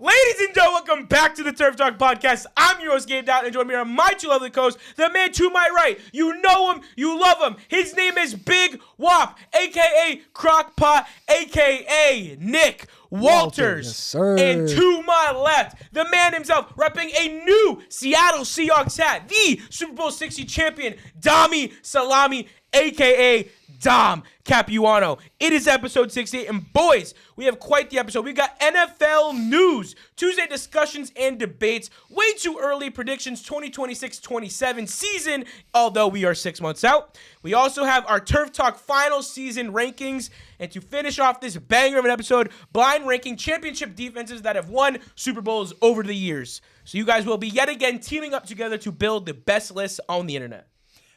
Ladies and gentlemen, welcome back to the Turf Talk Podcast. I'm your host, Gabe Dowd, and joining me are my two lovely co-hosts, the man to my right. You know him, you love him. His name is Big Wop, a.k.a. Crockpot, a.k.a. Nick Walters. Yes, sir. And to my left, the man himself, repping a new Seattle Seahawks hat, the Super Bowl 60 champion, Dami Salami, a.k.a. Dom Capuano. It is episode 68, and boys, we have quite the episode. We got NFL news, Tuesday discussions and debates, way too early predictions 2026-27 season, although we are 6 months out. We also have our Turf Talk final season rankings, and to finish off this banger of an episode, blind ranking championship defenses that have won Super Bowls over the years. So you guys will be yet again teaming up together to build the best list on the internet.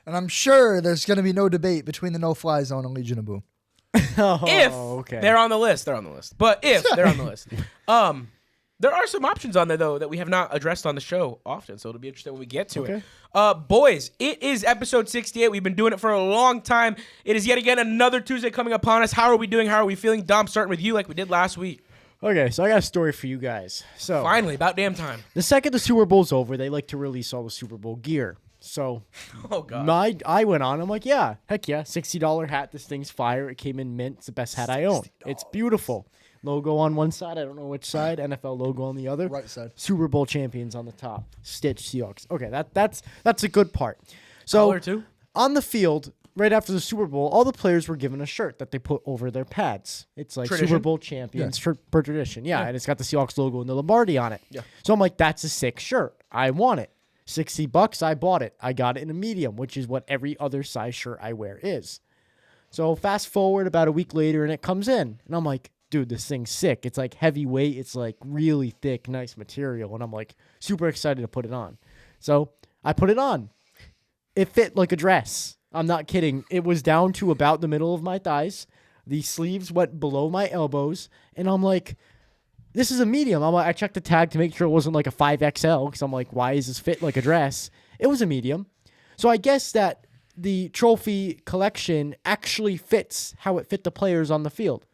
And I'm sure there's going to be no debate between the no-fly zone and Legion of Boom. If they're on the list, they're on the list. But if they're on the list. There are some options on there, though, that we have not addressed on the show often, so it'll be interesting when we get to it. Boys, it is episode 68. We've been doing it for a long time. It is yet again another Tuesday coming upon us. How are we doing? How are we feeling? Dom, starting with you like we did last week. Okay, so I got a story for you guys. So Finally, about damn time. the second the Super Bowl's over, they like to release all the Super Bowl gear. So Oh, God. I went on. I'm like, yeah, heck yeah, $60 hat. This thing's fire. It came in mint. It's the best hat I own. It's beautiful. Logo on one side. I don't know which side. NFL logo on the other. Right side. Super Bowl champions on the top. Stitch Seahawks. Okay, that's a good part. So Color, too? on the field, right after the Super Bowl, all the players were given a shirt that they put over their pads. It's like Tradition? Super Bowl champions shirt per tradition. Yeah, and it's got the Seahawks logo and the Lombardi on it. Yeah. So I'm like, that's a sick shirt. I want it. $60, I bought it. I got it in a medium, which is what every other size shirt I wear is. So fast forward about a week later, and it comes in. And I'm like, dude, this thing's sick. It's like heavyweight. It's like really thick, nice material. And I'm like super excited to put it on. So I put it on. It fit like a dress. I'm not kidding. It was down to about the middle of my thighs. The sleeves went below my elbows. And I'm like, this is a medium. I checked the tag to make sure it wasn't like a 5XL because I'm like, why is this fit like a dress? It was a medium. So I guess that the trophy collection actually fits how it fit the players on the field.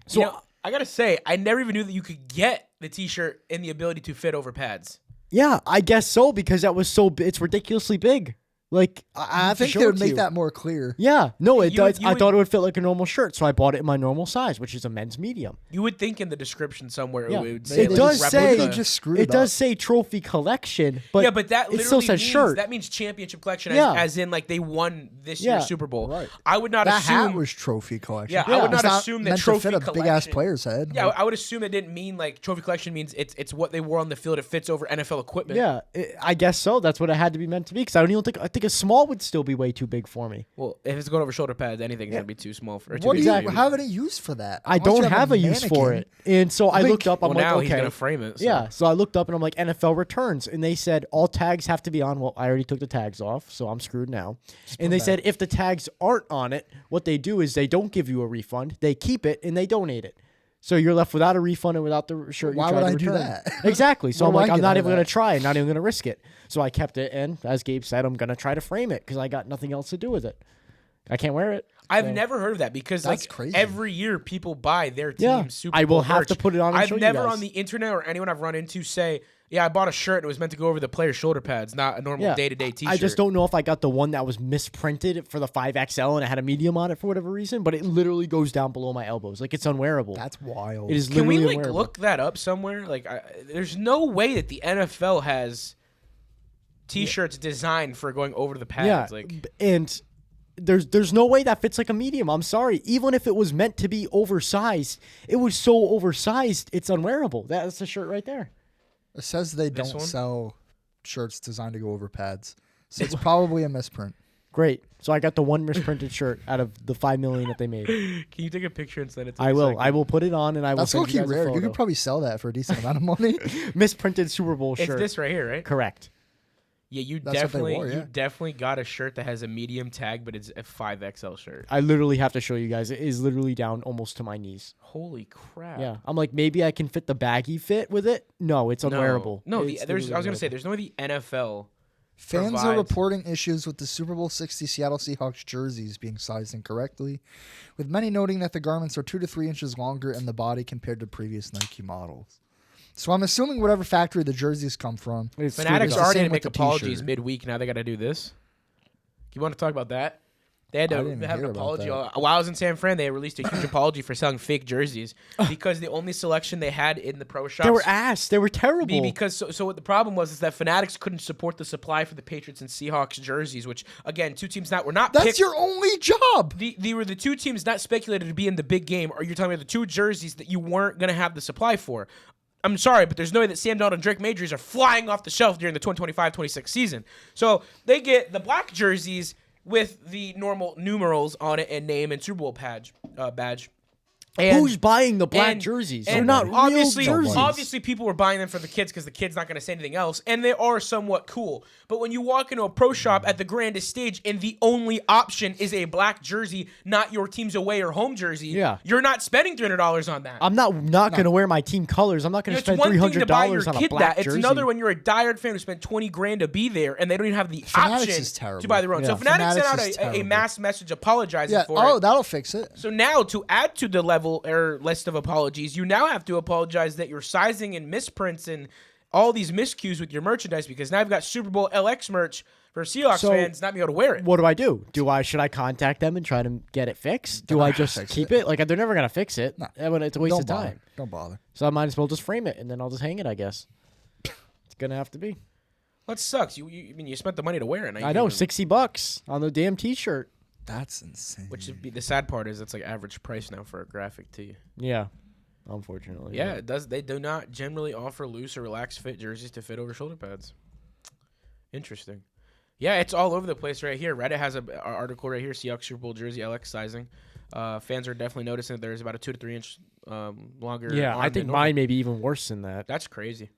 So You know, I got to say, I never even knew that you could get the T-shirt and the ability to fit over pads. yeah, I guess so because that was so it's ridiculously big. Like I think show they it would to make you. that more clear. Yeah, no, it You would- does. you I would- thought it would fit like a normal shirt, so I bought it in my normal size, which is a men's medium. You would think in the description somewhere Yeah. it would say It like, does replica. say- They just screwed It it does up. say trophy collection, but yeah, but that it literally still says means, shirt. that means championship collection, Yeah. as in like they won this Yeah. year's Super Bowl. Right. I would not That assume. hat was trophy collection. Yeah, I would It's not assume that meant trophy to fit a big-ass collection- player's head. Yeah, I would assume it didn't mean like trophy collection means it's what they wore on the field. It fits over NFL equipment. yeah, I guess so. That's what it had to be meant to be. Because I think a small would still be way too big for me. Well, if it's going over shoulder pads, anything's gonna be too small for. Too What do big you for you. have any use for that? I Unless don't you have a use for mannequin. it, and so I looked up. I'm Well, like, now okay, he's gonna frame it. So. yeah. So I looked up and I'm like, NFL returns, and they said all tags have to be on. Well, I already took the tags off, so I'm screwed now. And they said if the tags aren't on it, what they do is they don't give you a refund. They keep it and they donate it. So you're left without a refund and without the shirt. Why you tried would to I do return. that? Exactly. So What I'm do I like, I'm get not out of even gonna that? try. Not even gonna risk it. So I kept it, and as Gabe said, I'm gonna try to frame it because I got nothing else to do with it. I can't wear it. I've So- never heard of that because That's like crazy. every year people buy their team's Yeah. Super I will Bowl have to merch. put it on and I've show you never guys. on the internet or anyone I've run into say, yeah, I bought a shirt and it was meant to go over the player's shoulder pads, not a normal day-to-day T-shirt. I just don't know if I got the one that was misprinted for the 5XL and it had a medium on it for whatever reason, but it literally goes down below my elbows. Like, it's unwearable. That's wild. It is Can we literally like unwearable. look that up somewhere? Like, there's no way that the NFL has T-shirts designed for going over the pads. Yeah, Like, and there's no way that fits like a medium. I'm sorry. Even if it was meant to be oversized, it was so oversized, it's unwearable. That's the shirt right there. It says they This don't one? sell shirts designed to go over pads. So it's probably a misprint. Great. So I got the one misprinted shirt out of the 5 million that they made. can you take a picture and send it to me? I so will. can- I will put it on and I will That's send low-key you guys a rare. You photo. could probably sell that for a decent amount of money. Misprinted Super Bowl It's shirt. this right here, right? Correct. Yeah, you That's what they definitely wore, yeah. you definitely got a shirt that has a medium tag, but it's a 5XL shirt. I literally have to show you guys. It is literally down almost to my knees. Holy crap! Yeah. I'm like, maybe I can fit the baggy fit with it. No, it's unwearable. No, It's I was literally gonna say unwearable. there's no way the NFL. Fans are provides- reporting issues with the Super Bowl 60 Seattle Seahawks jerseys being sized incorrectly, with many noting that the garments are 2 to 3 inches longer in the body compared to previous Nike models. So I'm assuming whatever factory the jerseys come from. It's Fanatics stupid. already same to make with the apologies t-shirt. midweek. Now they got to do this. You want to talk about that? They had to I didn't have an hear about apology. that. While I was in San Fran, they released a huge apology for selling fake jerseys because the only selection they had in the pro shops. They were ass. They were terrible. Because so what the problem was is that Fanatics couldn't support the supply for the Patriots and Seahawks jerseys, which again, two teams that were not That's picked. your only job. They were the two teams not speculated to be in the big game, or you're telling me the two jerseys that you weren't going to have the supply for. I'm sorry, but there's no way that Sam Darnold and Drake May jerseys are flying off the shelf during the 2025-26 season. So they get the black jerseys with the normal numerals on it and name and Super Bowl badge. And, Who's buying the black and- jerseys? and They're not obviously, real jerseys. obviously, people were buying them for the kids because the kid's not going to say anything else, and they are somewhat cool. But when you walk into a pro shop at the grandest stage and the only option is a black jersey, not your team's away or home jersey, Yeah. you're not spending $300 on that. I'm not going to wear my team colors. I'm not going to It's spend one thing to buy your $300 on a kid black that. It's jersey. another when you're a diehard fan who spent $20,000 to be there and they don't even have the Fanatics option is terrible. to buy their own. So Yeah. Fanatics Fanatics sent is out a terrible. mass message apologizing Yeah. for Oh, it. that'll fix it. So now, to add to the level or list of apologies, you now have to apologize that your sizing and misprints and all these miscues with your merchandise, because now I've got Super Bowl LX merch for Seahawks So, fans not being able to wear it. What do? Should I contact them and try to get it fixed? Do I just fix keep it. it? Like, they're never gonna fix it. It's a waste Don't of bother. time. Don't bother. So I might as well just frame it and then I'll just hang it. I guess it's gonna have to be. That sucks. I mean, you spent the money to wear it. Now you I can't know, even- $60 on the damn T-shirt. That's insane. Which would be the sad part is it's like average price now for a graphic tee. Yeah, unfortunately. Yeah, it does. They do not generally offer loose or relaxed fit jerseys to fit over shoulder pads. Interesting. Yeah, it's all over the place right here. Reddit has an article right here, Seahawks Super Bowl jersey LX sizing. Fans are definitely noticing that there's about a 2 to 3 inch longer. Yeah, arm I than think normal. mine may be even worse than that. That's crazy.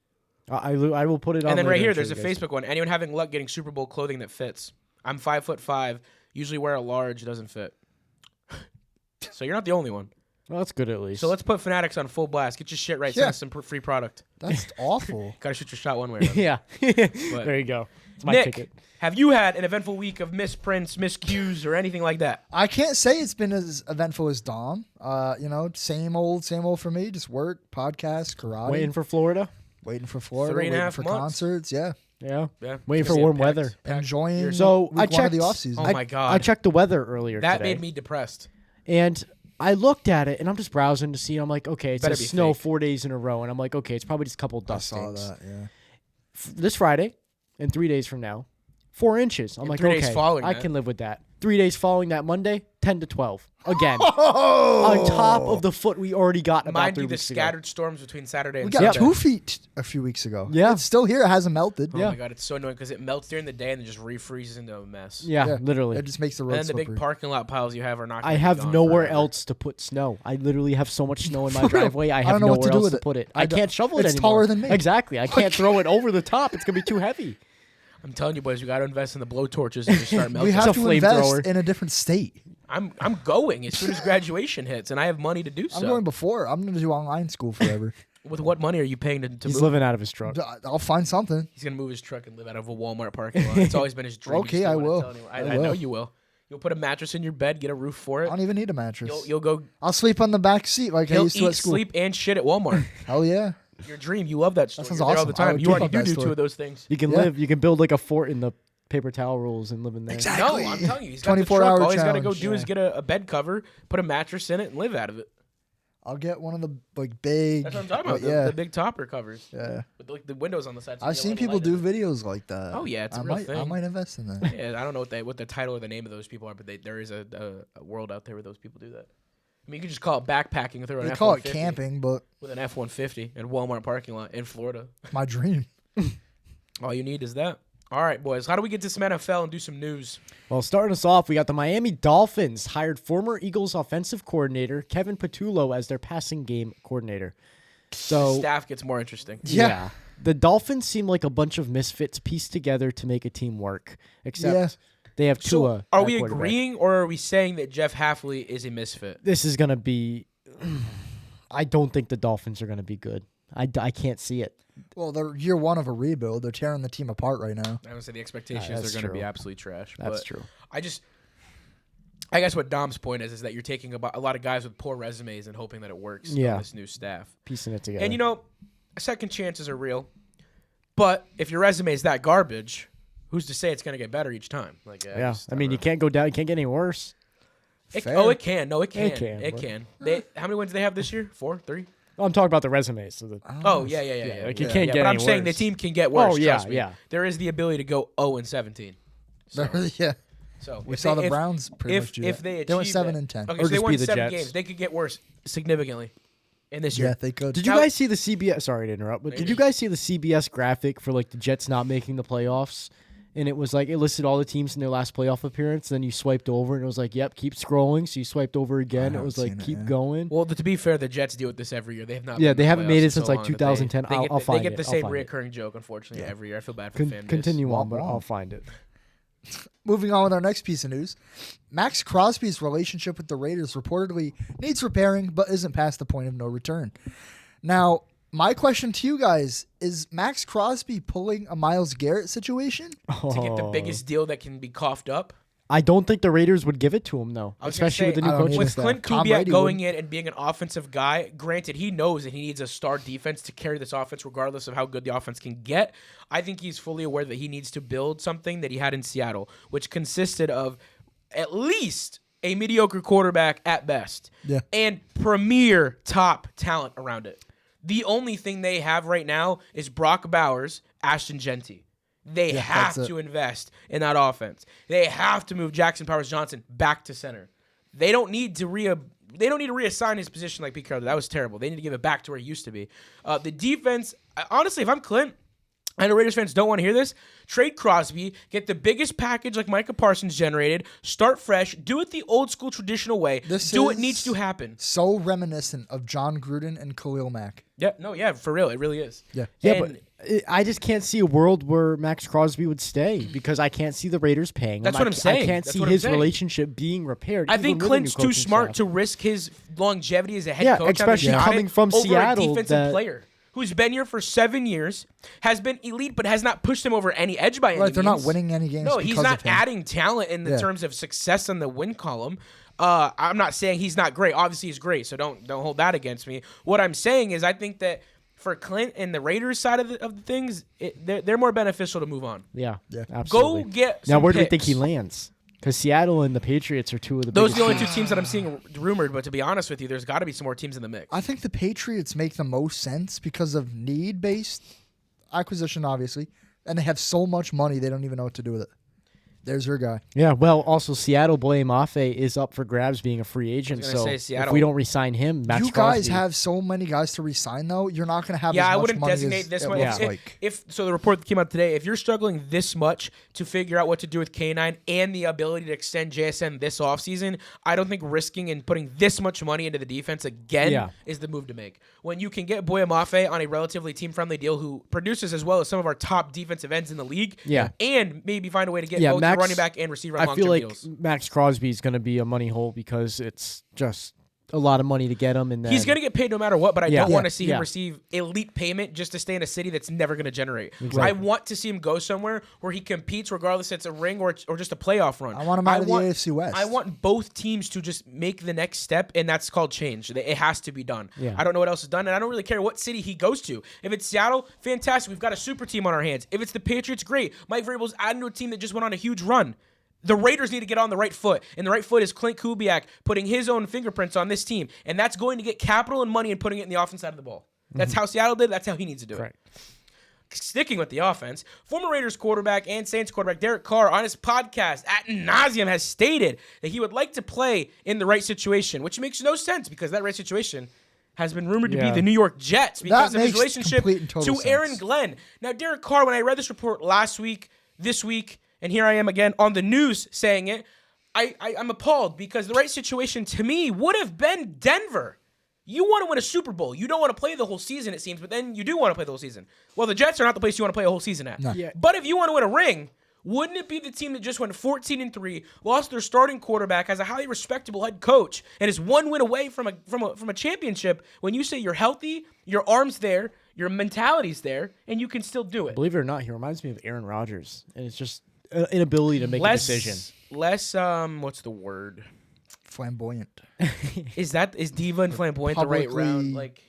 I will put it on. And then right later here, and there's show a you guys. Facebook one. Anyone having luck getting Super Bowl clothing that fits? I'm 5'5". Usually wear a large, doesn't fit. So you're not the only one. Well, that's good at least. So let's put Fanatics on full blast. Get your shit right. Yeah. Send us some free product. That's awful. Gotta shoot your shot one way or another. yeah. There you go. It's my Nick, ticket. have you had an eventful week of misprints, miscues, or anything like that? I can't say it's been as eventful as Dom. Same old for me. Just work, podcast, karate. Waiting for Florida. Waiting for Florida. 3.5 waiting for months. concerts. Yeah. Yeah. Yeah. Waiting for Just warm packed- weather. Enjoying So, week I one of the checked- off season. Oh my God. I checked the weather earlier That today. made me depressed. And I looked at it, and I'm just browsing to see. I'm like, okay, it Better says be snow fake. 4 days in a row, and I'm like, okay, it's probably just a couple I dust saw things. that. Yeah. This Friday, and 3 days from now, 4 inches. I'm And like, 3 okay, days following I that. can live with that. 3 days following that Monday, 10 to 12 again. Oh! On top of the foot we already got about Mind 3 you, the weeks ago. scattered storms between Saturday We and got Sunday. 2 feet a few weeks ago. Yeah. It's still here. It hasn't melted. Oh Yeah. my God, it's so annoying because it melts during the day and then just refreezes into a mess. Yeah, literally. It just makes the road And then the slippery. big parking lot piles you have are not. I gonna be have gone nowhere forever. else to put snow. I literally have so much snow in my For real. driveway. I I have don't know what nowhere to do else with to it. put it. I I don't- can't shovel it it's anymore. taller than me. Exactly. I can't throw it over the top. It's gonna be too heavy. I'm telling you, boys, we got to invest in the blow torches and just start melting. We have It's a to invest flamethrower. in a different state. I'm going as soon as graduation hits, and I have money to do I'm so. going before. I'm going to do online school forever. With what money are you paying to He's move? living out of his truck. I'll find something. He's gonna move his truck and live out of a Walmart parking lot. It's always been his dream. He Okay, just don't I wanna will. tell anyone. I I know will. you will. You'll put a mattress in your bed, get a roof for I it. don't even need a mattress. You'll go. I'll sleep on the back seat like I He'll used to eat, at school. sleep, and shit at Walmart. Hell yeah. Your dream. You love that store. sounds You're there all the awesome. I time. would You keep already up do that two store. of those things. You can Yeah. live. You can build like a fort in the paper towel rolls and live in there. Exactly. No, I'm telling you, he's got the 24 truck. hour All he's got to go challenge. do is get a bed cover, put a mattress in it, and live out of it. I'll get one of the big. That's what I'm talking about. Yeah. The big topper covers. Yeah. With like the windows on the side. so you I've get a seen little people light do in it. videos like that. Oh, yeah, it's a I real might, I thing. might invest in that. Yeah, I don't know what the title or the name of those people are, but there is a world out there where those people do that. I mean, you could just call it backpacking and throw an They F-150 call it camping, but with an F-150 in Walmart parking lot in Florida. my dream. All you need is that. All right, boys. How do we get to some NFL and do some news? Well, starting us off, we got the Miami Dolphins hired former Eagles offensive coordinator Kevin Patullo as their passing game coordinator. So Staff gets more interesting. Yeah. The Dolphins seem like a bunch of misfits pieced together to make a team work. Except Yeah. they have So, Tua. are at we quarterback. agreeing or are we saying that Jeff Hafley is a misfit? This is gonna be. I don't think the Dolphins are gonna be good. I can't see it. Well, they're year one of a rebuild. They're tearing the team apart right now. I would say the expectations that's are going to be true. absolutely trash. That's but true. I guess what Dom's point is that you're taking a lot of guys with poor resumes and hoping that it works Yeah. on this new staff. Piecing it together. And, you know, second chances are real. But if your resume is that garbage, who's to say it's going to get better each time? Like, Yeah. I mean, you can't go down. You can't get any worse. It Fair. can. No, it can. It but- can. How many wins do they have this year? 4, 3? Oh, I'm talking about the resumes. So Oh, yeah. Like, you can't get But I'm any saying the worse. team can get worse. Oh, yeah, trust me. yeah. There is the ability to go 0-17. Yeah. So We if saw they- the if- Browns pretty if, much do if that. they went achieve 7 that- and 10. Okay, Or so they just won be the 7 Jets. games. They could get worse significantly in this year. Yeah, they could. Did you Now- guys see the CBS? Sorry to interrupt, but did you guys see the CBS graphic for like the Jets not making the playoffs? And it was like it listed all the teams in their last playoff appearance. Then you swiped over, and it was like, "Yep, keep scrolling." So you swiped over again. It haven't was like, seen it, "Keep yeah. going." Well, to be fair, the Jets deal with this every year. They have not. Yeah, been in they the haven't playoffs made it in since, so like, long that 2010. They I'll find They get it. the I'll same find it. reoccurring joke, unfortunately, every year. I feel bad for fan base. Continue on, Womp but womp. I'll find it. Moving on with our next piece of news. Max Crosby's relationship with the Raiders reportedly needs repairing, but isn't past the point of no return. Now, my question to you guys is Max Crosby pulling a Myles Garrett situation? To get the Oh. biggest deal that can be coughed up. I don't think the Raiders would give it to him though, I was gonna especially with say, the new I don't coaching either. With staff. Clint Tom Kubiak Brady going wouldn't. in and being an offensive guy, granted, he knows that he needs a star defense to carry this offense regardless of how good the offense can get. I think he's fully aware that he needs to build something that he had in Seattle, which consisted of at least a mediocre quarterback at best Yeah. and premier top talent around it. The only thing they have right now is Brock Bowers, Ashton Genty. They have that's it. to invest in that offense. They have to move Jackson Powers Johnson back to center. They don't need to reassign his position like Pete Carroll did. That was terrible. They need to give it back to where it used to be. The defense, honestly, if I'm Clint, I know Raiders fans don't want to hear this. Trade Crosby, get the biggest package like Micah Parsons generated, start fresh, do it the old school traditional way. This Do what is- needs to happen. So reminiscent of John Gruden and Khalil Mack. Yeah, for real, it really is. Yeah. Yeah, And but I just can't see a world where Max Crosby would stay because I can't see the Raiders paying him. That's what I'm I saying. can't That's see what I'm his saying. relationship being repaired. I even think with a new Clint's too coaching smart staff. to risk his longevity as a head Yeah, coach, especially coming from over Seattle, a defensive that- player who's been here for 7 years, has been elite, but has not pushed him over any edge by any Right, they're not means. winning any games No, he's because not of him. adding talent in the Yeah. terms of success on the win column. I'm not saying he's not great. Obviously, he's great, so don't hold that against me. What I'm saying is I think that for Clint and the Raiders side of the things, they're more beneficial to move on. Yeah, Yeah. absolutely. Go get Now, some where do we think picks. he lands? Because Seattle and the Patriots are two of the Those are biggest the only teams. two teams that I'm seeing rumored, but to be honest with you, there's got to be some more teams in the mix. I think the Patriots make the most sense because of need-based acquisition, obviously, and they have so much money they don't even know what to do with it. There's your guy. Yeah, well, also Seattle Blaine Mafe is up for grabs being a free agent. gonna So say if Seattle- we don't re-sign him, Max You guys Crosby- have so many guys to resign, though. You're not going to have Yeah, as I much wouldn't money designate as this it one. looks If, like. if so, the report that came out today. If you're struggling this much to figure out what to do with K9 and the ability to extend JSN this offseason, I don't think risking and putting this much money into the defense again Yeah. is the move to make. When you can get Boya Mafe on a relatively team-friendly deal who produces as well as some of our top defensive ends in the league, Yeah. and maybe find a way to get Yeah, both Max- running back and receiver on I long-term feel like deals. Max Crosby is going to be a money hole because it's just a lot of money to get him. And then, He's going to get paid no matter what, but I Yeah. don't want Yeah. to see him Yeah. receive elite payment just to stay in a city that's never going to generate. I want to see him go somewhere where he competes regardless if it's a ring or just a playoff run. I want him out of the AFC West. I want both teams to just make the next step, and that's called change. It has to be done. Yeah. I don't know what else is done, and I don't really care what city he goes to. If it's Seattle, fantastic. We've got a super team on our hands. If it's the Patriots, great. Mike Vrabel's adding to a team that just went on a huge run. The Raiders need to get on the right foot, and the right foot is Clint Kubiak putting his own fingerprints on this team, and that's going to get capital and money and putting it in the offense side of the ball. That's how Seattle did. That's how he needs to do Correct. it. Sticking with the offense, former Raiders quarterback and Saints quarterback Derek Carr on his podcast at nauseum has stated that he would like to play in the right situation, which makes no sense because that right situation has been rumored to be Yeah. the New York Jets because of his makes relationship complete and total to Aaron sense. Glenn. Now, Derek Carr, when I read this report last week, this week, and here I am again on the news saying it, I'm appalled because the right situation to me would have been Denver. You want to win a Super Bowl. You don't want to play the whole season, it seems, but then you do want to play the whole season. Well, the Jets are not the place you want to play a whole season at. No. Yeah. But if you want to win a ring, wouldn't it be the team that just went 14-3, lost their starting quarterback, has a highly respectable head coach, and is one win away from a championship? When you say you're healthy, your arm's there, your mentality's there, and you can still do it. Believe it or not, he reminds me of Aaron Rodgers, and it's just an inability to make a decision. Less what's the word? Flamboyant. Is diva and flamboyant the right Publicly- round? Like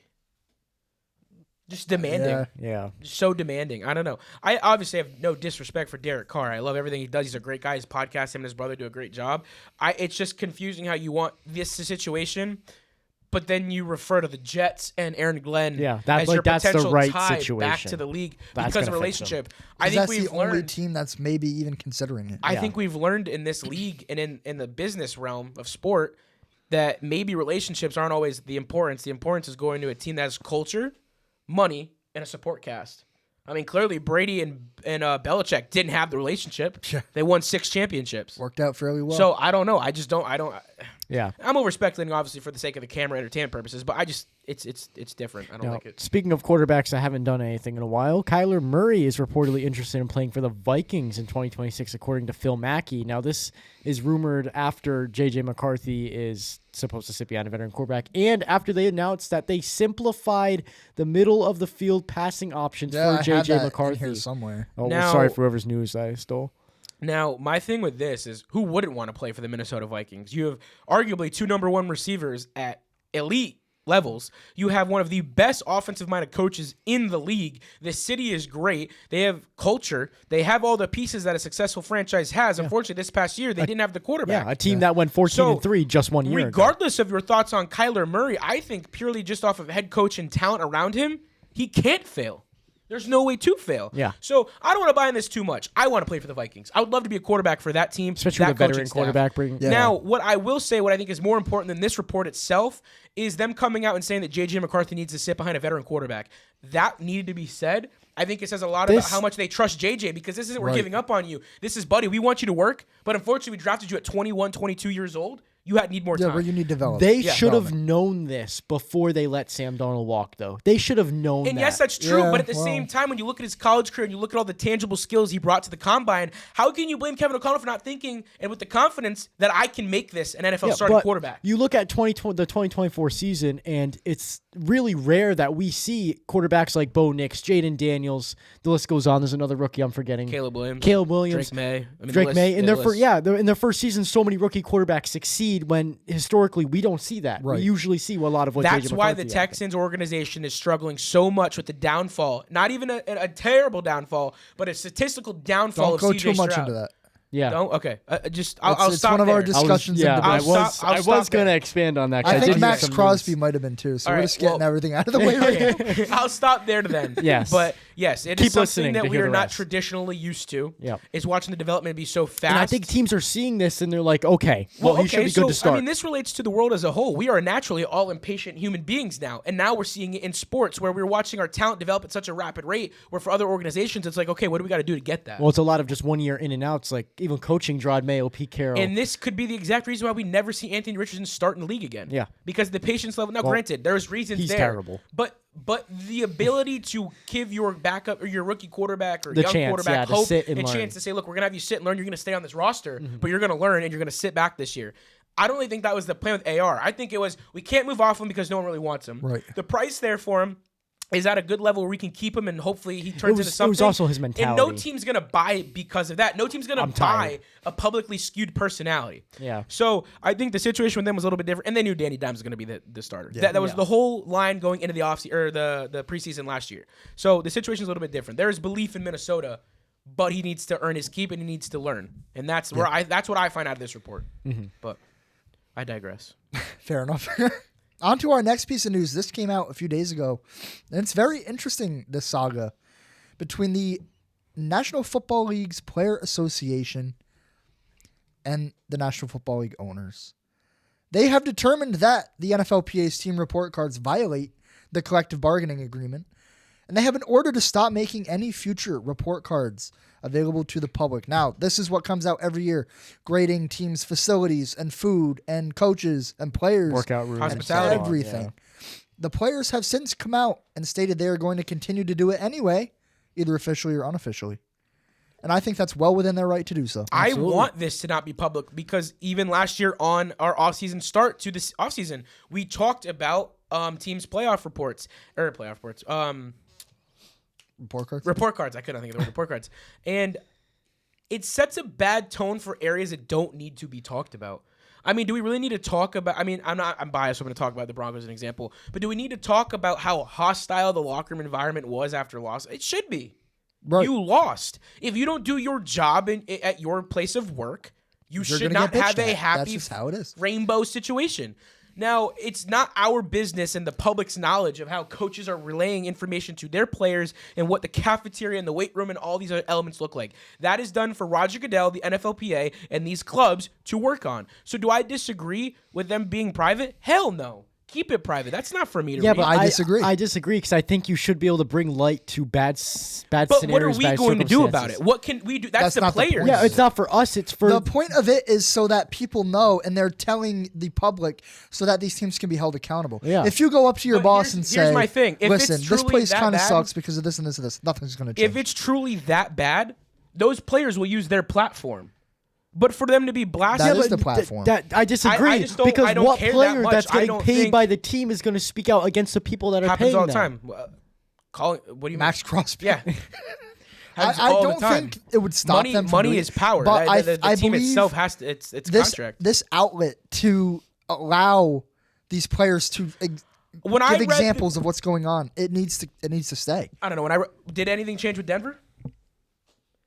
Just demanding. Yeah. So demanding. I don't know. I obviously have no disrespect for Derek Carr. I love everything he does. He's a great guy. His podcast, him and his brother do a great job. It's just confusing how you want this situation, but then you refer to the Jets and Aaron Glenn as your that's potential the right tie situation. back to the league That's because of gonna fix relationship. I think That's we've the only learned. team that's maybe even considering it. I think we've learned in this league and in the business realm of sport that maybe relationships aren't always the importance. The importance is going to a team that has culture, money, and a support cast. I mean, clearly Brady and Belichick didn't have the relationship. Yeah. They won 6 championships. Worked out fairly well. So I don't know. I don't. Yeah. I'm over-speculating, obviously, for the sake of the camera entertainment purposes, but it's different. I don't Now, like it. speaking of quarterbacks that haven't done anything in a while, Kyler Murray is reportedly interested in playing for the Vikings in 2026, according to Phil Mackey. Now, this is rumored after J.J. McCarthy is supposed to sit behind a veteran quarterback, and after they announced that they simplified the middle of the field passing options yeah, for I J.J. had that McCarthy. in here somewhere. Oh, Now- sorry for whoever's news I stole. Now, my thing with this is who wouldn't want to play for the Minnesota Vikings? You have arguably 2 number 1 receivers at elite levels. You have one of the best offensive-minded coaches in the league. The city is great. They have culture. They have all the pieces that a successful franchise has. Unfortunately, this past year, they didn't have the quarterback. Yeah, a team that went 14-3 just 1 year ago. Regardless of your thoughts on Kyler Murray, I think purely just off of head coach and talent around him, he can't fail. There's no way to fail. Yeah. So I don't want to buy in this too much. I want to play for the Vikings. I would love to be a quarterback for that team, Especially that with a veteran coaching staff. quarterback. Bringing, Yeah. Now, what I will say, what I think is more important than this report itself, is them coming out and saying that J.J. McCarthy needs to sit behind a veteran quarterback. That needed to be said. I think it says a lot about how much they trust J.J. because this isn't we're giving up on you. This is, buddy, we want you to work, but unfortunately we drafted you at 21, 22 years old. You need more time. Yeah, where you need to develop. They should have known this before they let Sam Darnold walk, though. They should have known And that. yes, that's true. Yeah, But at the same time, when you look at his college career and you look at all the tangible skills he brought to the combine, how can you blame Kevin O'Connell for not thinking and with the confidence that I can make this an NFL starting but quarterback? You look at the 2024 season, and it's really rare that we see quarterbacks like Bo Nix, Jaden Daniels. The list goes on. There's another rookie I'm forgetting. Caleb Williams. Drake May. In their first season, so many rookie quarterbacks succeed when historically we don't see that. Right. We usually see a lot of what That's J.J. why McCarthy the happened. Texans organization is struggling so much with the downfall. Not even a terrible downfall, but a statistical downfall Don't of go CJ too much Stroud. into that. Yeah. Don't? Okay. I'll It's stop one of there. our discussions. Yeah, and I debates. was I'll stop going to there. expand on that. 'cause I think did Max hear some Crosby news. might have been too. So All we're right, just getting well- everything out of the way right now. Okay. I'll stop there then. Yes. But yes, it Keep is something listening that to we hear are the not rest. traditionally used to. Yep. Is watching the development be so fast. And I think teams are seeing this and they're like, okay, well, he should be good to start. I mean, this relates to the world as a whole. We are naturally all impatient human beings now. And now we're seeing it in sports where we're watching our talent develop at such a rapid rate where for other organizations, it's like, okay, what do we got to do to get that? Well, it's a lot of just 1 year in and outs, like even coaching Gerard Mayo, Pete Carroll. And this could be the exact reason why we never see Anthony Richardson start in the league again. Yeah. Because the patience level. Now, granted, there's reasons he's there. terrible. But the ability to give your backup or your rookie quarterback or The young chance, quarterback to hope sit and and learn. chance to say, look, we're going to have you sit and learn. You're going to stay on this roster, but you're going to learn and you're going to sit back this year. I don't really think that was the plan with AR. I think it was we can't move off him because no one really wants him. Right. The price there for him is at a good level where we can keep him and hopefully he turns into something. It was also his And no mentality. team's going to buy because of that. No team's going to buy tired. a publicly skewed personality. Yeah. So I think the situation with them was a little bit different, and they knew Danny Dimes was going to be the starter. That was the whole line going into the offseason or the preseason last year. So the situation is a little bit different. There is belief in Minnesota, but he needs to earn his keep and he needs to learn, and that's where that's what I find out of this report. But I digress. Fair enough. On to our next piece of news. This came out a few days ago, and it's very interesting, this saga between the National Football League's Player Association and the National Football League owners. They have determined that the NFLPA's team report cards violate the collective bargaining agreement, and they have an order to stop making any future report cards available to the public. Now, this is what comes out every year, grading teams' facilities and food and coaches and players. Workout rooms. And Hospitality. everything. The players have since come out and stated they are going to continue to do it anyway, either officially or unofficially. And I think that's well within their right to do so. I want this to not be public because even last year on our offseason start to this offseason, we talked about teams' playoff reports. Report cards? Report cards. I couldn't think of the word report cards. And it sets a bad tone for areas that don't need to be talked about. I mean, do we really need to talk about? I mean, I'm biased. So I'm going to talk about the Broncos as an example. But do we need to talk about how hostile the locker room environment was after loss? It should be. Right. You lost. If you don't do your job at your place of work, you should not have a happy That's just how it is. rainbow situation. Now, it's not our business and the public's knowledge of how coaches are relaying information to their players and what the cafeteria and the weight room and all these other elements look like. That is done for Roger Goodell, the NFLPA, and these clubs to work on. So do I disagree with them being private? Hell no. Keep it private. That's not for me to read. But I disagree. I disagree because I think you should be able to bring light to bad But scenarios. what are we bad going to do about circumstances. it? What can we do? That's the not the players. point. Yeah, it's not for us. It's for The point of it is so that people know and they're telling the public so that these teams can be held accountable. Yeah. If you go up to your But boss here's- and here's say, my thing. If it's listen, this truly place that kind of bad- sucks because of this and this and this, nothing's going to change. If it's truly that bad, those players will use their platform. But for them to be blasted, That is the platform. I disagree I just don't- because I don't what care that player much. that's I getting don't paid think- by the team is going to speak out against the people that are happens paying all the them? time. What do you Max Crosby. mean? Yeah. Happens I all the don't time. think it would stop them from Money doing is it. power. But The I team believe itself has to. It's this contract. this outlet to allow these players to When I give read examples of what's going on. It needs to stay. I don't know. When did anything change with Denver?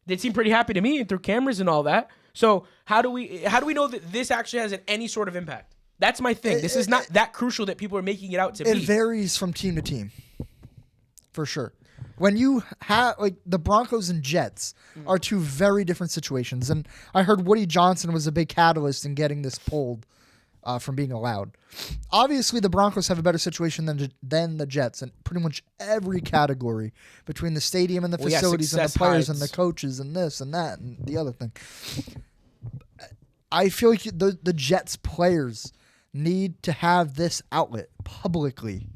They seem pretty happy to me and through cameras and all that. So how do we know that this actually has any sort of impact? That's my thing. This is not that crucial that people are making it out to It be. varies from team to team, for sure. When you have like the Broncos and Jets are two very different situations, and I heard Woody Johnson was a big catalyst in getting this pulled from being allowed. Obviously, the Broncos have a better situation than the Jets in pretty much every category between the stadium and the Well, yeah, facilities and the success players and hides. the coaches and this and that and the other thing. I feel like the Jets players need to have this outlet publicly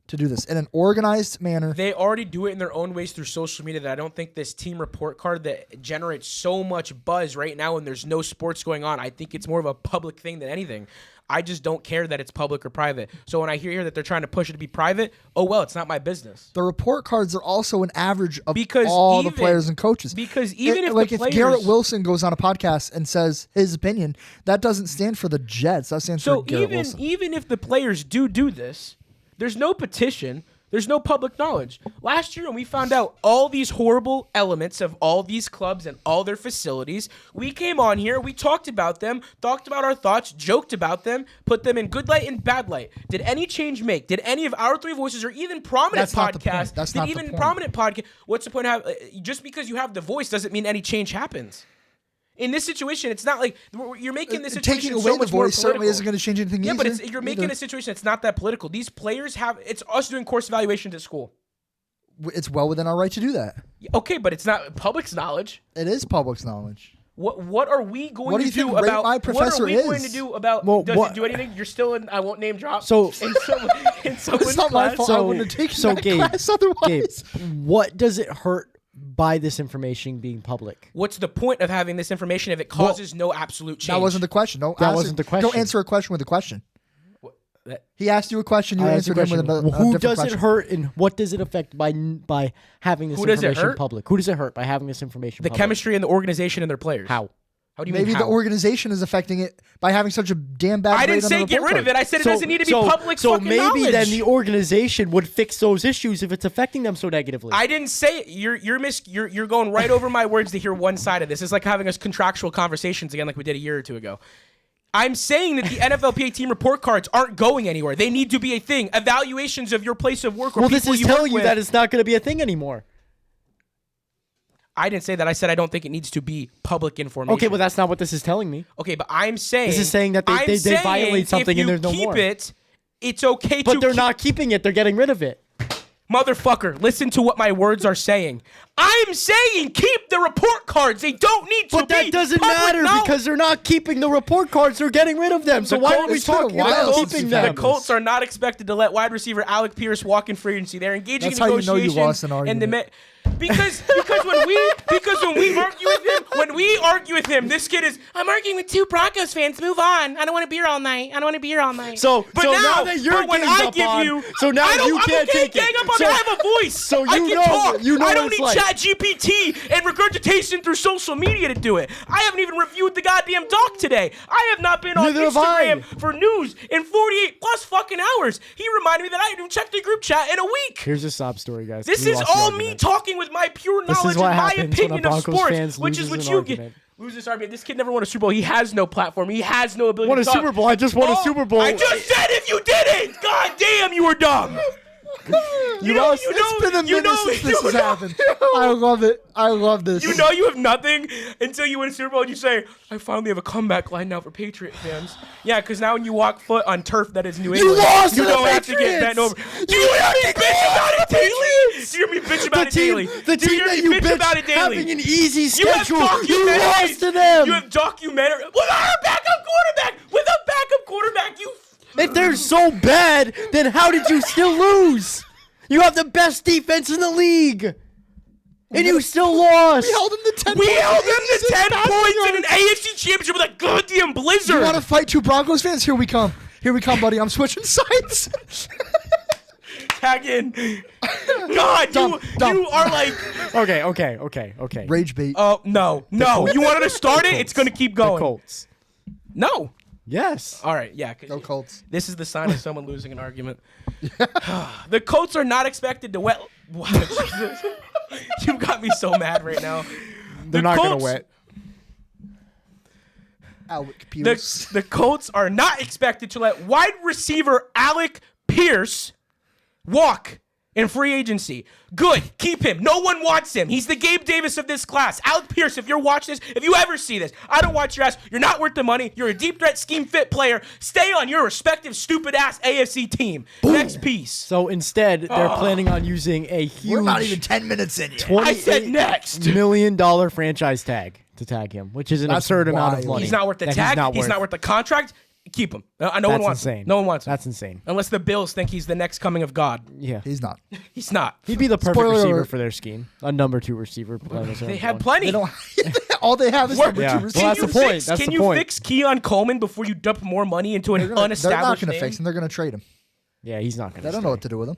to do this in an organized manner. They already do it in their own ways through social media that I don't think this team report card that generates so much buzz right now when there's no sports going on. I think it's more of a public thing than anything. I just don't care that it's public or private. So when I hear here that they're trying to push it to be private, oh well, it's not my business. The report cards are also an average of Because all the even- players and coaches. Because even if like the if players, Garrett Wilson goes on a podcast and says his opinion, that doesn't stand for the Jets. That stands so for Garrett Wilson. even if the players do this, there's no petition. There's no public knowledge. Last year when we found out all these horrible elements of all these clubs and all their facilities, we came on here, we talked about them, talked about our thoughts, joked about them, put them in good light and bad light. Did any change make? Did any of our three voices or even prominent That's not the point. podcasts, That's did not the even point. prominent podcast, what's the point of just because you have the voice doesn't mean any change happens. In this situation, it's not like you're making this situation Taking away so the much more voice certainly political. isn't going to change anything. Yeah, but either. you're making a situation that's not that political. These players it's us doing course evaluations at school. It's well within our right to do that. Okay, but it's not public's knowledge. It is public knowledge. What are we going What do to you think do Rate about My what are Professor we going is? to do about Well, does what- it do anything? You're still in I won't name drop. So- in someone's It's not my class. fault. I wouldn't have taken that class otherwise. Gabe, what does it hurt by this information being public? What's the point of having this information if it causes no absolute change? That wasn't the question. Wasn't the question. Don't answer a question with a question. That- He asked you a question. You I asked answered the him with question. a Who different does question. it hurt and what does it affect by having this Who does it information hurt? public? Who does it hurt by having this information the public? chemistry and the organization and their players. How? How do you Maybe mean the how? organization is affecting it by having such a damn bad. I grade didn't on say the get report rid of it. card. I said it doesn't need to be public So fucking maybe knowledge. then the organization would fix those issues if it's affecting them so negatively. I didn't say it. You're going right over my words to hear one side of this. It's like having us contractual conversations again like we did a year or two ago. I'm saying that the NFLPA team report cards aren't going anywhere. They need to be a thing. Evaluations of your place of work or well, this people is you work telling you with. that it's not going to be a thing anymore. I didn't say that. I said I don't think it needs to be public information. Okay, well, that's not what this is telling me. Okay, but I'm saying This is saying that they violate something and there's no more. If you keep it, it's okay to But they're keep- not keeping it. They're getting rid of it. Motherfucker, listen to what my words are saying. I'm saying keep the report cards. They don't need to But be that doesn't public matter knowledge. because they're not keeping the report cards. They're getting rid of them. So The why Colts- are we It's been a talking while about since keeping you've had them? The Colts are not expected to let wide receiver Alec Pierce walk in free agency. They're engaging That's in how you know negotiations. you lost an and the argument. because when we argue with him, this kid is I'm arguing with two Broncos fans. Move on. I don't want to be here all night. I don't want to be here all night. So but now that you're but when ganged I up give on- you, so now I don't, you I'm can't okay take it. gang up on So- me. I have a voice. so I you can know- talk. you know I what don't it's need like. Chat GPT and regurgitation through social media to do it. I haven't even reviewed the goddamn doc today. I have not been on Neither have I. Instagram for news in 48 plus fucking hours. He reminded me that I didn't check the group chat in a week. Here's a sob story, guys. This We is lost the all me argument. talking with my pure This is knowledge what and my happens when a opinion of Broncos sports, fans which is loses what an you get. argument. Lose this argument. This kid never won a Super Bowl. He has no platform. He has no ability Won to a talk. Super Bowl. I just won a Oh, Super Bowl. I just said if you didn't. God damn, you were dumb. You lost. It's been a minute since this has happened. I love it. I love this. You know you have nothing until you win a Super Bowl and you say, I finally have a comeback line now for Patriot fans. Yeah, because now when you walk foot on turf that is New England, lost you to the don't have to get Patriots! bent over. Do you hear me bitch about it daily? Do you hear me bitch about it daily? The Do you team hear that me you bitch about it bitch daily? having an easy You have schedule. You documentaries. lost to them. You have documentary with our backup quarterback. With a backup quarterback, you. If they're so bad, then how did you still lose? You have the best defense in the league, and you still lost. We held them to 10 We points. held them to 10 passing points in yards. an AFC championship with a goddamn blizzard. You want to fight two Broncos fans? Here we come. Here we come, buddy. I'm switching sides. Tag in. God, Dumb. you are like. Okay. Rage bait. Oh no. You wanted to start it? It's gonna keep The going. Colts. No. Yes. All right. Yeah. 'Cause Go Colts. This is the sign of someone losing an argument. The Colts are not expected to wet. Wow, Jesus. You got me so mad right now. They're not gonna wet. Alec Pierce. The Colts are not expected to let wide receiver Alec Pierce walk in free agency. Good. Keep him. No one wants him. He's the Gabe Davis of this class. Alec Pierce, if you're watching this, if you ever see this, I don't watch your ass. You're not worth the money. You're a deep threat scheme fit player. Stay on your respective stupid ass AFC team. Boom. Next piece. So instead, they're planning on using a huge We're not even 10 minutes in yet. I said next. $28 million franchise tag to tag him, which is an That's absurd amount of wild. money. He's not worth the that tag. He's He's not worth the contract. Keep him. No one That's wants insane. him. No one wants him. That's insane. Unless the Bills think he's the next coming of God. Yeah. He's not. He's not. He'd be the perfect Spoiler receiver alert. for their scheme. A number 2 receiver. They have plenty. They don't. All they have is What- number Yeah. two Well, receivers. that's the point. That's Can the you point. fix Keon Coleman before you dump more money into an They're not unestablished going to name? fix him. They're going to trade him. Yeah, he's not going to They don't know what to do with him.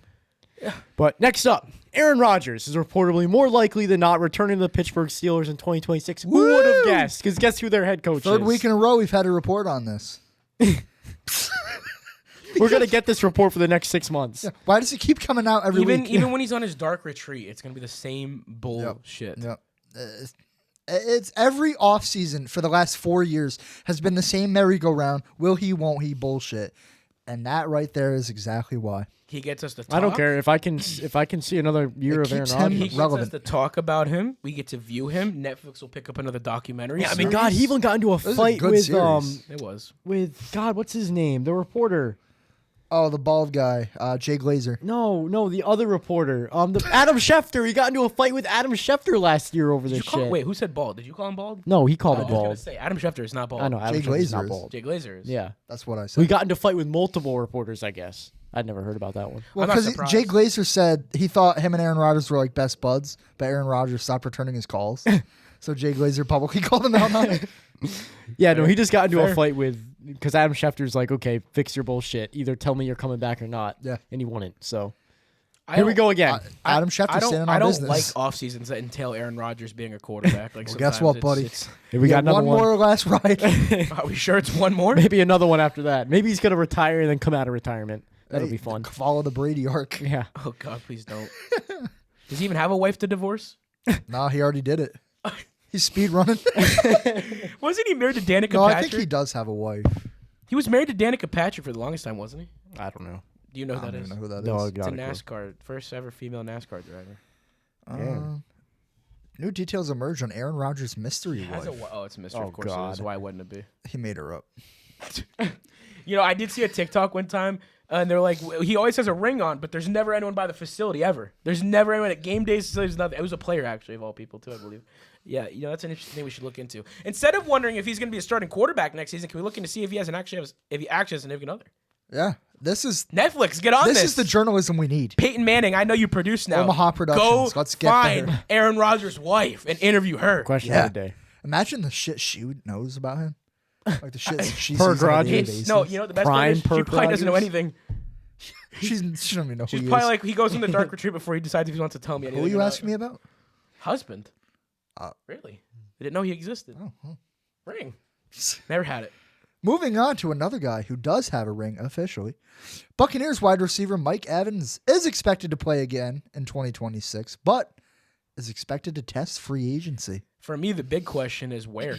But next up, Aaron Rodgers is reportedly more likely than not returning to the Pittsburgh Steelers in 2026. Who would have Woo! guessed? Because guess who their head coach Third is? week in a row, we've had a report on this. We're going to get this report for the next 6 months. Yeah. Why does it keep coming out every week? Even when he's on his dark retreat, it's gonna be the same bullshit. Yep. It's every offseason for the last 4 years has been the same merry-go-round. Will he, won't he bullshit. And that right there is exactly why. He gets us to talk. I don't care if I can see another year It of Aaron keeps him He Rodgers. gets us relevant. to talk about him. We get to view him. Netflix will pick up another documentary. Yeah, I mean, God, he even got into a is a fight good with series. It was. God, what's his name? The reporter. Oh, the bald guy, Jay Glazer. No, the other reporter. The Adam Schefter. He got into a fight with Adam Schefter last year over this shit. Wait, who said bald? Did you call him bald? No, he called I it was gonna bald. say Adam Schefter is not bald. I know Adam Jay Schefter's Glazer not is. bald. Jay Glazer is. Yeah, That's what I said. we got into a fight with multiple reporters. I guess I'd never heard about that one. Well, I'm not because surprised. Jay Glazer said he thought him and Aaron Rodgers were like best buds, but Aaron Rodgers stopped returning his calls. So Jay Glazer publicly called him out on it. Yeah, no, he just got into Fair. a fight with because Adam Schefter's like, okay, fix your bullshit. Either tell me you're coming back or not. Yeah. and he wouldn't. So I here we don't- go again. Adam Schefter standing on I don't business. like off seasons that entail Aaron Rodgers being a quarterback. Like Well, guess sometimes what, it's- buddy? it's- Here we got another one more last ride. Are we sure it's one more? Maybe another one after that. Maybe he's gonna retire and then come out of retirement. That'll be fun. Follow the Brady arc. Yeah. Oh God, please don't. Does he even have a wife to divorce? Nah, he already did it. He's speed running. Wasn't he married to Danica No, I Patrick? think he does have a wife. He was married to Danica Patrick for the longest time, wasn't he? I don't know. Do you know I who don't that even is? know who that is. No, It's a got it. NASCAR, first ever female NASCAR driver. New details emerge on Aaron Rodgers' mystery Has wife. it's a mystery. Oh, of course it God. is. Why wouldn't it be? He made her up. You know, I did see a TikTok one time, and they're like, he always has a ring on, but there's never anyone by the facility ever. There's never anyone at game days. There's nothing. It was a player actually of all people too, I believe. Yeah, you know that's an interesting thing we should look into. Instead of wondering if he's going to be a starting quarterback next season, can we look into see if he has if he actually has a significant other? Yeah, this is Netflix, get on this. this is the journalism we need. Peyton Manning, I know you produce now. Omaha Go Productions. Let's get find there. Aaron Rodgers' wife and interview her. Question Yeah. of the day. Imagine the shit she knows about him. Like the shit that she Per sees on a daily Rodgers? basis. No, you know what the best Prime part is? She Perk probably doesn't know Rodgers? anything. she don't even know She's who he probably is. like, he goes in the dark retreat before he decides if he wants to tell me anything. Who are you or not. asking me about? Husband? Really? I didn't know he existed. Ring. Never had it. Moving on to another guy who does have a ring officially. Buccaneers wide receiver Mike Evans is expected to play again in 2026, but is expected to test free agency. For me, the big question is where?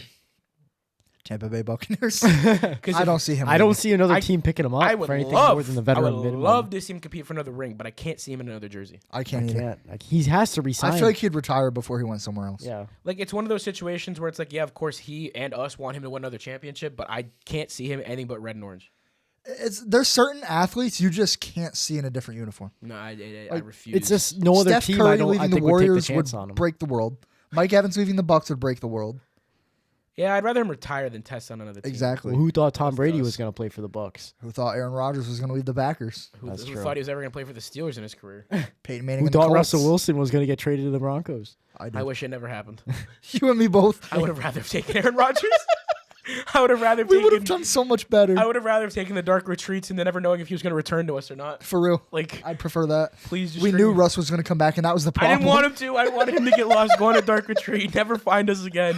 Tampa Bay Buccaneers. Because I don't see him. I don't leaving. see another team picking him I up would for anything love, more than the I veteran would minimum. love to see him compete for another ring, but I can't see him in another jersey. I can't either. Can't. Like, he has to resign. I feel like he'd retire before he went somewhere else. yeah. Like, it's one of those situations where it's like, yeah, of course, he and us want him to win another championship, but I can't see him anything but red and orange. There's certain athletes you just can't see in a different uniform. No, I Like, refuse. It's just no other Steph team. Curry I don't. I leaving the think would take the Warriors chance would on him. break the world. Mike Evans leaving the Bucks would break the world. Yeah, I'd rather him retire than test on another team. Exactly. Well, who thought Tom That's Brady us. was going to play for the Bucks? Who thought Aaron Rodgers was going to leave the Packers? Who That's true. thought he was ever going to play for the Steelers in his career? Peyton Manning Who and the thought Colts. Russell Wilson was going to get traded to the Broncos? I did. I wish it never happened. You and me both. I would have rather taken Aaron Rodgers. I would have rather We would have taken. done so much better. I would have rather taken the dark retreats and then never knowing if he was going to return to us or not. For real. Like, I'd prefer that. please just We string knew him. Russ was going to come back, and that was the I problem. didn't want him to. I wanted him to get lost, go on a dark retreat, never find us again.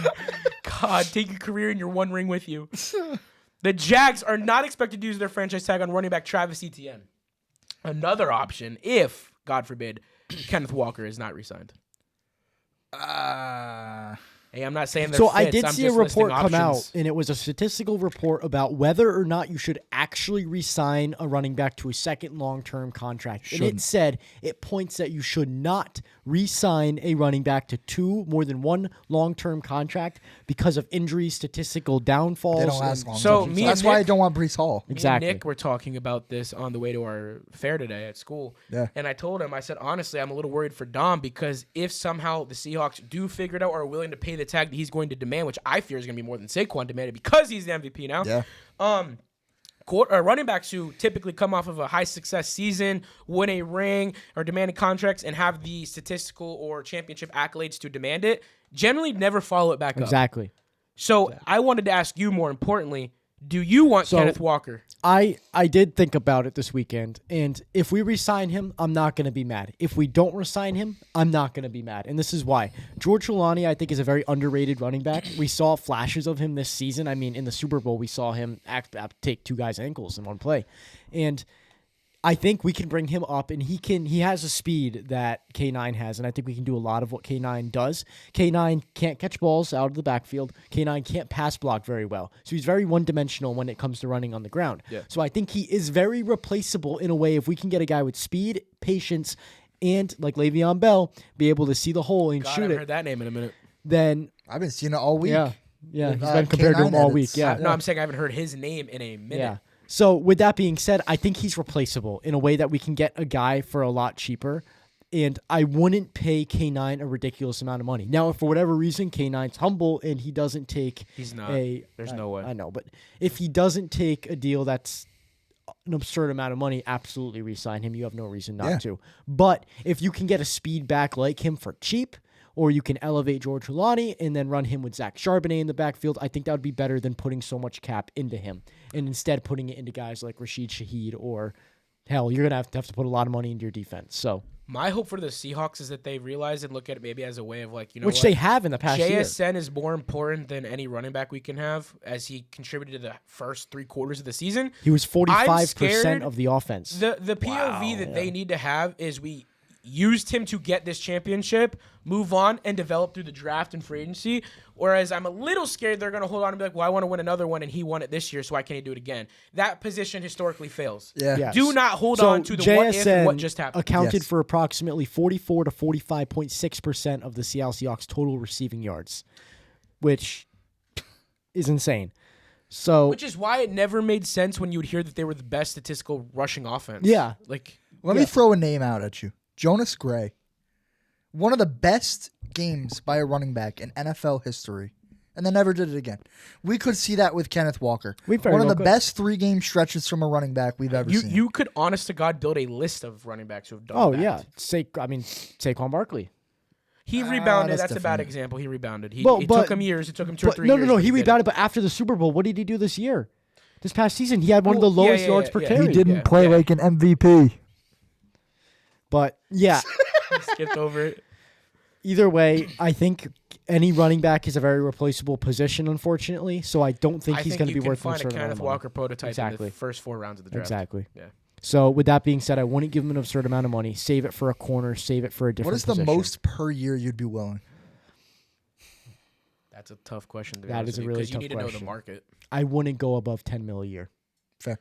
God, take your career and your one ring with you. The Jags are not expected to use their franchise tag on running back Travis Etienne. Another option, if, God forbid, Kenneth Walker is not re-signed. Hey, I'm not saying they're So I fits, did I'm see a just listing report come out, options. and it was a statistical report about whether or not you should actually re-sign a running back to a second long-term contract. And it said it points that you should not re-sign a running back to more than one long-term contract because of injuries, statistical downfalls. They don't last and- long. So term. me and That's why I Nick- don't want Brees Hall. Me and Exactly. Nick were talking about this on the way to our fair today at school. Yeah. And I told him, I said, honestly, I'm a little worried for Dom because if somehow the Seahawks do figure it out or are willing to pay the tag that he's going to demand, which I fear is going to be more than Saquon demanded because he's the MVP now. Yeah. Running backs who typically come off of a high success season, win a ring, or demanding contracts and have the statistical or championship accolades to demand it, generally never follow it back up. Exactly. So I wanted to ask you more importantly, do you want Kenneth Walker? I did think about it this weekend, and if we re-sign him, I'm not going to be mad. If we don't re-sign him, I'm not going to be mad, and this is why. George Trelawney, I think, is a very underrated running back. We saw flashes of him this season. I mean, in the Super Bowl, we saw him take two guys' ankles in one play, and I think we can bring him up, and he has a speed that K9 has, and I think we can do a lot of what K9 does. K9 can't catch balls out of the backfield. K9 can't pass block very well. So he's very one-dimensional when it comes to running on the ground. Yeah. So I think he is very replaceable in a way if we can get a guy with speed, patience, and, like Le'Veon Bell, be able to see the hole and God, I shoot haven't it, heard that name in a minute. then, I've been seeing it all week. yeah, he's Uh, been compared to him K9 all edits. week. Yeah. No, I'm saying I haven't heard his name in a minute. Yeah. So with that being said, I think he's replaceable in a way that we can get a guy for a lot cheaper. And I wouldn't pay K9 a ridiculous amount of money. Now, if for whatever reason K9's humble and he doesn't take He's not. a There's no way. I know, but if he doesn't take a deal that's an absurd amount of money, absolutely re-sign him. You have no reason not Yeah. to. But if you can get a speed back like him for cheap, or you can elevate George Trelawney and then run him with Zach Charbonnet in the backfield, I think that would be better than putting so much cap into him and instead putting it into guys like Rashid Shaheed or, hell, you're going to have to put a lot of money into your defense. So, My hope for the Seahawks is that they realize and look at it maybe as a way of like, you know which what? they have in the past year. JSN is more important than any running back we can have as he contributed to the first 3 quarters of the season. He was 45% scared of the offense. The POV that they need to have is we used him to get this championship, move on, and develop through the draft and free agency. Whereas I'm a little scared they're going to hold on and be like, well, I want to win another one, and he won it this year, so why can't he do it again? That position historically fails. Yeah. Yes. Do not hold So on to the what if and what JSN just happened. accounted Yes. for approximately 44 to 45.6% of the Seattle Seahawks total receiving yards, which is insane. So, Which is why it never made sense when you would hear that they were the best statistical rushing offense. yeah. Like, Let me throw a name out at you. Jonas Gray. One of the best games by a running back in NFL history. And they never did it again. We could see that with Kenneth Walker. We very One of well the could. best 3-game stretches from a running back we've ever seen. you could, honest to God, build a list of running backs who have done Oh, that. yeah. Saquon Barkley. He rebounded. that's That's a bad different. example. He rebounded. It But- took him years. It took him 2 or 3 No, years. no, but he did it. rebounded, but after the Super Bowl, what did he do this year? This past season, he had one of the Well, yeah, lowest yeah, yards yeah, per yeah. carry. He didn't Yeah, play yeah. like an MVP. But, yeah. Skipped over it. Either way, I think any running back is a very replaceable position, unfortunately. So I don't think he's going to be worth an an absurd absurd amount Kenneth of money. Walker prototype in Exactly. the first 4 rounds of the draft. Exactly. Yeah. So with that being said, I wouldn't give him an absurd amount of money. Save it for a corner. Save it for a different What is the position. most per year you'd be willing? That's a tough question. To be That honest is a with you, really 'cause tough you need to know the question. market. I wouldn't go above 10 mil a year. Fair.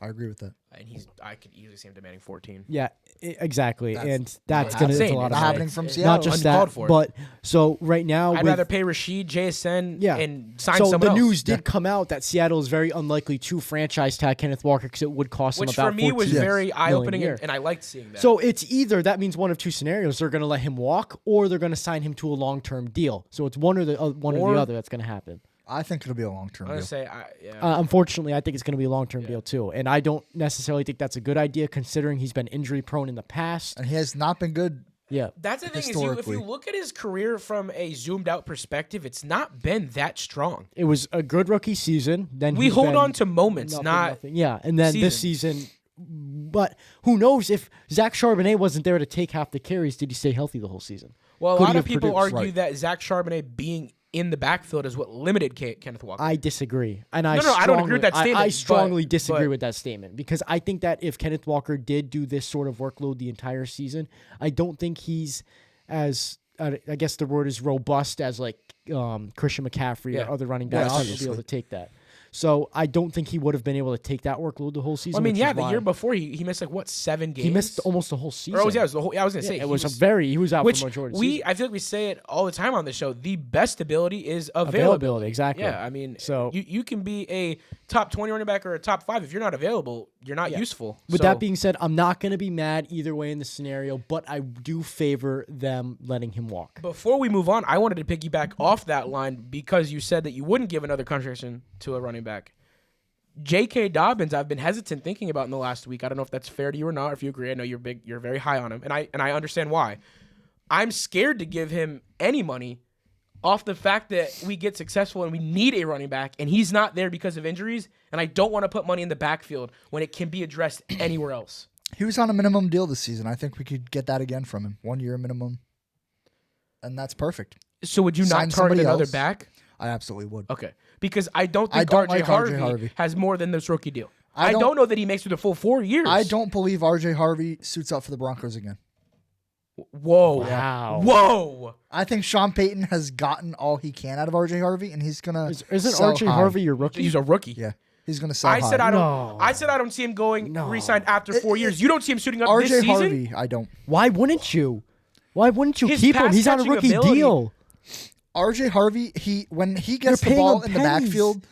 I agree with that. And I could easily see him demanding 14. Yeah, exactly. That's and that's not going to insane. a lot Not of Not money. happening from It's Seattle. Not just Uncalled that, for. but so right now, I'd with, rather pay Rashid, JSN, Yeah. and sign so someone the else. news did come out that Seattle is very unlikely to franchise tag Kenneth Walker because it would cost Which them about for me was 14 very million eye-opening, a year. and I liked seeing that. So it's either that means one of two scenarios: they're going to let him walk, or they're going to sign him to a long-term deal. So it's one or the other that's going to happen. I think it'll be a long-term I'm deal. gonna say, yeah. Unfortunately, I think it's going to be a long-term deal too, and I don't necessarily think that's a good idea considering he's been injury-prone in the past. And he has not been good. Yeah, That's the thing is, if historically. you look at his career from a zoomed-out perspective, it's not been that strong. it was a good rookie season. Then We he's hold been on to moments, nothing. Yeah, and then this season. But who knows if Zach Charbonnet wasn't there to take half the carries? Did he stay healthy the whole season? Well, a Could lot he of have people produced? argue Right. that Zach Charbonnet being in the backfield is what limited Kenneth Walker. I disagree, and No, I don't agree with that statement, I strongly but- disagree but- with that statement because I think that if Kenneth Walker did do this sort of workload the entire season, I don't think he's as I guess the word is robust as like Christian McCaffrey Yeah. or other running Yeah, backs that would be obviously. able to take that. So I don't think he would have been able to take that workload the whole season. I mean, which yeah, is the why year before he missed like what 7 games. he missed almost the whole season. Or, yeah, it was the whole. I was gonna say it was he was out which for majority of the season. I feel like we say it all the time on the show. The best ability is availability. Exactly. Yeah, I mean, So- you can be a top 20 running back or a top 5 if you're not available, you're not useful. With So- that being said, I'm not going to be mad either way in this scenario, but I do favor them letting him walk. Before we move on, I wanted to piggyback off that line because you said that you wouldn't give another contraction to a running back. J.K. Dobbins, I've been hesitant thinking about in the last week. I don't know if that's fair to you or not, or if you agree. I know you're very high on him, and I understand why. I'm scared to give him any money off the fact that we get successful and we need a running back, and he's not there because of injuries, and I don't want to put money in the backfield when it can be addressed anywhere else. He was on a minimum deal this season. I think we could get that again from him. 1 year minimum. And that's perfect. So would you Sign not target somebody another else. back? I absolutely would. Okay, because I don't I think don't RJ like RJ Harvey Harvey. has more than this rookie deal. I I don't- don't know that he makes it the full 4 years. I don't believe RJ Harvey suits up for the Broncos again. Whoa. Wow. Whoa. I think Sean Payton has gotten all he can out of RJ Harvey, and he's gonna Isn't sell RJ high. Harvey your rookie? He's a rookie. Yeah, he's gonna sell I said high. I don't. No. I said I don't see him going No. re-signed after 4 years. it- You don't see him suiting up RJ this season. Harvey, I don't. Why wouldn't you? Why wouldn't you His keep him? pass He's on a catching rookie ability- deal. RJ Harvey, when he gets the paying ball him in the pennies. backfield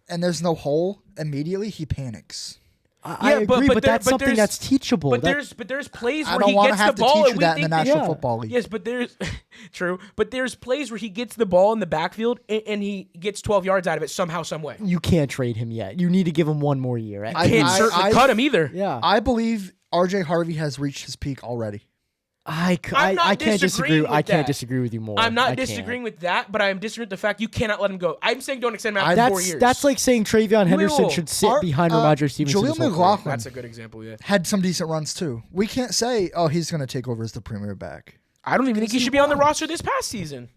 and there's no hole, immediately he panics. I Yeah, agree, but there- that's something there's- that's teachable. But That- there's plays I where don't he want to gets have the to ball teach and you we that in the think that- National Yeah. Football League. Yes, but there's true. But there's plays where he gets the ball in the backfield and he gets 12 yards out of it somehow, some way. you can't trade him yet. You need to give him one more year. I- Can't certainly I- cut him either. yeah, I believe RJ Harvey has reached his peak already. I'm not I can't disagree. disagreeing I with can't that. disagree with you more. I'm I not can't. disagreeing with that, but I am disagreeing with the fact you cannot let him go. I'm saying don't extend him after 4 years. That's like saying Travion Henderson will. should sit Our- behind Ramondre Stevenson. Jaleel his whole career. McLaughlin That's a good example. Yeah. had some decent runs too. We can't say, oh, he's going to take over as the premier back. I don't even think he should be on the roster this past season.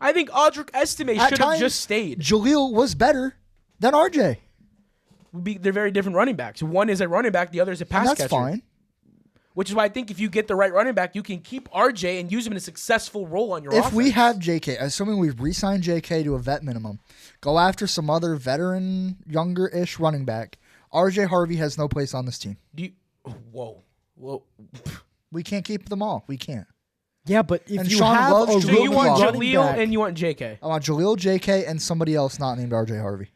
I think Audric Estime At should have times, just stayed. Jaleel was better than RJ. They're very different running backs. One is a running back, the other is a pass And that's catcher. fine. Which is why I think if you get the right running back, you can keep RJ and use him in a successful role on your If offense. we have JK, assuming we re-signed JK to a vet minimum, go after some other veteran, younger-ish running back, RJ Harvey has no place on this team. Whoa. We can't keep them all. We can't. Yeah, but if And you Sean have loves a So Jaleel you want rookie McLaughlin. running Jaleel back- and you want JK? I want Jaleel, JK, and somebody else not named RJ Harvey.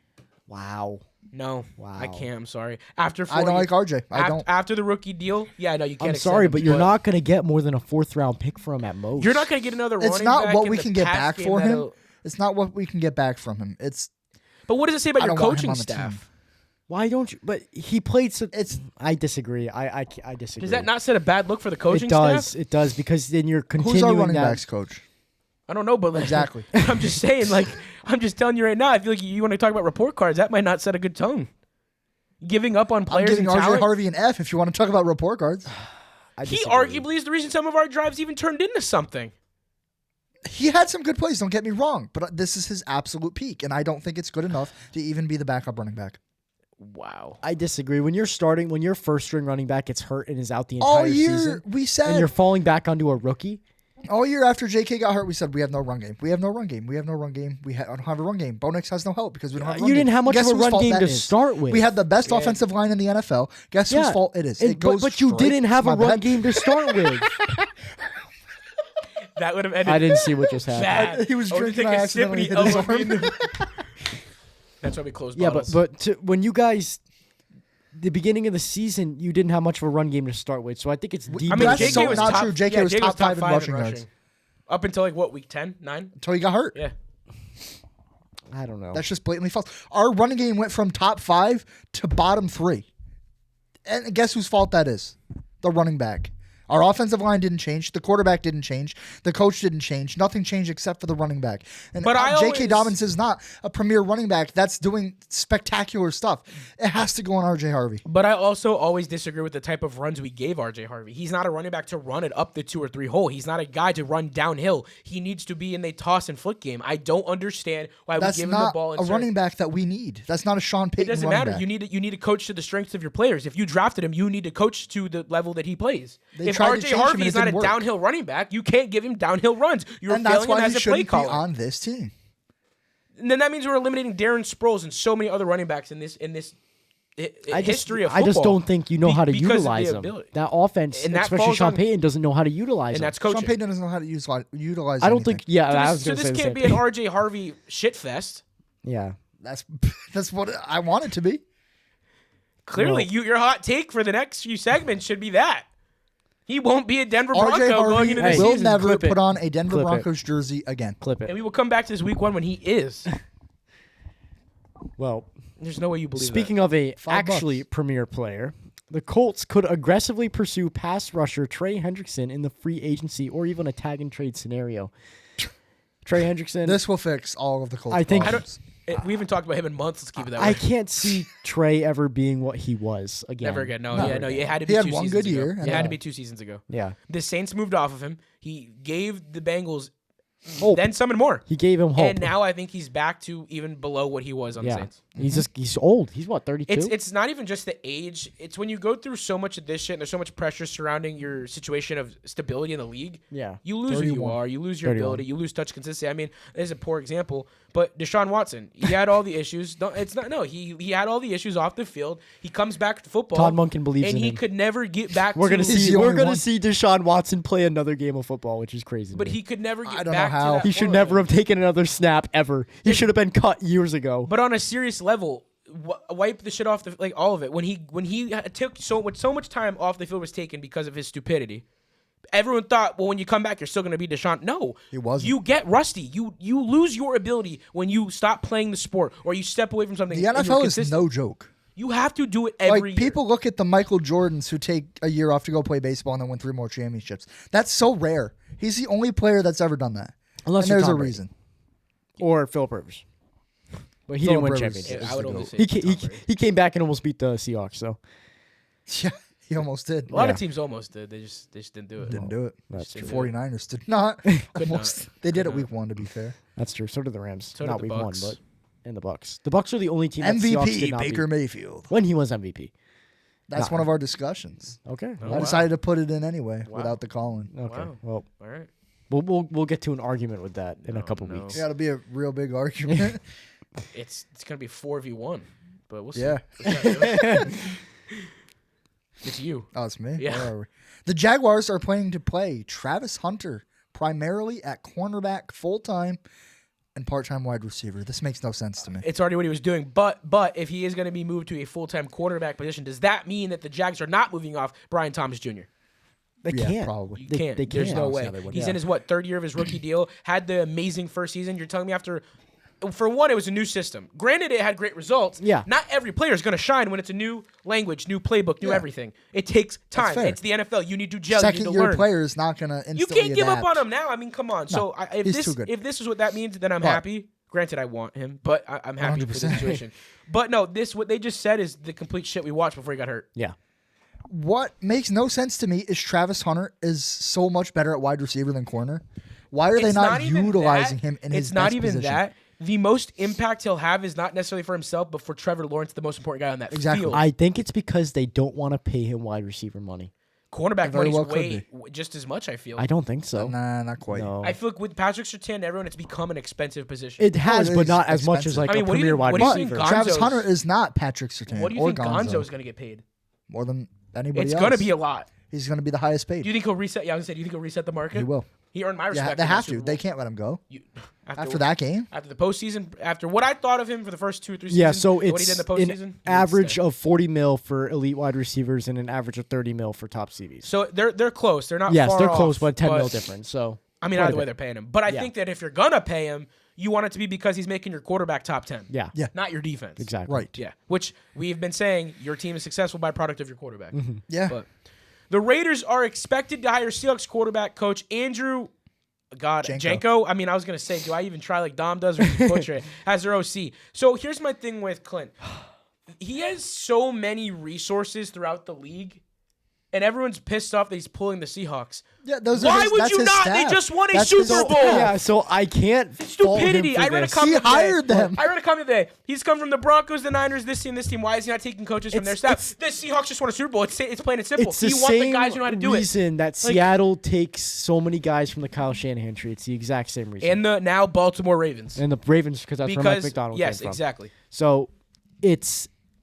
wow. No. Wow. I can't. I'm sorry. After 4 I don't like RJ. I don't. After the rookie deal, yeah, no, you can't. I'm extend sorry, him, but you're not going to get more than a 4th round pick from him at most. You're not going to get another running It's not back what in we the can get pass back game for him. that'll- It's not what we can get back from him. It's But what does it say about I your don't want him coaching on the staff? team. Why don't you? But he played. It's I disagree. I disagree. Does that not set a bad look for the coaching It does. staff? It does because then you're continuing who's our running that. backs coach? I don't know, but like, Exactly. I'm just saying, like, I'm just telling you right now. I feel like you want to talk about report cards. That might not set a good tone. Giving up on I'm players giving and RJ talent. Harvey an F if you want to talk about report cards. I He disagree. arguably is the reason some of our drives even turned into something. He had some good plays, don't get me wrong, but this is his absolute peak, and I don't think it's good enough to even be the backup running back. Wow. I disagree. When your first string running back gets hurt and is out the entire All year, season, we and said, you're falling back onto a rookie. all year after JK got hurt, we said, we have no run game. We have no run game. We have no run game. We don't have a run game. Bo Nix has no help because we don't have a run You game. didn't have much Guess of a whose run fault game that to is? start with. We had the best offensive line in the NFL. Guess whose fault it is? And- It goes but you straight- didn't have a my run bad. game to start with. That would have ended I didn't see what just happened. bad. He was Oh, drinking, take a I sip accidentally and hit his arm. That's why we closed Yeah, bottles. but when you guys, the beginning of the season, you didn't have much of a run game to start with. So I think it's deep. I mean, That's JK so was not top, true. JK yeah, was top five in rushing yards. Up until like what, week 10, 9? Until he got hurt. Yeah. I don't know. That's just blatantly false. Our running game went from top 5 to bottom 3. And guess whose fault that is? The running back. Our offensive line didn't change. The quarterback didn't change. The coach didn't change. Nothing changed except for the running back. And But J.K. Dobbins is not a premier running back that's doing spectacular stuff. It has to go on R.J. Harvey. But I also always disagree with the type of runs we gave RJ Harvey. He's not a running back to run it up the 2 or 3 hole. He's not a guy to run downhill. He needs to be in the toss and flick game. I don't understand why That's we give him the not ball. a running back that we need. That's not a Sean It Payton doesn't running matter. back. You need to coach to the strengths of your players. If you drafted him, you need to coach to the level that he plays. They If tried to RJ change him Harvey and it is not a didn't work. downhill running back, you can't give him downhill runs. You're and that's failing him why he as a play shouldn't be caller. on this team. And then that means we're eliminating Darren Sproles and so many other running backs in this history of football. I just don't think you know how to because of the utilize them. ability. That offense, And that especially falls Sean on- Payton, doesn't know how to utilize And them. that's coaching. Sean Payton doesn't know how to utilize I don't anything. think. Yeah, I So was this, going so to say this the can't same be an thing. RJ Harvey shitfest. Yeah. That's what I want it to be. Clearly, No. your hot take for the next few segments should be that. He won't be a Denver RJ Bronco going Harvey into Hey, this will season. never clip it. put on a Denver Clip it. Broncos jersey again. Clip And it. we will come back to this week 1 when he is. Well, There's no way you believe speaking of a $5. actually premier player, the Colts could aggressively pursue pass rusher Trey Hendrickson in the free agency or even a tag and trade scenario. Trey Hendrickson. This will fix all of the Colts I think- problems. that. We haven't talked about him in months. Let's keep it that way. I can't see Trey ever being what he was again. Never again. No, No. yeah, no. It had to He be had 2 one seasons good year, ago. and It had to then- be 2 seasons ago. Yeah. The Saints moved off of him. He gave the Bengals Hope. then some and more. He gave him hope. And now I think he's back to even below what he was on the yeah. Saints. He's old. He's what, 32? It's not even just the age. It's when you go through so much of this shit and there's so much pressure surrounding your situation of stability in the league. Yeah. You lose who you 31. are. You lose your 31. ability. You lose touch consistency. I mean, this is a poor example, but Deshaun Watson, he had all the issues. He had all the issues off the field. He comes back to football. Todd Monken believes and in he him. could never get back We're to gonna He's see. the We're only gonna one. see Deshaun Watson play another game of football, which is crazy. to but me. he could never I get don't know back how. to that He should point. never have taken another snap ever. He should have been cut years ago. But on a serious level, wipe the shit off the all of it. When he took so much time off the field was taken because of his stupidity. Everyone thought, well, when you come back, you're still going to be Deshaun. No, He wasn't. You get rusty. You lose your ability when you stop playing the sport or you step away from something. The and you're NFL is consistent. no joke. You have to do it every year. People look at the Michael Jordans who take a year off to go play baseball and then win 3 more championships. That's so rare. He's the only player that's ever done that. Unless and you're there's a Tom Brady. reason. Or Philip Rivers. But he Phillip didn't win Rivers. championships. Yeah, I would only goat. say He, Tom Brady. he came back and almost beat the Seahawks. So Yeah, he almost did. A lot of Yeah. teams almost did. They just didn't do it. Didn't do it. that's The true. 49ers did not. Could Almost. not. They did Could it week not. 1, to be fair. That's true. So did the Rams. So did Not the week Bucks. 1, but and the Bucks. The Bucks are the only team that Seahawks did MVP, not Baker beat. Mayfield. When he was MVP. That's Nah. one of our discussions. Okay. Oh, I wow. decided to put it in anyway Wow. without the calling. Okay. Wow. Well, All right. we'll get to an argument with that in a No, couple no. weeks. Yeah, it'll be a real big argument. It's gonna be 4v1, but we'll see. Yeah. It's you. Oh, it's me? Yeah. Where are we? The Jaguars are planning to play Travis Hunter primarily at cornerback full-time and part-time wide receiver. This makes no sense to me. It's already what he was doing. But if he is going to be moved to a full-time quarterback position, does that mean that the Jags are not moving off Brian Thomas Jr.? They Yeah, can't. probably. You They- can't. they There's can't. no Yeah, way. they wouldn't. He's Yeah. in his, 3rd year of his rookie deal, had the amazing first season. You're telling me after... For one, it was a new system. Granted, it had great results. Yeah. Not every player is going to shine when it's a new language, new playbook, new Yeah. everything. It takes time. fair. It's the NFL. You need to gel. You need to Second-year learn. player is not going to instantly You can't give up adapt. on him now. I mean, come on. So he's too good. if this is what that means, then I'm But- happy. Granted, I want him, but I'm happy for the 100%. situation. But no, what they just said is the complete shit we watched before he got hurt. Yeah. What makes no sense to me is Travis Hunter is so much better at wide receiver than corner. Why are they It's not even utilizing that. him in his It's not best even position? that. The most impact he'll have is not necessarily for himself, but for Trevor Lawrence, the most important guy on that Exactly. field. I think it's because they don't want to pay him wide receiver money. Cornerback very money's well could way just as much, I feel. I don't think so. Nah, not quite. No. I feel like with Patrick Surtain and everyone, it's become an expensive position. It has, it but is not as much as expensive. like I mean, a what do you premier think- wide what do you But think receiver. Travis Gonzo's- Hunter is not Patrick Surtain What do you or think Gonzo. Gonzo's going to get paid? More than anybody It's else. going to be a lot. He's going to be the highest paid. Do you think he'll reset? Yeah, I was going to say, do you think he'll reset the market? He will. He earned my respect. Yeah, they in that have Super to. Bowl. They can't let him go You- after that game. After the postseason, after what I thought of him for the first 2 or 3 seasons, Yeah, so what he did it's in the postseason, an he average stay. of 40 mil for elite wide receivers and an average of 30 mil for top CVs. So they're close. They're not. Yes, far they're close, off, but 10 mil difference. So I mean, quite either a way, bit. they're paying him. But I Yeah. think that if you're gonna pay him, you want it to be because he's making your quarterback top 10. Yeah, Yeah. Not your defense. exactly. Right. Yeah. Which we've been saying your team is successful by product of your quarterback. Yeah. But the Raiders are expected to hire Seahawks quarterback coach Andrew Janko. I mean, I was going to say, do I even try like Dom does or just butcher it as their OC? So here's my thing with Clint. He has so many resources throughout the league, and everyone's pissed off that he's pulling the Seahawks. Yeah, those are Why his, would that's you his not? staff. They just won a That's Super his Bowl. staff. Yeah, so I can't fault him Stupidity. for I read a this. comment He hired today. them. I read a comment today. He's come from the Broncos, the Niners, this team. Why is he not taking coaches from their staff? The Seahawks just won a Super Bowl. It's plain and simple. It's the You want the same guys who know how to do it. reason that Seattle takes so many guys from the Kyle Shanahan tree. It's the exact same reason. And the now Baltimore Ravens. And the Ravens, because that's where Mike McDonald yes, came from. exactly. So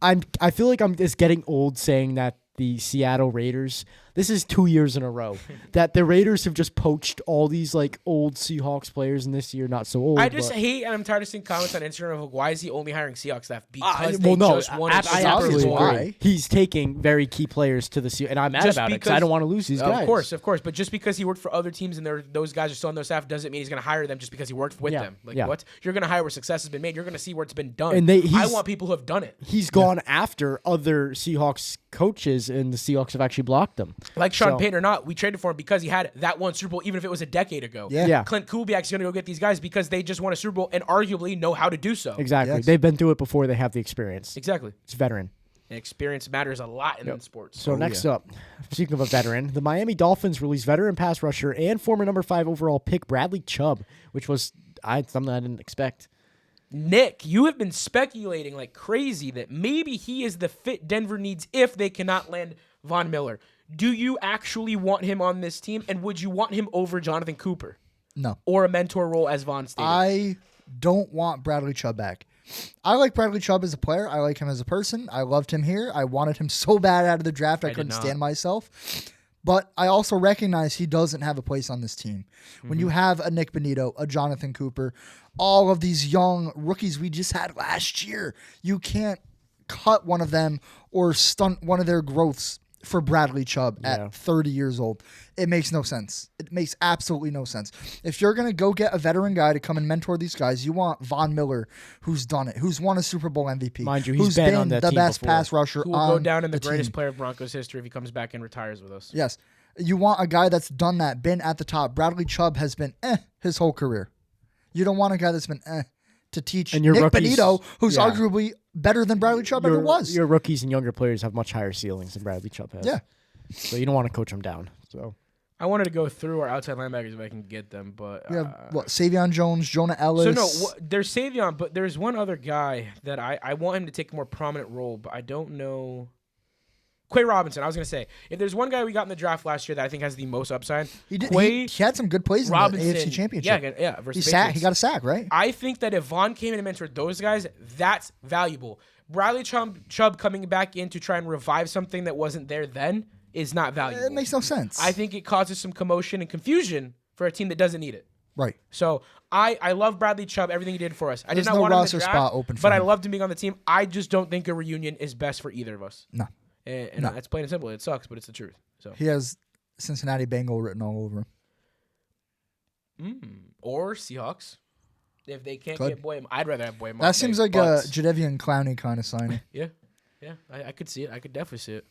I feel like I'm just getting old saying that the Seattle Raiders, this is 2 years in a row, that the Raiders have just poached all these like old Seahawks players, and this year not so old. I just but- hate, and I'm tired of seeing comments on Instagram of like, why is he only hiring Seahawks staff? well, Because they no, just won a I Super absolutely Bowl. why. agree. He's taking very key players to the Seahawks, and I'm mad Just about it because because- I don't want to lose these guys. Of course. But just because he worked for other teams and those guys are still on their staff doesn't mean he's going to hire them just because he worked with them. Like, what? You're going to hire where success has been made. You're going to see where it's been done. And I want people who have done it. He's gone after other Seahawks coaches, and the Seahawks have actually blocked them. Like Sean So- Payton or not, we traded for him because he had that one Super Bowl, even if it was a decade ago. Yeah. Yeah. Clint Kubiak's going to go get these guys because they just won a Super Bowl and arguably know how to do so. Exactly. Yes. They've been through it before. They have the experience. Exactly. It's veteran. And experience matters a lot in sports. So next up, speaking of a veteran, the Miami Dolphins released veteran pass rusher and former number 5 overall pick Bradley Chubb, which was something I didn't expect. Nick, you have been speculating like crazy that maybe he is the fit Denver needs if they cannot land Von Miller. Do you actually want him on this team? And would you want him over Jonathan Cooper No. or a mentor role as Von stated? I don't want Bradley Chubb back. I like Bradley Chubb as a player. I like him as a person. I loved him here. I wanted him so bad out of the draft I did couldn't not. stand myself. But I also recognize he doesn't have a place on this team. When you have a Nick Bonito, a Jonathan Cooper, all of these young rookies we just had last year, you can't cut one of them or stunt one of their growths for Bradley Chubb at 30 years old. It makes no sense. It makes absolutely no sense. If you're going to go get a veteran guy to come and mentor these guys, you want Von Miller, who's done it, who's won a Super Bowl MVP. Mind you, he's who's been on that the team best before. pass rusher Who will on go down in the the greatest team. player of Broncos history if he comes back and retires with us. Yes. You want a guy that's done that, been at the top. Bradley Chubb has been his whole career. You don't want a guy that's been to teach And your Nick rookies- Bonito, who's yeah. arguably better than Bradley Chubb ever was. Your rookies and younger players have much higher ceilings than Bradley Chubb has. Yeah. So you don't want to coach them down. So I wanted to go through our outside linebackers if I can get them, but We have Savion Jones, Jonah Ellis. so no, there's Savion, but there's one other guy that I want him to take a more prominent role, but I don't know. Quay Robinson. I was gonna say if there's one guy we got in the draft last year that I think has the most upside, He did. Quay He had some good plays Robinson, in the AFC Championship. Yeah, He versus sacked. Patriots. He got a sack, right? I think that if Vaughn came in and mentored those guys, that's valuable. Bradley Chubb coming back in to try and revive something that wasn't there then is not valuable. It makes no sense. I think it causes some commotion and confusion for a team that doesn't need it. right. So I love Bradley Chubb, everything he did for us. I There's did not no want him in roster the draft, spot open for but I him. loved him being on the team. I just don't think a reunion is best for either of us. No. And No. that's plain and simple. It sucks, but it's the truth. So He has Cincinnati Bengal written all over him. or Seahawks. If they can't Could. get Boyd, I'd rather have Boyd. That seems like a Jadeveon Clowney kind of signing. Yeah. I could see it. I could definitely see it.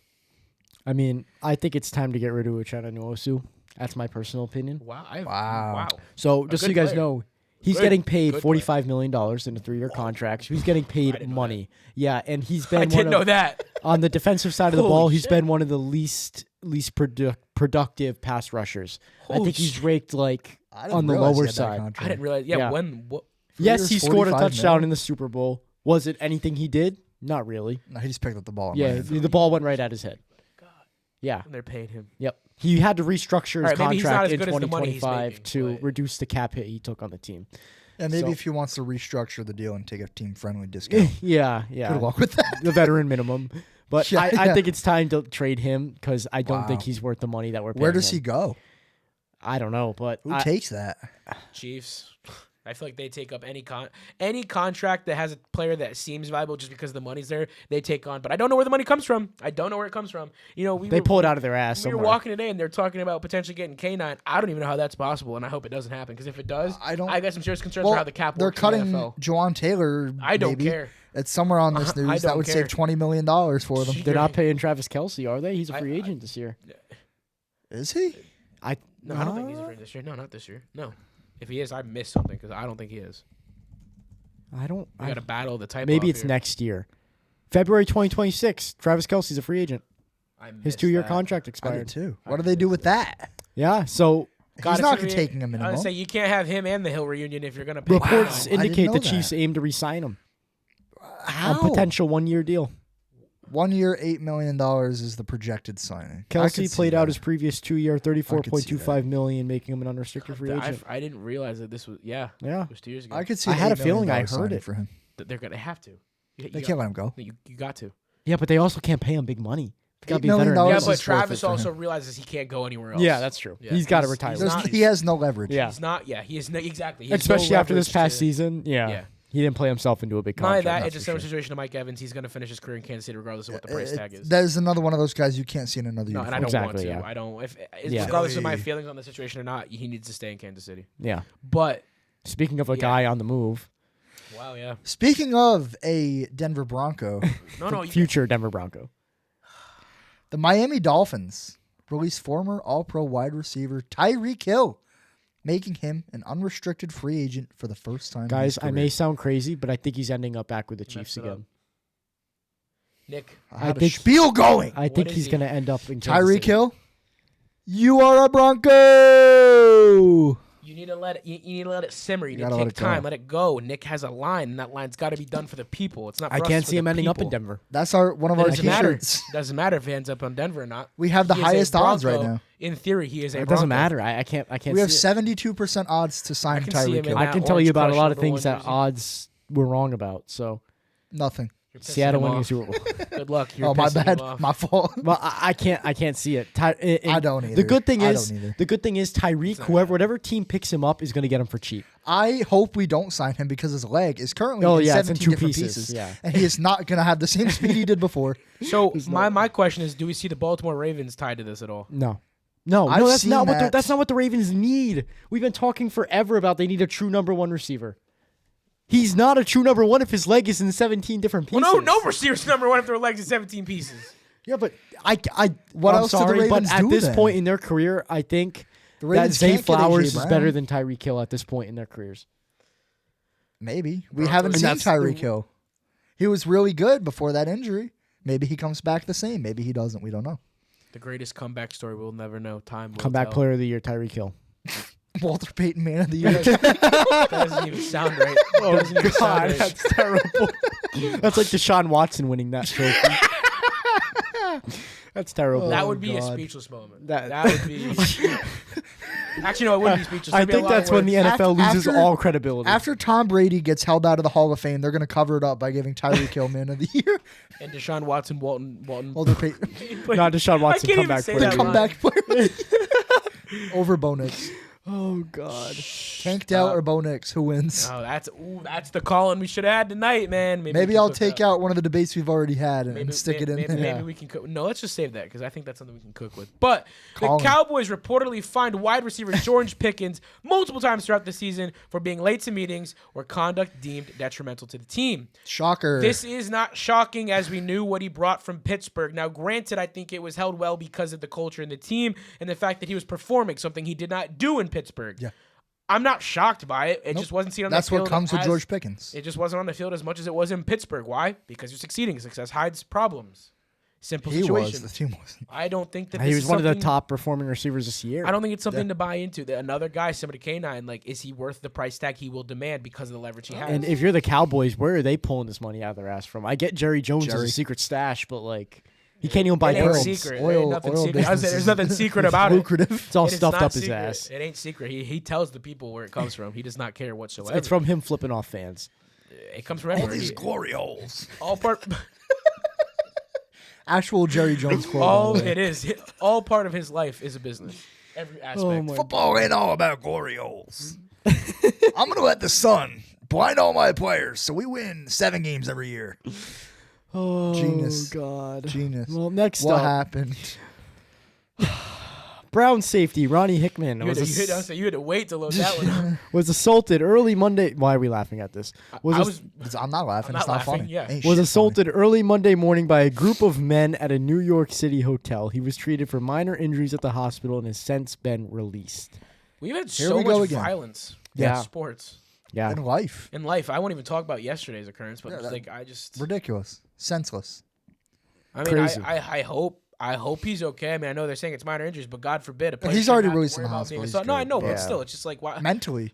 I mean, I think it's time to get rid of Uchenna Nwosu. That's my personal opinion. Wow. Wow. So just so you good guys player. know, he's Good- getting paid good $45 million in a 3-year contract. He's getting paid didn't know money. Yeah, and he's been I didn't know of, that. on the defensive side of the Holy ball. He's shit. been one of the least productive pass rushers. I Holy think he's raked like I didn't on the realize he lower had that side. contract. I didn't realize. Yeah, Yeah. when? What? Yes, he years, scored a 45 touchdown million. in the Super Bowl. Was it anything he did? Not really. No, he just picked up the ball. and Yeah, ran. the ball went right at his head. Yeah. And they're paying him. Yep. He had to restructure his Alright, maybe he's not contract as in good as the money he's 2025 making, to but- reduce the cap hit he took on the team. And maybe So- if he wants to restructure the deal and take a team-friendly discount. Yeah. Good luck with that. The veteran minimum. But Yeah, I yeah. think it's time to trade him because I don't think Wow. he's worth the money that we're paying Where does him. he go? I don't know, but Who takes that? Chiefs. I feel like they take up any contract that has a player that seems valuable just because the money's there. They take on, but I don't know where the money comes from. I don't know where it comes from. You know, they pull it out of their ass We were somewhere. walking today, and they're talking about potentially getting K9. I don't even know how that's possible, and I hope it doesn't happen. Because if it does, I don't- I got some serious concerns Well, for how the cap they're works in the cutting NFL. Jawan Taylor. I don't maybe. care. It's somewhere on this I news that don't would care. save $20 million for them. They're not paying Travis Kelce, are they? He's a I- free agent this year. Is he? No, I don't think he's a free this year. No, not this year. No. If he is, I missed something because I don't think he is. I don't. We got to battle the type. Maybe it's next year. February 2026. Travis Kelce's a free agent. His 2-year contract I did expired. too. What do they do with that? Yeah, so He's not taking a minimum. I say you can't have him and the Hill reunion if you're gonna pay. reports I didn't indicate know the that. Chiefs aim to re-sign him. How? A potential 1-year deal. 1 year, $8 million is the projected signing. I could Kelsey see played out that. his previous 2-year, $34.25 million, making him an unrestricted free agent. I didn't realize that this was Yeah. It was 2 years ago. I could see. I an had a $8 million feeling I heard signing it. for him. They're gonna have to. They can't let him go. You got to. Yeah, but they also can't pay him big money. They gotta $8 be a million veteran. Yeah, This but is worth it Travis for also him. realizes he can't go anywhere else. Yeah, that's true. Yeah, He's got to he's- retire. he's There's- not- he has no leverage. Yeah. He's not. Yeah, he is no, exactly. He has Especially no after this leverage past to- season. Yeah. He didn't play himself into a big Not only contract. that, that's it's a for similar sure. situation to Mike Evans. He's gonna finish his career in Kansas City regardless of what the price tag is. That is another one of those guys you can't see in another No, uniform. and I don't want Exactly, to. yeah. I don't. Yeah. Regardless of my Really? feelings on the situation or not, he needs to stay in Kansas City. Yeah. But Speaking of a Yeah. guy on the move, wow, yeah. Speaking of a Denver Bronco, No, future Denver Bronco. the Miami Dolphins released former All-Pro wide receiver Tyreek Hill, making him an unrestricted free agent for the first time. Guys, in I his may career. sound crazy, but I think he's ending up back with the Messed Chiefs it up. again. Nick. I had a think- spiel going. I think is he's he? going to end up in Kansas Tyreek City. Hill, you are a Bronco. You need to let it. You need to let it simmer. You need to gotta let take it go. time. Let it go. Nick has a line, and that line's got to be done for the people. It's not. For I us, can't it's see for him the ending up in people. Denver. That's one of It our doesn't matter. t-shirts. Doesn't matter if he ends up on Denver or not. We have the He is a highest odds right Bronco. now. In theory, he is a. It doesn't Bronco. matter. I can't We have see it. 72% odds to sign I can see him Tyreek in Hill. I that can tell Orange you about a Crush lot of number things one that jersey. odds were wrong about. So Nothing. You're pissing Seattle him winning a off. Super Bowl. Good luck. You're Oh, my pissing him bad. off. My fault. Well, I can't see it. I don't either. The good thing I is, don't either. Tyreek, whatever team picks him up is going to get him for cheap. I hope we don't sign him because his leg is currently Oh, in yeah, it's 17 in two different pieces, pieces. yeah. And he is not going to have the same speed he did before. So my question is, do we see the Baltimore Ravens tied to this at all? No, I've that's seen not what that. that's not what the Ravens need. We've been talking forever about they need a true number one receiver. He's not a true number one if his leg is in 17 different pieces. Well, no receivers number one if their legs in 17 pieces. Yeah, but What I'm else do the sorry, Ravens but at do this then? point in their career, I think The that Ravens Zay can't get A.J. Flowers is Brown. better than Tyreek Hill at this point in their careers. Maybe. We Broncos- haven't And seen that's Tyreek Hill. He was really good before that injury. Maybe he comes back the same. Maybe he doesn't. We don't know. The greatest comeback story we'll never know. Time will Comeback tell. player of the year, Tyreek Hill. Walter Payton, man of the year. That doesn't even sound right. Oh, Doesn't even sound right. that's terrible. That's like Deshaun Watson winning that trophy. That's terrible. That would be a God. speechless moment. That- That would be. Actually, no, it wouldn't be speechless. I There'd be a think lot of that's when the words. NFL loses After- all credibility. After Tom Brady gets held out of the Hall of Fame, they're going to cover it up by giving Tyreek Hill man of the year. And Deshaun Watson, Walton. Walter Payton. Not Deshaun Watson, can't even comeback say player. that Comeback player. Over Bo Nix. Oh God. Tank Dell or Bo Nix? Who wins? Oh, that's the calling we should have had tonight, man. Maybe we I'll can cook take that. out one of the debates we've already had and stick it in maybe, there. Maybe we can cook. No, let's just save that because I think that's something we can cook with. But Call the him. Cowboys reportedly fined wide receiver George Pickens multiple times throughout the season for being late to meetings or conduct deemed detrimental to the team. Shocker. This is not shocking as we knew what he brought from Pittsburgh. Now, granted, I think it was held well because of the culture in the team and the fact that he was performing something he did not do in Pittsburgh. Yeah. I'm not shocked by it. It Nope. just wasn't seen on That's the field. what comes with as- George Pickens. It just wasn't on the field as much as it was in Pittsburgh. Why? Because you're succeeding. Success hides problems. Simple He situation. was. The team wasn't. I don't think that He this was is one of the something- top performing receivers this year. I don't think it's something to buy into. Another guy, somebody K9, like, is he worth the price tag he will demand because of the leverage he has? And if you're the Cowboys, where are they pulling this money out of their ass from? I get Jerry Jones as Jerry. a secret stash, but like he can't even buy it ain't pearls. secret. It Oil- ain't nothing oil secret. I was saying, there's business nothing is secret about it. lucrative. It's all It is stuffed not up his secret. ass. It ain't secret. He tells the people where it comes from. He does not care whatsoever. It's from him flipping off fans. It comes from everywhere. glory holes. All part. Actual Jerry Jones quote. All by the way. it is. All part of his life is a business. Every aspect. Oh my Football ain't all about glory holes. I'm gonna let the sun blind all my players so we win 7 games every year. Oh Genius. God. Genius. Well, next What up, happened? Brown safety Ronnie Hickman You had to wait to load that one up. was assaulted early Monday. Why are we laughing at this? I'm not laughing. I'm It's not not laughing, funny. yeah. Ain't Was shit assaulted early Monday morning by a group of men at a New York City hotel. He was treated for minor injuries at the hospital and has since been released. We've had Here so we go much again. violence Yeah. in sports. Yeah. funny. In life. In life, I won't even talk about yesterday's occurrence, but Yeah, just, that- like I just, Ridiculous. Senseless. I mean, Crazy. I hope he's okay. I mean, I know they're saying it's minor injuries, but God forbid a player He's shouldn't already have to released worry from the about being hospital. He's assaulted. No, I good. know, but Yeah. still, it's just like why? Mentally.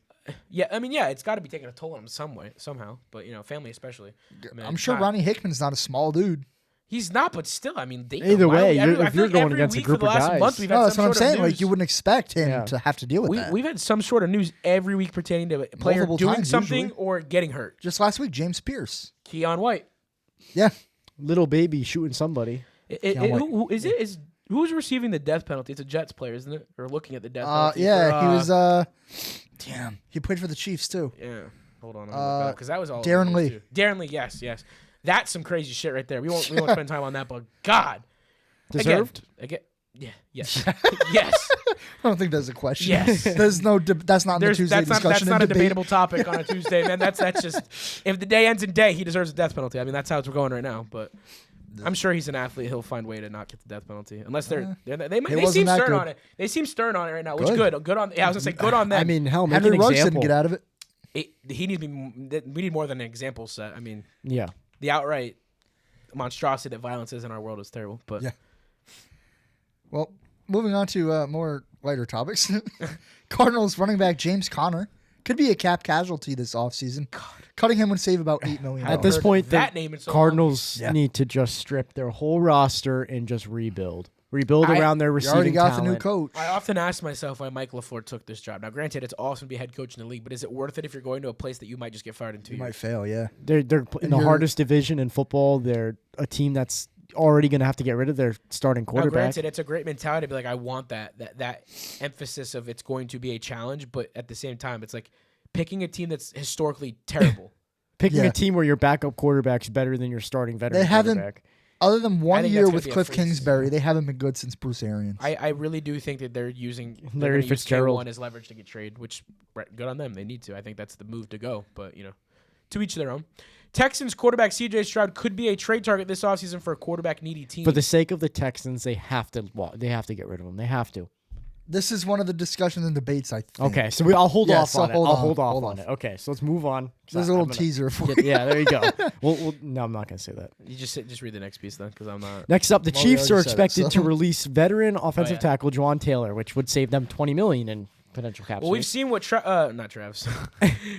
Yeah, I mean, yeah, it's got to be taking a toll on him some way, somehow. But family especially. I mean, I'm sure God, Ronnie Hickman's not a small dude. he's not, but still, I mean, they, Either why way, don't we- if I feel you're like going every against a week group for the of last guys- month, we've had No, some that's what I'm sort of saying. Like news. you wouldn't expect him Yeah. to have to deal with that. We've had some sort of news every week pertaining to a player Multiple doing times, something usually. or getting hurt. Just last week, James Pierce. Keon White. Yeah. Little baby shooting somebody. Who's receiving the death penalty? It's a Jets player, isn't it? Or looking at the death penalty. Yeah, for, he was. Damn, he played for the Chiefs too. Yeah. Hold on, because that was all. Darren over the Lee. news, too. Darren Lee, yes. That's some crazy shit right there. We won't spend time on that, but God. Deserved? Again. Yeah. Yes. Yes. I don't think that's a question. Yes. There's no. That's not in the Tuesday That's discussion. not a and debate. debatable topic on a Tuesday, man. That's just if the day ends in day, he deserves a death penalty. I mean, that's how it's going right now. But I'm sure he's an athlete. He'll find a way to not get the death penalty, unless they wasn't seem that stern good. on it. They seem stern on it right now, which Good. good. Good on. Yeah, I was gonna say good on them. I mean, hell, make Henry an Ruggs didn't example. get out of it. He needs to be. We need more than an example set. I mean, Yeah. the outright monstrosity that violence is in our world is terrible. But Yeah. Well, moving on to more lighter topics. Cardinals running back James Conner could be a cap casualty this offseason. Cutting him would save about $8 million. At this heard point, that the name in so Cardinals Yeah. need to just strip their whole roster and just rebuild. Rebuild around their you receiving already got talent. the new coach. I often ask myself why Mike LaFleur took this job. Now, granted, it's awesome to be head coach in the league, but is it worth it if you're going to a place that you might just get fired in 2 You years? might fail, yeah. They're in the you're- hardest division in football. They're a team that's already going to have to get rid of their starting Now, quarterback. granted, it's a great mentality to be like, I want that emphasis of it's going to be a challenge, but at the same time, it's like picking a team that's historically terrible. Picking Yeah. a team where your backup quarterback's better than your starting veteran They haven't- quarterback. Other than I one think year that's gonna with be a Cliff fleece. Kingsbury, they haven't been good since Bruce Arians. I really do think that they're using Larry gonna use Fitzgerald. K1 as leverage to get traded, which good on them. They need to. I think that's the move to go. But to each their own. Texans quarterback C.J. Stroud could be a trade target this offseason for a quarterback needy team. For the sake of the Texans, they have to get rid of him. They have to. This is one of the discussions and debates, I think. Okay, so I'll hold Yeah, off so on it. hold I'll on, hold off hold on off. it. Okay, so let's move on. There's a little teaser for Yeah, there you go. No, I'm not going to say that. you just read the next piece then, because I'm not. Next up, the Well, we Chiefs are already said it, expected so. to release veteran offensive yeah. tackle Juwan Taylor, which would save them $20 million in potential cap Well, we've space. seen what not Travis.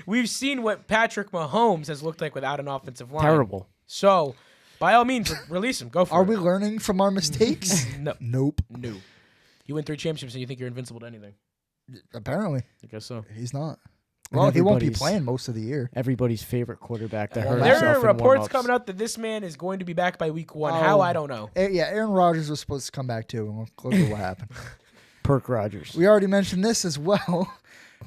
We've seen what Patrick Mahomes has looked like without an offensive line. Terrible. So, by all means, release him. Go for Are it. we learning from our mistakes? No. Nope. No. You win 3 championships and you think you're invincible to anything. Apparently, I guess so. he's not. And Well, he won't be everybody's- playing most of the year. Everybody's favorite quarterback that hurt There himself are in reports warm-ups. coming out that this man is going to be back by week 1. Oh. How, I don't know. Yeah, Aaron Rodgers was supposed to come back too, and look at what happened. Perk Rogers. We already mentioned this as well.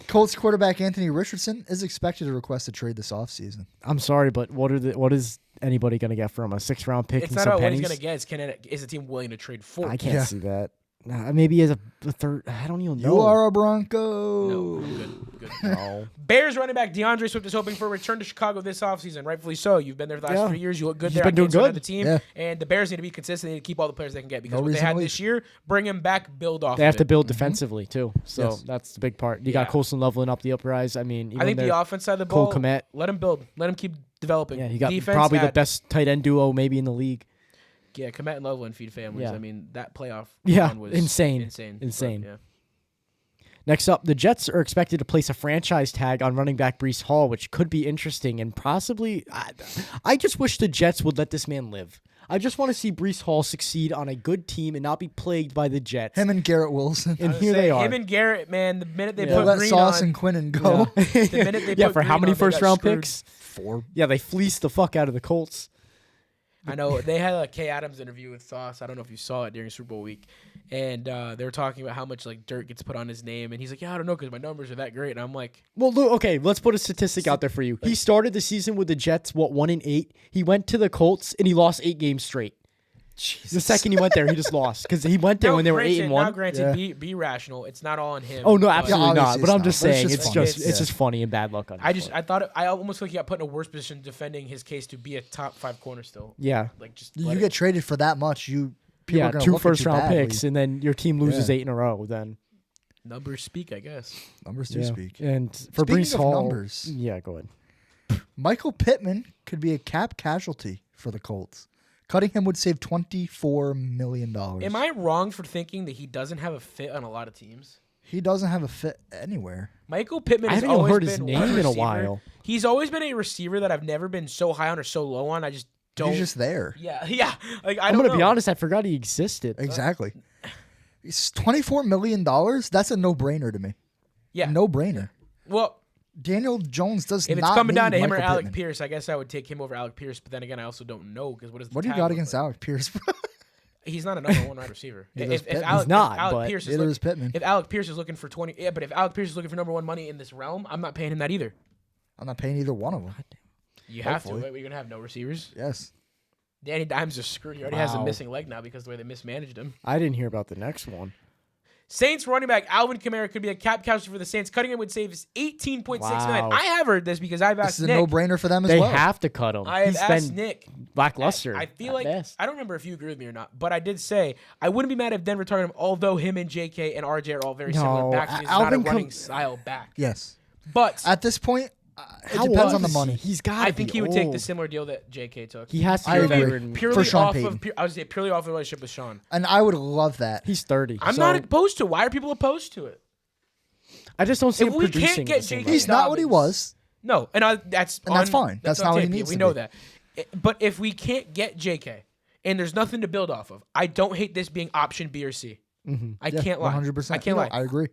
Colts quarterback Anthony Richardson is expected to request a trade this offseason. I'm sorry, but what is anybody going to get from a 6th-round pick It's and not some about what pennies? he's going to get. Is the team willing to trade for? I can't Yeah. see that. Nah, maybe as a third. I don't even know. You are a Bronco. No. Good. No. Bears running back DeAndre Swift is hoping for a return to Chicago this offseason. Rightfully so. You've been there the last Yeah. 3 years. You look good He's there. been I doing can't say good. the team. Yeah. And the Bears need to be consistent. They need to keep all the players they can get because No what they reason had to this year, bring him back, build off They of have to it. build defensively too, so Yes. that's the big part. You got Yeah. Colson leveling up the uprise. I mean, I think even the their- offense side of the Cole ball, Kmet. let him build. Let him keep developing. Yeah, he got Defense probably the had- best tight end duo maybe in the league. Yeah, Komet and Loveland feed families. Yeah. I mean, that playoff run was insane. But, yeah. Next up, the Jets are expected to place a franchise tag on running back Breece Hall, which could be interesting and possibly. I just wish the Jets would let this man live. I just want to see Breece Hall succeed on a good team and not be plagued by the Jets. Him and Garrett Wilson. And here they are. Him and Garrett, man. The minute they They put let Green Sauce on, and Quinnen go. the minute they put for how Green many on, they got first round screwed. picks? 4. Yeah, they fleeced the fuck out of the Colts. I know they had a Kay Adams interview with Sauce. I don't know if you saw it during Super Bowl week, and they were talking about how much like dirt gets put on his name, and he's like, "Yeah, I don't know because my numbers are that great." And I'm like, Well, look, okay, let's put a statistic out there for you. He started the season with the Jets, 1-8. He went to the Colts and he lost 8 games straight. The second he went there, he just lost because he went there now, when they were granted, 8-1. Now, granted, Yeah. be rational. It's not all on him. Oh no, but absolutely Yeah, not. obviously But I'm it's just not, but it's saying, just it's funny. just it's just funny and bad luck on. I thought I almost feel like he got put in a worse position defending his case to be a top 5 corner still. yeah, Like just You get traded for that much. People are gonna 2 look at first you round badly. picks, and then your team loses Yeah. 8 in a row. Then numbers speak, I guess. Numbers do yeah. speak. And for Speaking Breece of Hall, numbers. yeah, go ahead. Michael Pittman could be a cap casualty for the Colts. Cutting him would save $24 million. Am I wrong for thinking that he doesn't have a fit on a lot of teams? He doesn't have a fit anywhere. Michael Pittman I has haven't even always heard his been name one in a receiver. while. He's always been a receiver that I've never been so high on or so low on. I just don't. He's just there. Yeah. Like I'm don't gonna be know. honest, I forgot he existed. Exactly. It's $24 million. That's a no-brainer to me. Yeah. No-brainer. Well, Daniel Jones does if not it's coming down to need him or Michael Alec Pittman. Pierce, I guess I would take him over Alec Pierce. But then again, I also don't know because What do you got against Alec Pierce? He's not a number 1 wide receiver. Neither is Pittman. Alec, He's not, if Alec but Pierce is Neither look- is Pittman. if Alec Pierce is looking for 20, yeah, but if Alec Pierce is looking for number 1 money in this realm, I'm not paying him that either. I'm not paying either one of them. You have Hopefully. to. Right? We're gonna have no receivers. Yes. Danny Dimes is screwed. He already has a Wow. missing leg now because of the way they mismanaged him. I didn't hear about the next one. Saints running back Alvin Kamara could be a cap casualty for the Saints. Cutting him would save us $18.6 million. Wow. I have heard this because I've This asked is a Nick. no-brainer for them as They well. have to cut him. I have He's asked been Nick. lackluster. I feel at like best. I don't remember if you agree with me or not, but I did say I wouldn't be mad if Denver targeted him. Although him and JK and RJ are all very similar No, backs, he's not a Alvin running style back. Yes. But At this point, it How depends old on the is money. he? He's got. I think he would take the similar deal that JK took. He has to I be agree. veteran. Purely Sean off Payton. of I would say purely off the relationship with Sean. And I would love that. He's 30. I'm so not opposed to it. Why are people opposed to it? I just don't see If him we producing. can't at get the same JK level. He's not what he was. No, and that's fine. That's not on what he tape. needs We to know be. that. But if we can't get JK and there's nothing to build off of, I don't hate this being option B or C. I can't lie. 100%. I can't lie. I agree.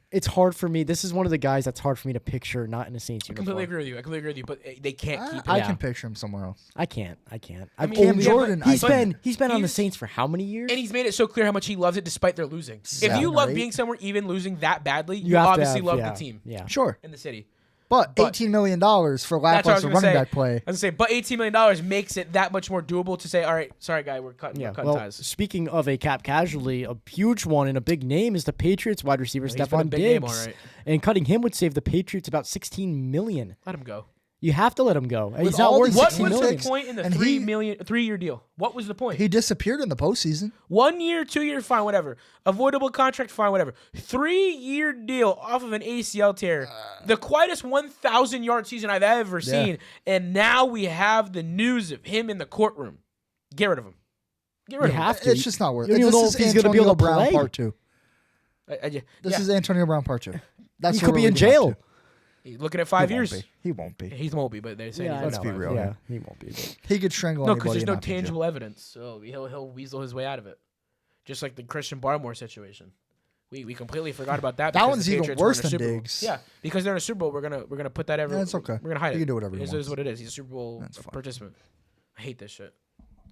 It's hard for me. This is one of the guys that's hard for me to picture not in a Saints I uniform. completely agree with you. I completely agree with you. But they can't keep him. I Yeah. can picture him somewhere else. I can't. I've mean, Cam only- Jordan, He's I been can. he's been on the He's- Saints for how many years? And he's made it so clear how much he loves it despite their losing. If 7 you or love 8. being somewhere, even losing that badly, you, have to obviously have- love yeah, the team Yeah. Sure. in the city. But But- $18 million for That's what I was lackluster gonna running say. back play. I was gonna say, but $18 million makes it that much more doable to say, all right, sorry, guy, we're cutting Well, ties. speaking of a cap casualty, a huge one and a big name is the Patriots wide receiver He's been a Stephon big name, Diggs, all right. and cutting him would save the Patriots about $16 million. Let him go. You have to let him go. He's With not all worth these What $16 was million. the point in the And he- 3-year deal? What was the point? He disappeared in the postseason. 1 year, 2 year, fine, whatever. Avoidable contract, fine, whatever. 3-year deal off of an ACL tear. The quietest 1,000-yard season I've ever seen. And now we have the news of him in the courtroom. Get rid of him. Get rid You of him. have to. It's just not worth You it. don't even This know is if he's gonna be Antonio able to Brown play. part 2. This Yeah. is Antonio Brown part 2. That's He what could be we're in leading up jail. to. He's looking at 5 He won't years. be. He won't be. He won't be, but they're saying Yeah, he's I Let's know. be real Yeah, here. he won't be. But He could strangle No, anybody. because there's and no not be in jail. tangible evidence, so he'll weasel his way out of it, just like the Christian Barmore situation. We completely forgot about that. That because one's the even Patriots were in worse a than Super Bowl. Diggs. Yeah, because they're in a Super Bowl. We're gonna put that Yeah, it's okay. We're gonna hide it. He can do whatever he It is wants. what it is. He's a Super Bowl That's fine. participant. I hate this shit.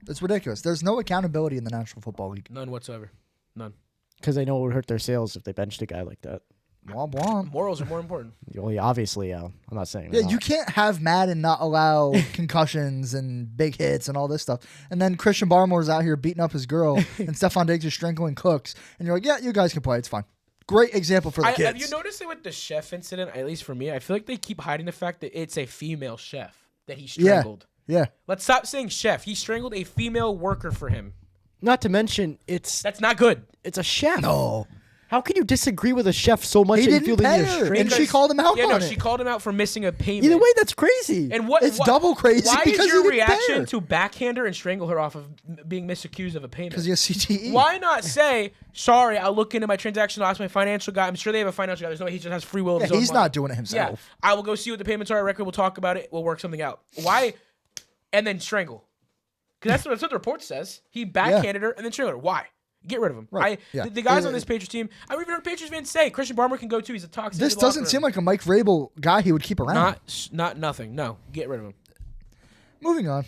It's ridiculous. There's no accountability in the National Football League. None whatsoever. None. because they know it would hurt their sales if they benched a guy like that. Womp womp. Morals are more important. Well, yeah, obviously, I'm not saying. Yeah, they're you not. can't have Madden not allow concussions and big hits and all this stuff. And then Christian Barmore's out here beating up his girl and Stephon Diggs is strangling Cooks. And you're like, yeah, you guys can play. It's fine. Great example for the kids. Have you noticed it with the chef incident? At least for me, I feel like they keep hiding the fact that it's a female chef that he strangled. Yeah. Let's stop saying chef. He strangled a female worker for him. Not to mention, it's That's not good. a chef. No. How can you disagree with a chef so much He that you didn't feel the pay need to her, string and her? she called him out Yeah, no, on she it. called him out for missing a payment. Either way, that's crazy. And what? It's double crazy Why because is your he didn't pay reaction her. to backhand her and strangle her off of being misaccused of a payment? Because he has CTE. Why not say, sorry, I'll look into my transaction, I'll ask my financial guy. I'm sure they have a financial guy. There's no way he just has free will of Yeah, his own he's money. not doing it Yeah, himself. I will go see what the payments are at record. We'll talk about it. We'll work something out. Why? And then strangle. Because that's what the report says. He backhanded her and then strangled her. Why? Get rid of him. Right. Yeah. The guys on this Patriots team, I've even heard Patriots fans say Christian Barmore can go too. He's a toxic. This doesn't seem like a Mike Vrabel guy he would keep around. Not nothing. No, get rid of him. Moving on.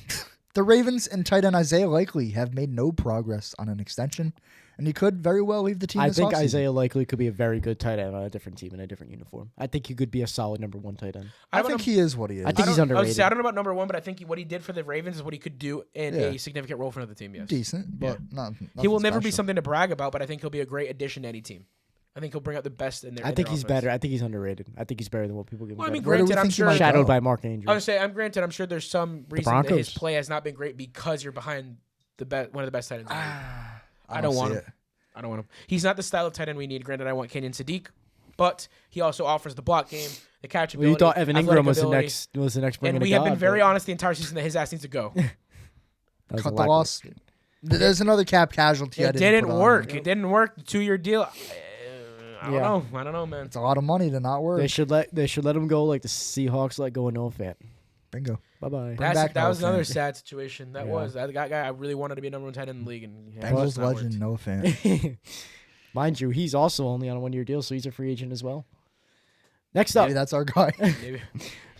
The Ravens and tight end Isaiah Likely have made no progress on an extension, and he could very well leave the team I this think offseason. Isaiah Likely could be a very good tight end on a different team in a different uniform. I think he could be a solid number 1 tight end. I think he is what he is. I think he's I was underrated. say, I don't know about number 1, but I think what he did for the Ravens is what he could do in Yeah. a significant role for another team. Yes, decent, but not. he will never be special. something to brag about, but I think he'll be a great addition to any team. I think he'll bring out the best in their. I in think their he's offense. better. I think he's underrated. I think he's better than what people give him. Well, I mean, credit Where do we granted, I'm think he sure. might for. go? Shadowed by Mark Andrews. I would say, I'm granted. I'm sure there's some reason that his Broncos. play has not been great because you're behind one of the best tight ends. in the league. I don't see want it. him. I don't want him. He's not the style of tight end we need. Granted, I want Kenyon Sadiq, but he also offers the block game, the catchability. Well, you thought Evan athletic Ingram was ability, the next bring and in we a have been god, very but honest the entire season that his ass needs to go. that was Cut a the lack loss. of- There's another cap casualty. I It didn't didn't put on. work. It didn't work. The 2-year deal. I don't Yeah. know. I don't know, man. It's a lot of money to not work. They should let him go like the Seahawks let go of Noah Fant. Bingo. Bye bye. back That was Noah another Fant. sad situation. That Yeah. was that guy. I really wanted to be number 1 tight end in the league, and Bengals it's not legend, worked. no fan. Mind you, he's also only on a 1-year deal, so he's a free agent as well. Next up, Maybe that's our guy. Maybe.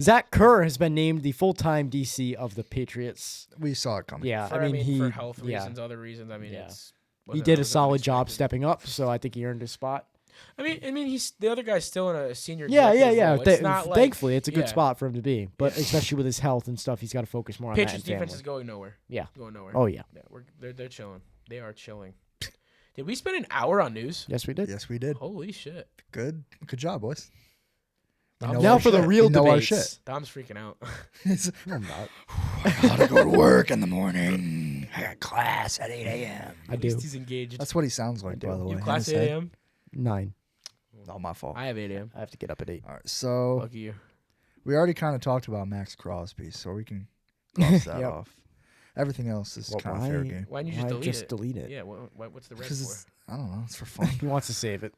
Zach Kerr has been named the full-time DC of the Patriots. We saw it coming. Yeah, For, I mean, he for health yeah. reasons, other reasons. I mean, Yeah. it's He did a solid job stepping up, so I think he earned his spot. I mean, he's the other guy's still in a senior. Yeah. executive role. It's not like, Thankfully, it's a good yeah. spot for him to be, but especially with his health and stuff, he's got to focus more on that Patriots and defense family. is going nowhere. Yeah. Going nowhere. Oh yeah. Yeah, they're chilling. They are chilling. Did we spend an hour on news? Yes, we did. Yes, we did. Holy shit! Good job, boys. We Now know Now our for the shit. real We know our debates. shit. Dom's freaking out. It's- I'm not. I gotta go to work in the morning. I got class at 8 a.m. I At least do. he's engaged. That's what he sounds like, by the way. You in class his 8 head. a.m. 9. Not my fault. I have 8 a.m. I have to get up at 8. All right, so Lucky you. we already kind of talked about Max Crosby, so we can cross that Yep. off. Everything else is Well, kind of fair game. Why didn't you just Why delete just it? delete it? Yeah. What's the red Because for? it's, I don't know, it's for fun. He wants to save it.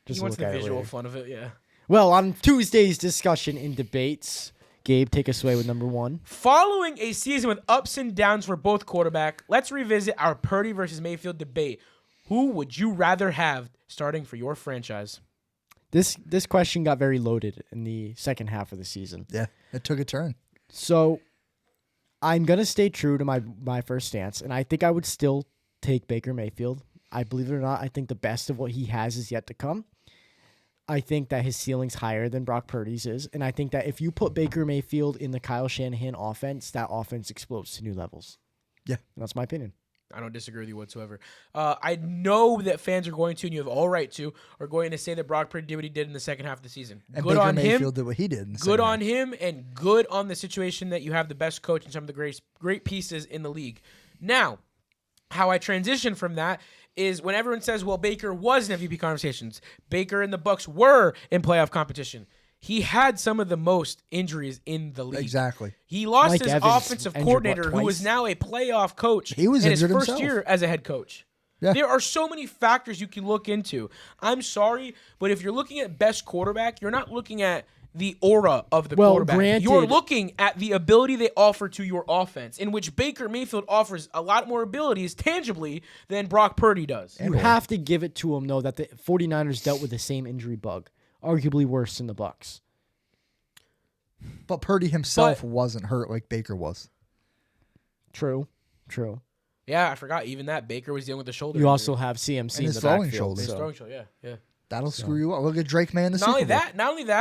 Just He wants look the at it visual later. fun of it. Yeah. Well, on Tuesday's discussion in debates, Gabe, take us away with number 1. Following a season with ups and downs for both quarterback, let's revisit our Purdy versus Mayfield debate. Who would you rather have starting for your franchise? This question got very loaded in the second half of the season. Yeah, it took a turn. So I'm going to stay true to my first stance, and I think I would still take Baker Mayfield. I believe it or not, I think the best of what he has is yet to come. I think that his ceiling's higher than Brock Purdy's is, and I think that if you put Baker Mayfield in the Kyle Shanahan offense, that offense explodes to new levels. Yeah. And that's my opinion. I don't disagree with you whatsoever. I know that fans are going to, and you have all right to, are going to say that Brock Purdy did what he did in the second half of the season. And Good Baker on Mayfield him. did what he did. In the Good second on half. him, and good on the situation that you have the best coach and some of the great pieces in the league. Now, how I transition from that is when everyone says, well, Baker was in MVP conversations. Baker and the Bucks were in playoff competition. He had some of the most injuries in the league. Exactly. He lost Mike his Evans offensive injured, coordinator, what, who is twice? now a playoff coach. He was in his injured first himself. year as a head coach. Yeah. There are so many factors you can look into. I'm sorry, but if you're looking at best quarterback, you're not looking at the aura of the Well, quarterback. granted- You're looking at the ability they offer to your offense, in which Baker Mayfield offers a lot more abilities tangibly than Brock Purdy does. You have to give it to him, though, that the 49ers dealt with the same injury bug, arguably worse than the Bucks. But Purdy himself wasn't hurt like Baker was. True. Yeah, I forgot. Even that, Baker was dealing with the shoulder. You injury. also have CMC And in his the throwing backfield. shoulder. His so- throwing shoulder, yeah. That'll screw you up. Look at Drake May in the Not Super only Bowl. that,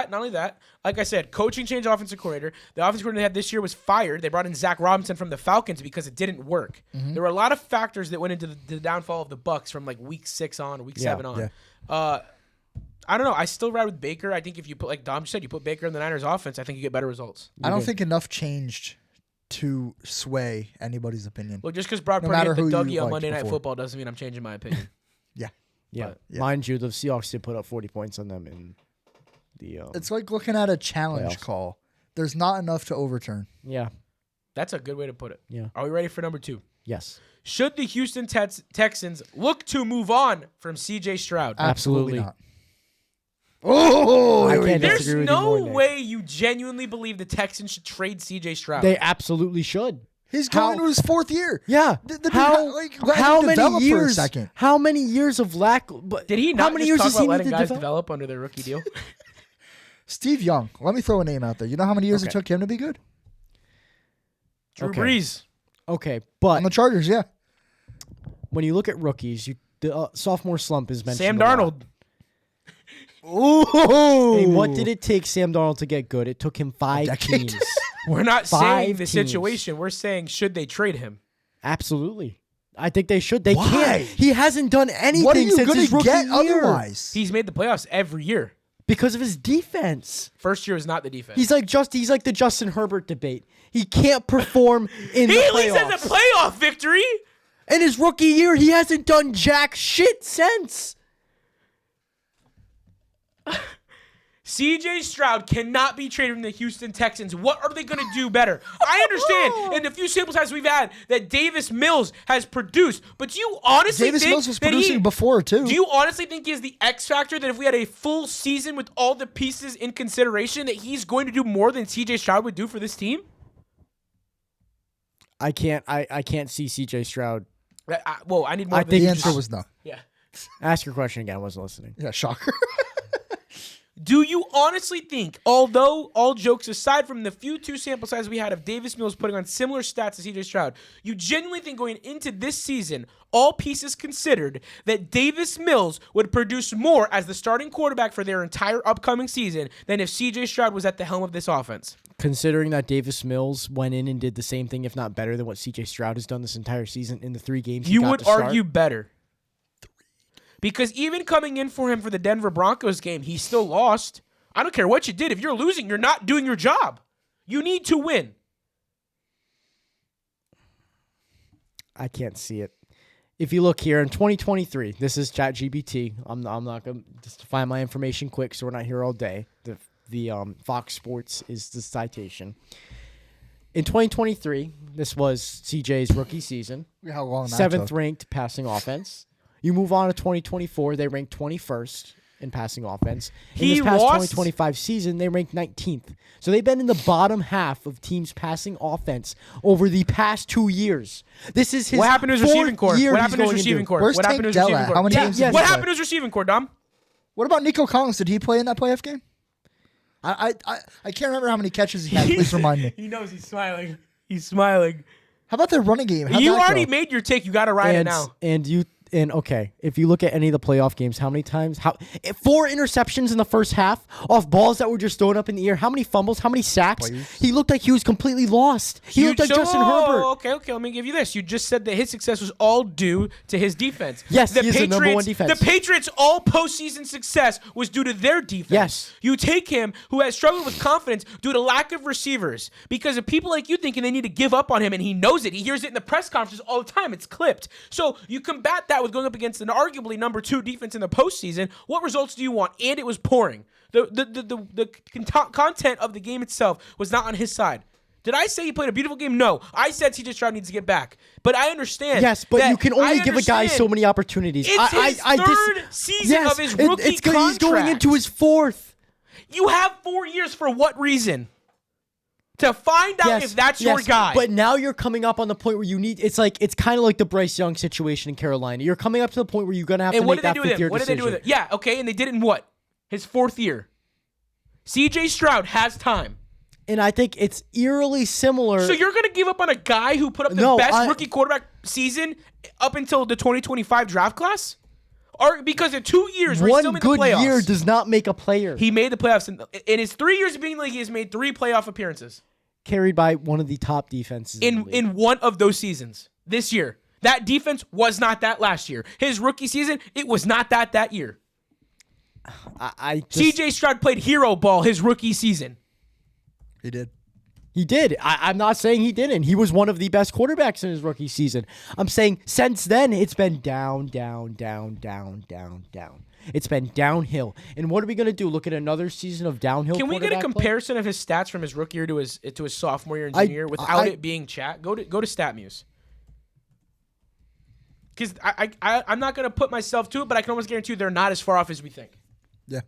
not only that. Like I said, coaching change offensive coordinator. The offensive coordinator they had this year was fired. They brought in Zach Robinson from the Falcons because it didn't work. Mm-hmm. There were a lot of factors that went into the downfall of the Bucks from like week 6 on or week 7 on. yeah. I don't know. I still ride with Baker. I think if you put, like Dom said, you put Baker in the Niners offense, I think you get better results. I don't think enough changed to sway anybody's opinion. Well, just because Brock No Purdy matter hit the who you Dougie on liked Monday Night before. Football doesn't mean I'm changing my opinion. Yeah. Yeah. But- Yeah. Mind you, the Seahawks did put up 40 points on them in the. It's like looking at a challenge Playoffs. call. There's not enough to overturn. Yeah. That's a good way to put it. Yeah. Are we ready for number 2? Yes. Should the Houston Texans look to move on from C.J. Stroud? Absolutely. not. Oh, I here we can't go. There's disagree with you no more, Nick. way you genuinely believe the Texans should trade C.J. Stroud. They absolutely should. He's going How- to his 4th year. Yeah. The dude how let how him many develop for a years? second. How many years of lack? But Did he not How many just years talk does about he need letting to guys develop? develop under their rookie deal? Steve Young. Let me throw a name out there. You know how many years it Okay. took him to be good? Drew Okay. Brees. Okay, On but the Chargers, yeah. when you look at rookies, the sophomore slump is mentioned. Sam a lot. Darnold. Ooh. And what did it take Sam Darnold to get good? It took him 5 decade. teams. We're not 5 saying the teams. situation. We're saying should they trade him? Absolutely. I think they should. They Why? can't. He hasn't done anything What are you since going his to rookie get year otherwise? He's made the playoffs every year. because of his defense. First year is not the defense. He's like the Justin Herbert debate. He can't perform in he the at least playoffs. has a playoff victory. In his rookie year, he hasn't done jack shit since. CJ Stroud cannot be traded from the Houston Texans. What are they going to do better? I understand in the few sample sizes we've had that Davis Mills has produced, but do you honestly Davis think Mills was that producing before, too. Do you honestly think he is the X factor that if we had a full season with all the pieces in consideration that he's going to do more than CJ Stroud would do for this team? I can't see CJ Stroud. I need more. I than think The that. answer was no. Yeah. Ask your question again. I wasn't listening. Yeah, shocker. Do you honestly think, although all jokes aside from the few two sample sizes we had of Davis Mills putting on similar stats to CJ Stroud, you genuinely think going into this season, all pieces considered, that Davis Mills would produce more as the starting quarterback for their entire upcoming season than if CJ Stroud was at the helm of this offense? Considering that Davis Mills went in and did the same thing, if not better, than what CJ Stroud has done this entire season in the 3 games he You got would to start. argue better. Because even coming in for him for the Denver Broncos game, he still lost. I don't care what you did. If you're losing, you're not doing your job. You need to win. I can't see it. If you look here in 2023, this is ChatGPT. I'm not going to just find my information quick, so we're not here all day. The Fox Sports is the citation. In 2023, this was CJ's rookie season. How long that 7th took. ranked passing offense. You move on to 2024, they ranked 21st in passing offense. In He this past lost- 2025 season, they ranked 19th. So they've been in the bottom half of teams' passing offense over the past 2 years. This is his What happened to his receiving core? year What he's happened to his going receiving into. core? Where's What happened to Tank his Dell receiving at? core? How many Yeah, games yes. did What he happened play? to his receiving core, Dom? What about Nico Collins? Did he play in that playoff game? I can't remember how many catches he had. Please remind me. He knows he's smiling. He's smiling. How about their running game? How'd You that already go? made your take. You got to ride it now. And okay, if you look at any of the playoff games, how many times? 4 interceptions in the first half off balls that were just thrown up in the air. How many fumbles? How many sacks? Please. He looked like he was completely lost. He looked like Justin Herbert. Okay. Let me give you this. You just said that his success was all due to his defense. Yes, he is the number one defense. The Patriots' all postseason success was due to their defense. Yes. You take him, who has struggled with confidence due to lack of receivers, because of people like you thinking they need to give up on him, and he knows it. He hears it in the press conferences all the time. It's clipped. So you combat that with going up against an arguably number 2 defense in the postseason. What results do you want? And it was pouring. The content of the game itself was not on his side. Did I say he played a beautiful game? No. I said CJ Stroud needs to get back. But I understand. Yes, but that- you can only I give a guy so understand. many opportunities. It's his third season of his rookie He's going contract. into his 4th. You have 4 years for what reason? To find out if that's your guy. But now you're coming up on the point where you need. It's kind of like the Bryce Young situation in Carolina. You're coming up to the point where you're gonna have And to what make did they that do with 5th year him? What did they do with decision. it? Yeah, okay, and they did it in what? His 4th year. CJ Stroud has time. And I think it's eerily similar. So you're going to give up on a guy who put up the No, best rookie quarterback season up until the 2025 draft class? Or because in 2 years, we're still One in the good playoffs. year does not make a player. He made the playoffs. In his 3 years of being in the league, he has made 3 playoff appearances. Carried by one of the top defenses In one of those seasons. This year. That defense was not that last year. His rookie season, it was not that year. I just, CJ Stroud played hero ball his rookie season. He did. He did. I'm not saying he didn't. He was one of the best quarterbacks in his rookie season. I'm saying since then, it's been down, down, down, down, down, down. It's been downhill. And what are we going to do? Look at another season of downhill Can we get a quarterback play? comparison of his stats from his rookie year to his sophomore year and junior year without it being chat? Go to StatMuse. Because I'm not going to put myself to it, but I can almost guarantee you they're not as far off as we think. Yeah.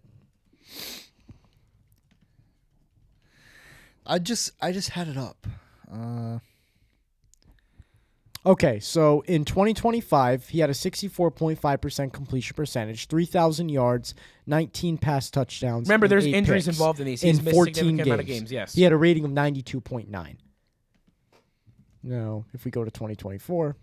I just had it up. Okay, so in 2025, he had a 64.5% completion percentage, 3,000 yards, 19 pass touchdowns. Remember, and there's 8 injuries picks involved in these. He's in missed 14 significant games. amount of games, yes. He had a rating of 92.9. Now, if we go to 2024.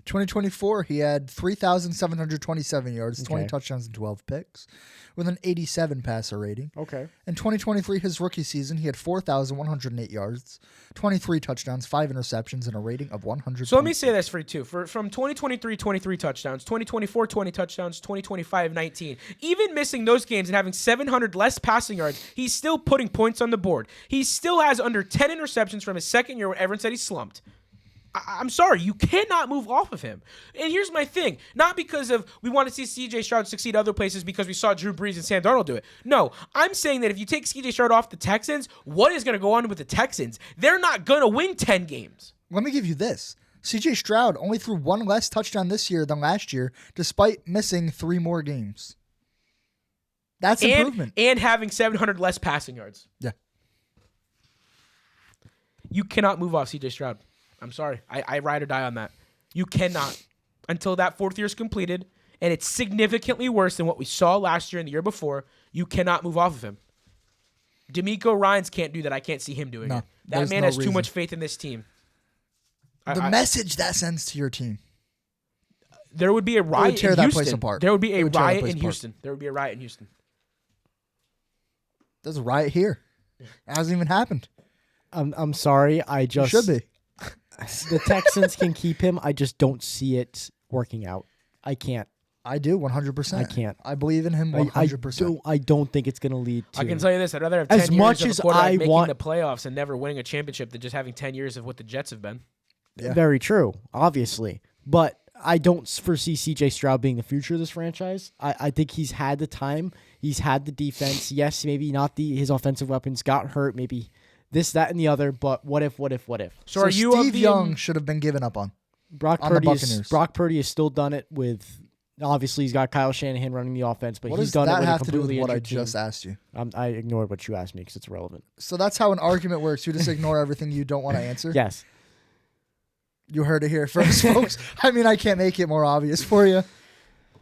2024, he had 3,727 yards, 20 Okay. touchdowns, and 12 picks, with an 87 passer rating. Okay. In 2023, his rookie season, he had 4,108 yards, 23 touchdowns, 5 interceptions, and a rating of 100. So let me say this for you, too. From 2023, 23 touchdowns, 2024, 20 touchdowns, 2025, 19. Even missing those games and having 700 less passing yards, he's still putting points on the board. He still has under 10 interceptions from his second year when everyone said he slumped. I'm sorry, you cannot move off of him. And here's my thing. Not because of we want to see C.J. Stroud succeed other places because we saw Drew Brees and Sam Darnold do it. No, I'm saying that if you take C.J. Stroud off the Texans, what is going to go on with the Texans? They're not going to win 10 games. Let me give you this. C.J. Stroud only threw one less touchdown this year than last year, despite missing 3 more games. That's improvement. And having 700 less passing yards. Yeah. You cannot move off C.J. Stroud. I'm sorry. I ride or die on that. You cannot until that 4th year is completed, and it's significantly worse than what we saw last year and the year before. You cannot move off of him. D'Amico Ryans can't do that. I can't see him doing it. That man has too much faith in this team. The message that sends to your team. There would be a riot tear in that Houston. place apart. There would be a It would tear that riot place in apart. Houston. There would be a riot in Houston. There's a riot here. It hasn't even happened. I'm sorry. It should be. The Texans can keep him. I just don't see it working out. I can't. I do, 100%. I can't. I believe in him 100%. I don't think it's going to lead to. I can tell you this. I'd rather have 10 As years much of as a quarterback I making want- the playoffs and never winning a championship than just having 10 years of what the Jets have been. Yeah. Very true, obviously. But I don't foresee C.J. Stroud being the future of this franchise. I think he's had the time. He's had the defense. Yes, maybe not his offensive weapons got hurt. Maybe this, that, and the other. But what if? So are you Steve of the Young should have been given up on. Brock on the Purdy Buccaneers. has still done it with. Obviously, he's got Kyle Shanahan running the offense, but What he's does done it that with a have to do with completely what I injured team. just asked you? I ignored what you asked me because it's irrelevant. So that's how an argument works. You just ignore everything you don't want to answer? Yes. You heard it here first, folks. I mean, I can't make it more obvious for you.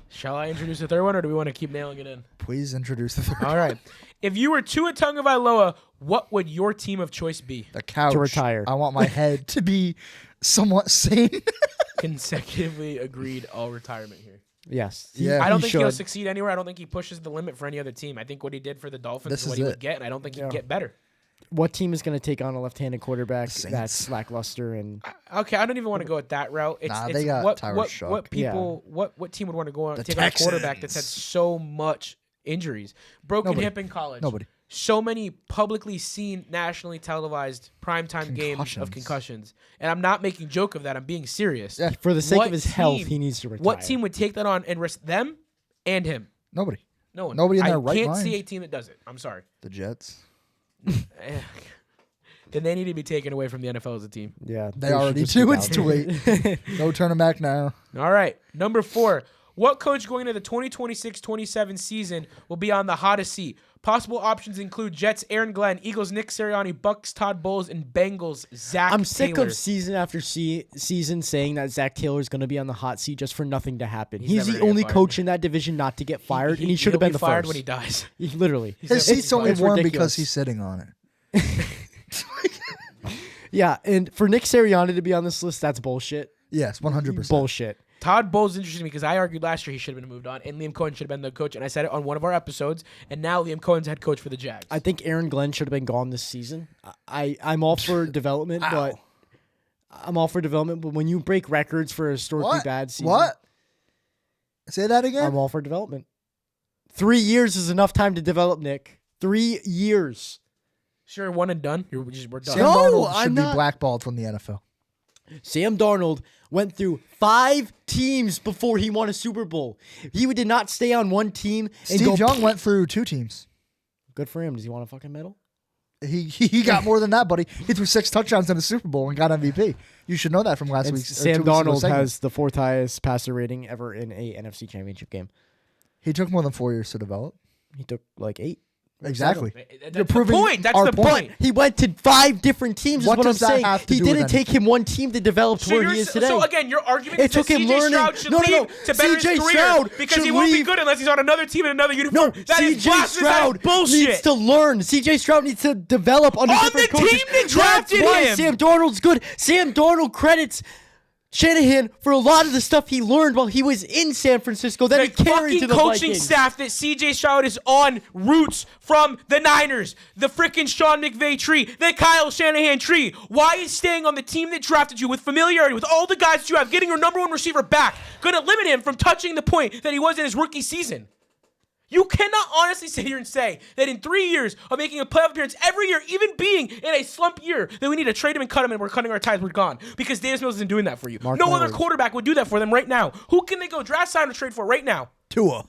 Shall I introduce the third one, or do we want to keep nailing it in? Please introduce the third. All right. If you were Tua Tagovailoa, what would your team of choice be? The couch. To retire. I want my head to be somewhat sane. Consecutively agreed all retirement here. Yes. Yeah. I don't He think he'll should. succeed anywhere. I don't think he pushes the limit for any other team. I think what he did for the Dolphins This is what is he it. would get, and I don't think he'd get better. What team is going to take on a left-handed quarterback Saints. that's lackluster and Okay, I don't even want to go at that route. It's, Nah, it's they got what, Tyler what, Shuck. what people what team would want to go on The take on a quarterback that's had Texans. so much injuries, broken Nobody. hip in college, Nobody. so many publicly seen, nationally televised primetime games of concussions, and I'm not making joke of that. I'm being serious. Yeah. for the sake What of his health, team- he needs to retire. What team would take that on and risk them and him? Nobody. No one. Nobody in I their right can't mind. see a team that does it. I'm sorry. The Jets. Then they need to be taken away from the NFL as a team. Yeah, They should already just do. be It's out. too late. No turning back now. All right. Number 4. What coach going into the 2026-27 season will be on the hottest seat? Possible options include Jets Aaron Glenn, Eagles Nick Sirianni, Bucks Todd Bowles, and Bengals Zach I'm sick Taylor. of season after season saying that Zach Taylor is going to be on the hot seat just for nothing to happen. He's He's never the gonna only get fired. coach in that division not to get fired, and he should have he'll been be the fired first. when he dies. Literally. He's His never seat's getting only fired. warm ridiculous. because he's sitting on it. Yeah, and for Nick Sirianni to be on this list, that's bullshit. Yes, 100%. Bullshit. Todd Bowles interested me because I argued last year he should have been moved on, and Liam Cohen should have been the coach, and I said it on one of our episodes, and now Liam Cohen's head coach for the Jags. I think Aaron Glenn should have been gone this season. I'm all for development, but when you break records for a historically What? bad season, What? Say that again? I'm all for development. 3 years is enough time to develop, Nick. 3 years. So you're one and done? We're done. Sam No, Darnold I'm should be not. blackballed from the NFL. Sam Darnold went through 5 teams before he won a Super Bowl. He did not stay on one team and Steve go. Young went through 2 teams. Good for him. Does he want a fucking medal? He got more than that, buddy. He threw 6 touchdowns in the Super Bowl and got MVP. You should know that from last week's. Sam 2 weeks ago Darnold segment. has the 4th highest passer rating ever in a NFC Championship game. He took more than 4 years to develop. He took like 8. Exactly. That's You're the proving point. That's our the point. He went to 5 different teams. What is what I'm does that saying. have to He do with didn't take him one team to develop to where he is today. So again, your argument It is that took him CJ learning- Stroud should No, no, leave no. to better CJ his career Stroud because should he won't be leave- good unless he's on another team in another No, uniform. That is CJ blasphemous. That Stroud is bullshit. needs to learn. CJ Stroud needs to develop under On different the coaches. team that drafted That's why him. Sam Darnold's good. Sam Darnold credits Shanahan for a lot of the stuff he learned while he was in San Francisco that he The carried fucking to the coaching Vikings. staff that CJ Stroud is on roots from the Niners, the freaking Sean McVay tree, the Kyle Shanahan tree. Why is staying on the team that drafted you with familiarity with all the guys that you have, getting your number 1 receiver back, going to limit him from touching the point that he was in his rookie season? You cannot honestly sit here and say that in 3 years of making a playoff appearance every year, even being in a slump year, that we need to trade him and cut him and we're cutting our ties, we're gone. Because Davis Mills isn't doing that for you. Mark no my other words. quarterback would do that for them right now. Who can they go draft, sign, or trade for right now? Tua.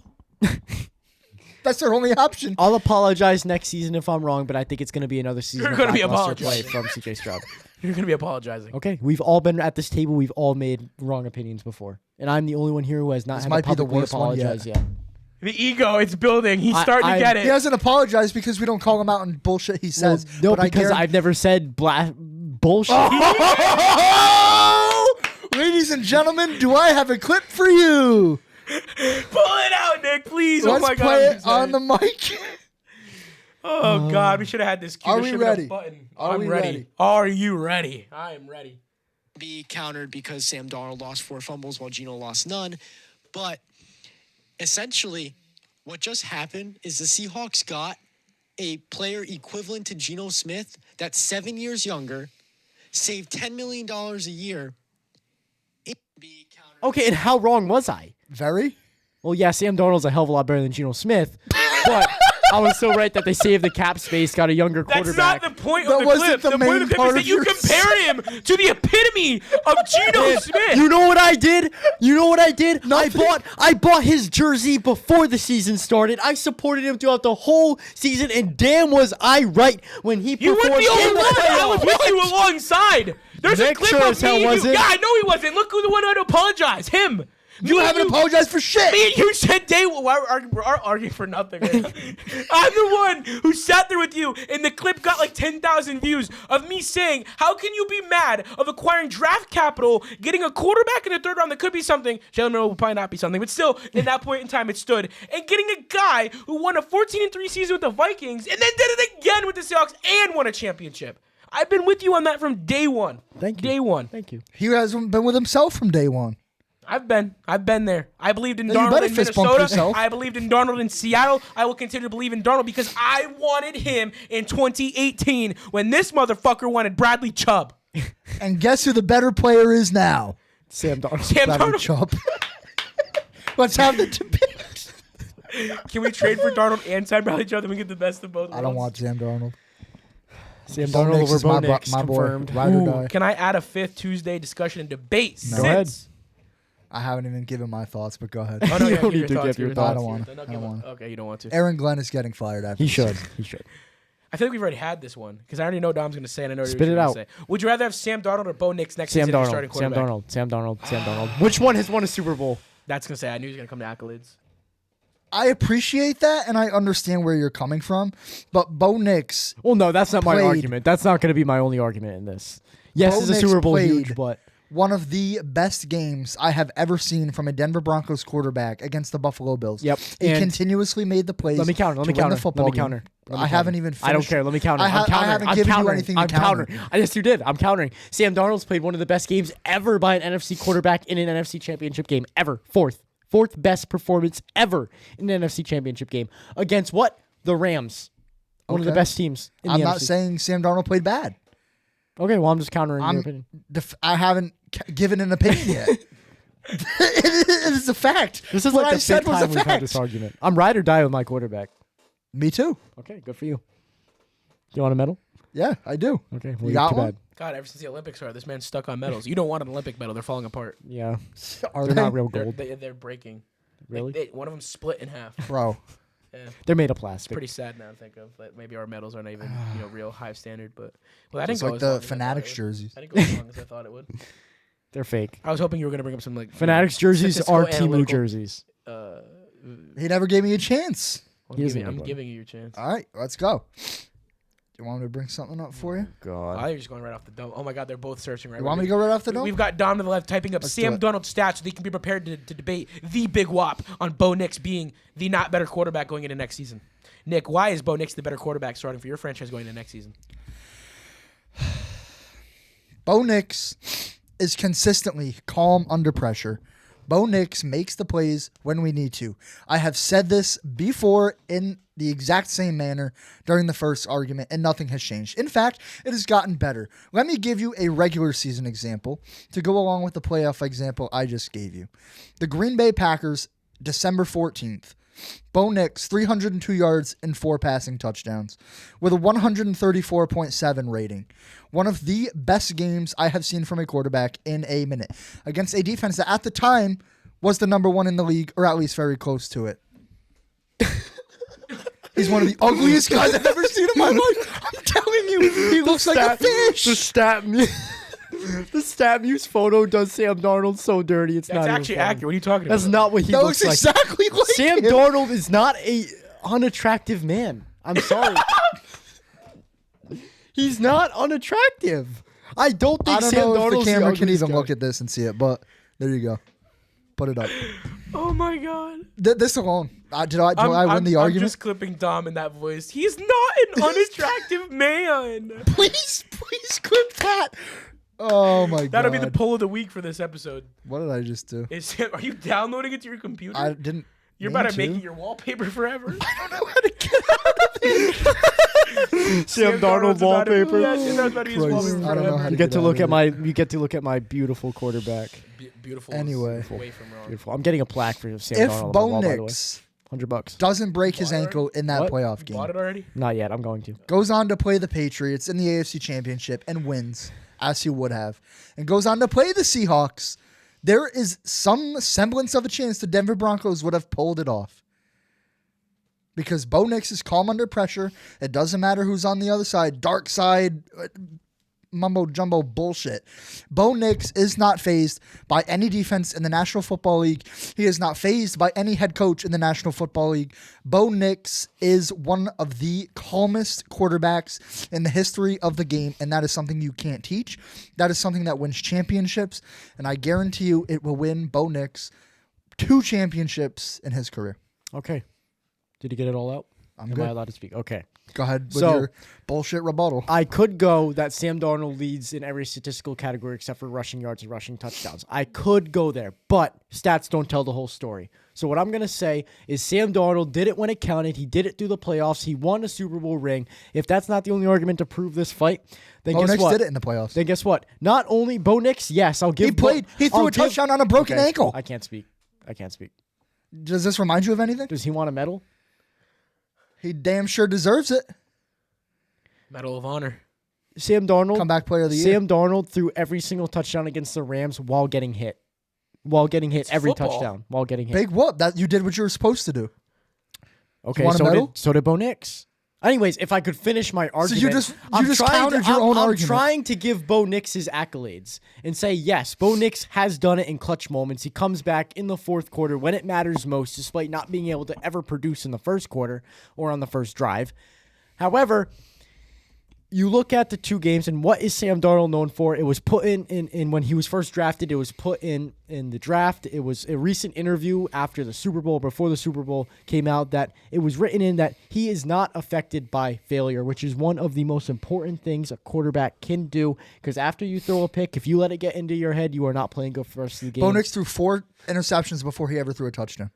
That's their only option. I'll apologize next season if I'm wrong, but I think it's going to be another season You're of gonna be lackluster play apologizing. from CJ Stroud. You're going to be apologizing. Okay, we've all been at this table. We've all made wrong opinions before, and I'm the only one here who has not This had might to be the publicly worst one yet. apologize yet. The ego, it's building. He's starting to get He it. hasn't apologized because we don't call him out on bullshit he says. No, but because I've never said bullshit. Ladies and gentlemen, do I have a clip for you? Pull it out, Nick, please. Let's oh my God. play I'm it on the excited. mic. Oh God, we should have had this. Cue. Are There we should have been a ready? button. Are I'm we ready. ready? Are you ready? I am ready. Be countered because Sam Darnold lost 4 fumbles while Geno lost none. But essentially, what just happened is the Seahawks got a player equivalent to Geno Smith that's 7 years younger, saved $10 million a year. Be countered. Okay, and how wrong was I? Very? Well, yeah, Sam Darnold's a hell of a lot better than Geno Smith, but I was so right that they saved the cap space, got a younger That's quarterback. not the point That of the wasn't clip. the The point main of the clip part is that of you your compared him to the epitome of Geno Smith. You know what I did? You know what I did? Nothing. I bought his jersey before the season started. I supported him throughout the whole season, and damn was I right when he You performed weren't the only in the one. I was playoffs. with you alongside. There's a Nick clip sure of as hell me and you. wasn't. Yeah, I know he wasn't. Look who the one who had to apologize. Him. You Me and haven't apologized for shit. Me and you said day one. We're arguing for nothing. Right now. I'm the one who sat there with you, and the clip got like 10,000 views of me saying, how can you be mad of acquiring draft capital, getting a quarterback in the 3rd round that could be something, Jalen Miller will probably not be something, but still, in that point in time, it stood, and getting a guy who won a 14-3 season with the Vikings, and then did it again with the Seahawks, and won a championship. I've been with you on that from day one. Thank you. Day one. Thank you. He hasn't been with himself from day one. I've been there. I believed in Then you Darnold better in fist bump Minnesota. yourself. I believed in Darnold in Seattle. I will continue to believe in Darnold because I wanted him in 2018 when this motherfucker wanted Bradley Chubb. And guess who the better player is now? Sam Darnold. Sam Bradley Darnold. Chubb. Let's have the debate. Can we trade for Darnold and sign Bradley Chubb? Then we get the best of both worlds. I don't want Sam Darnold. Sam Bo Darnold Nix over is Bo my Nix, boy. confirmed. Ride or Ooh, die. can I add a 5th Tuesday discussion and debate? No. Go ahead. I haven't even given my thoughts, but go ahead. Oh, no, You yeah, don't give need to thoughts, give your your thoughts. I don't wanna. No, I give don't it- wanna. Okay, you don't want to. Aaron Glenn is getting fired after He this should. season. He should. I feel like we've already had this one because I already know what Dom's going to say and I know what Spit you're it going out. to say. Would you rather have Sam Darnold or Bo Nix next Sam season as your starting Darnold. Sam quarterback? Darnold. Sam Darnold. Sam Darnold. Which one has won a Super Bowl? That's going to say I knew he was going to come to accolades. I appreciate that, and I understand where you're coming from, but Bo Nix, Well, no, that's not my Played. argument. That's not going to be my only argument in this. Yes, Bo is a Nix Super Bowl played huge, but one of the best games I have ever seen from a Denver Broncos quarterback against the Buffalo Bills. Yep. He And continuously made the plays. let me counter. Let me to win counter. the football Let me game. counter. Let me I haven't counter. even I don't finished. care. Let me counter. I I'm ha- I countering. haven't I'm given you countering. anything to I'm counter. countering. Yes, you did. I'm countering. Sam Darnold's played one of the best games ever by an NFC quarterback in an NFC championship game ever. Fourth best performance ever in an NFC championship game against what? The Rams. One of the Okay. best teams in I'm the not NFC. saying Sam Darnold played bad. Okay, well, I'm just countering your opinion. I haven't given an opinion yet. It is a fact. This is what like I the said fifth was a time we've had fact. this argument. I'm ride or die with my quarterback. Me too. Okay, good for you. Do you want a medal? Yeah, I do. Okay, You got too one? bad. God, ever since the Olympics started, this man's stuck on medals. You don't want an Olympic medal. They're falling apart. Yeah, Are they're they? not real They're, gold. they're breaking. Really? One of them split in half. Bro, Yeah. They're made of plastic. Pretty sad now to think of. Like maybe our medals aren't even real high standard, but that it's didn't go like as long the as I thought Fanatics it would. jerseys. I didn't go as long as I thought it would. They're fake. I was hoping you were gonna bring up some like Fanatics jerseys statistical are Timu analytical- jerseys. He never gave me a chance. I'm, He doesn't giving, need I'm one. giving you your chance. All right, let's go. Do you want me to bring something up for you? I God. thought you were just going right off the dome. Oh my God, they're both searching right. You want me to go right off the dome? We've got Dom to the left typing up Let's do Sam it. Darnold's stats so they can be prepared to debate the big whop on Bo Nix being the not better quarterback going into next season. Nick, why is Bo Nix the better quarterback starting for your franchise going into next season? Bo Nix is consistently calm under pressure. Bo Nix makes the plays when we need to. I have said this before in the exact same manner during the first argument, and nothing has changed. In fact, it has gotten better. Let me give you a regular season example to go along with the playoff example I just gave you. The Green Bay Packers, December 14th. Bo Nix, 302 yards and 4 passing touchdowns with a 134.7 rating. One of the best games I have seen from a quarterback in a minute against a defense that at the time was the number one in the league, or at least very close to it. He's one of the ugliest guys I've ever seen in my life. I'm telling you, he looks like a fish. The stat muse photo does Sam Darnold so dirty. It's That's not actually even funny. accurate. What are you talking That's about? not what he That looks looks like. exactly like Sam him. Darnold is not a unattractive man. I'm sorry. He's not unattractive. I don't think I don't Sam know Darnold's if the camera can ugliest even guy. look at this and see it, but there you go. Put it up. Oh my God. This alone. Did I win the I'm argument? just clipping Dom in that voice. He's not an unattractive man. Please clip that. Oh my god. That'll be the poll of the week for this episode. What did I just do? Are you downloading it to your computer? I didn't. You're mean about to make to. it your wallpaper forever. I don't know how to get out of it. Sam Darnold Darnold's about to- wallpaper. Yeah, Sam Darnold's about to use Christ, wallpaper I don't know forever. how You to get to out look of at it. my. You get to look at my beautiful quarterback. Beautiful. Anyway. Way from wrong. Beautiful. I'm getting a plaque for Sam If Darnold. on the Bo wall, by the way. Nix $100. doesn't break his Water? ankle in that What? playoff game, Bought it already? Not yet. I'm going to. goes on to play the Patriots in the AFC Championship and wins, as he would have, and goes on to play the Seahawks, there is some semblance of a chance the Denver Broncos would have pulled it off. Because Bo Nix is calm under pressure. It doesn't matter who's on the other side. Dark side, mumbo jumbo bullshit. Bo Nix is not fazed by any defense in the National Football League. He is not fazed by any head coach in the National Football League. Bo Nix is one of the calmest quarterbacks in the history of the game, and that is something you can't teach. That is something that wins championships, and I guarantee you it will win Bo Nix 2 championships in his career. Okay. Did you get it all out? I'm Am good. I allowed to speak? Okay. Go ahead with So- your bullshit rebuttal. I could go that Sam Darnold leads in every statistical category except for rushing yards and rushing touchdowns. I could go there, but stats don't tell the whole story. So what I'm going to say is Sam Darnold did it when it counted. He did it through the playoffs. He won a Super Bowl ring. If that's not the only argument to prove this fight, then Bo guess Nix what? did it in the playoffs. Then guess what? Not only Bo Nix, yes, I'll give. He played. He threw a touchdown on a broken Okay, ankle. I can't speak. Does this remind you of anything? Does he want a medal? He damn sure deserves it. Medal of Honor. Sam Darnold. Comeback player of the year. Sam Darnold threw every single touchdown against the Rams while getting hit. Every football. touchdown while getting hit. Big whoop. That you did what you were supposed to do. Okay, want a so medal? did Bo Nix. Anyways, if I could finish my argument, you just I'm just trying countered your own I'm argument. trying to give Bo Nix his accolades and say yes, Bo Nix has done it in clutch moments. He comes back in the fourth quarter when it matters most, despite not being able to ever produce in the first quarter or on the first drive. However, you look at the 2 games, and what is Sam Darnold known for? It was put in when he was first drafted. It was put in the draft. It was a recent interview after the Super Bowl, before the Super Bowl came out, that it was written in that he is not affected by failure, which is one of the most important things a quarterback can do. Because after you throw a pick, if you let it get into your head, you are not playing good for the rest of the game. Bo Nix threw 4 interceptions before he ever threw a touchdown.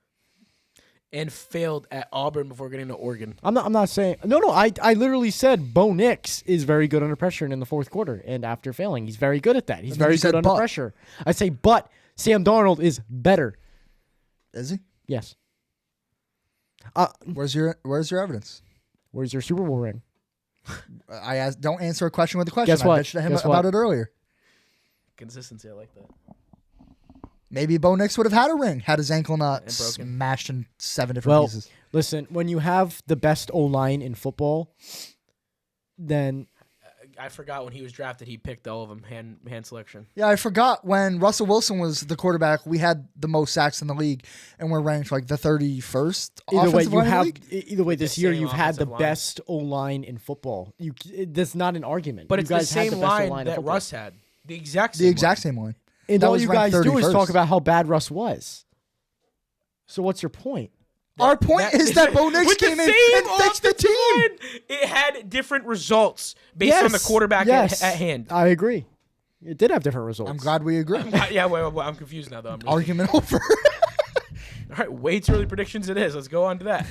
And failed at Auburn before getting to Oregon. I'm not saying no. I literally said Bo Nix is very good under pressure and in the fourth quarter, and after failing, he's very good at that. He's And then very you said good under but. pressure. I say, but Sam Darnold is better. Is he? Yes. Where's your evidence? Where's your Super Bowl ring? I asked, don't answer a question with a question. Guess what? I bitched at him Guess about what? it earlier. Consistency, I like that. Maybe Bo Nix would have had a ring had his ankle not And broken. smashed in 7 different Well, pieces. listen, when you have the best O-line in football, then I forgot when he was drafted, he picked all of them hand selection. Yeah, I forgot when Russell Wilson was the quarterback, we had the most sacks in the league, and we're ranked like the 31st either way offensive you line in the have league. either way this year same you've had the offensive line. best O-line in football. That's not an argument. But You it's the guys had same best line O-line in that football. Russ had. The exact The same. exact same line. And That all was you ranked guys do is 31st. talk about how bad Russ was. So what's your point? Our point is that Bo Nix with came the in same and fixed the offensive team. line, it had different results based on the quarterback at hand. I agree. It did have different results. I'm glad we agree. Yeah, wait, I'm confused now, though. I'm really Argument over. All right, way too early predictions it is. Let's go on to that.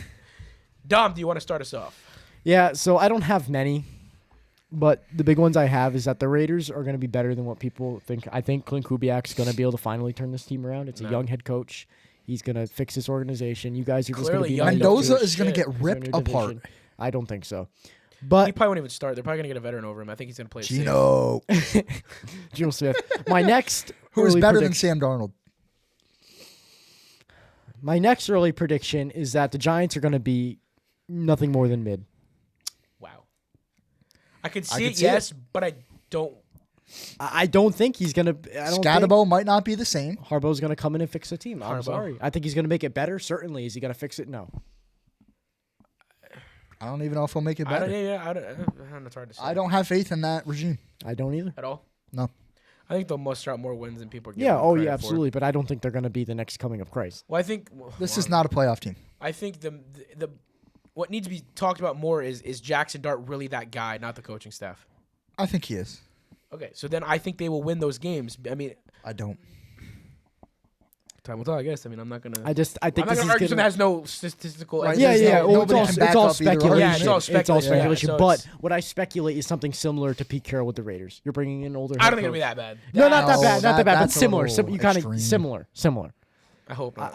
Dom, do you want to start us off? Yeah, so I don't have many, but the big ones I have is that the Raiders are going to be better than what people think. I think Clint Kubiak's going to be able to finally turn this team around. It's a young head coach. He's going to fix this organization. You guys are just going to Clearly be young. Mendoza Shit. is going to get He's in ripped your apart. division. I don't think so. He But probably won't even start. They're probably going to get a veteran over him. I think he's going to play safe. Gino, Geno Smith. My next who is early better than prediction- Sam Darnold. My next early prediction is that the Giants are going to be nothing more than mid. Wow. I could I see could it, see it. yes, but I don't. I don't think he's going to. I don't think Scatterbo might not be the same. Harbaugh's going to come in and fix the team. I'm Harbaugh. sorry. I think he's going to make it better. Certainly. Is he going to fix it? No. I don't even know if he'll make it I don't, better. yeah, I don't, it's hard to say. I don't have faith in that regime. I don't either. At all. No. I think they'll muster out more wins than people are giving Yeah. them Oh, credit yeah. for. Absolutely. But I don't think they're going to be the next coming of Christ. Well, I think This is not a playoff team. I think the what needs to be talked about more is Jackson Dart really that guy, not the coaching staff. I think he is. Okay, so then I think they will win those games. I mean, I don't. time will tell, I guess. I mean, I'm not gonna. I think I'm not this gonna is argue something going that has no statistical. Right, Yeah, There's yeah. no- Well, nobody can back it's all up either speculation. argument. Yeah, it's all It's all speculation. speculation. So But it's- what I speculate is something similar to Pete Carroll with the Raiders. You're bringing in older. I head don't think it'll be coach. that bad. No, not that No, bad. Not that bad. But that's a similar. little You kind extreme. of similar. I hope not.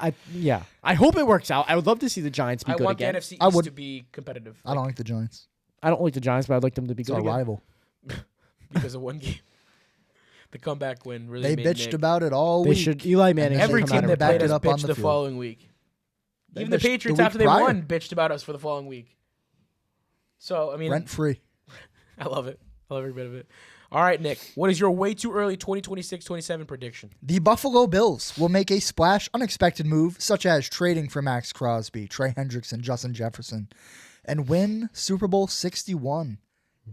I hope it works out. I would love to see the Giants be I good want again. the NFC I East would- to be competitive. I don't like the Giants. I don't like the Giants, but I'd like them to be It's good our again. rival. because of one game. The comeback win really They made bitched Nick. about it all They week. should. Eli Manning. then should Every come team out that and backed played it us up on bitched the the field. following week. They Even the bitched the Patriots week after they prior. won bitched about us for the following week. So I mean, Rent free. I love it. I love every bit of it. All right, Nick, what is your way too early 2026-27 prediction? The Buffalo Bills will make a splash, unexpected move, such as trading for Max Crosby, Trey Hendricks, and Justin Jefferson, and win Super Bowl 61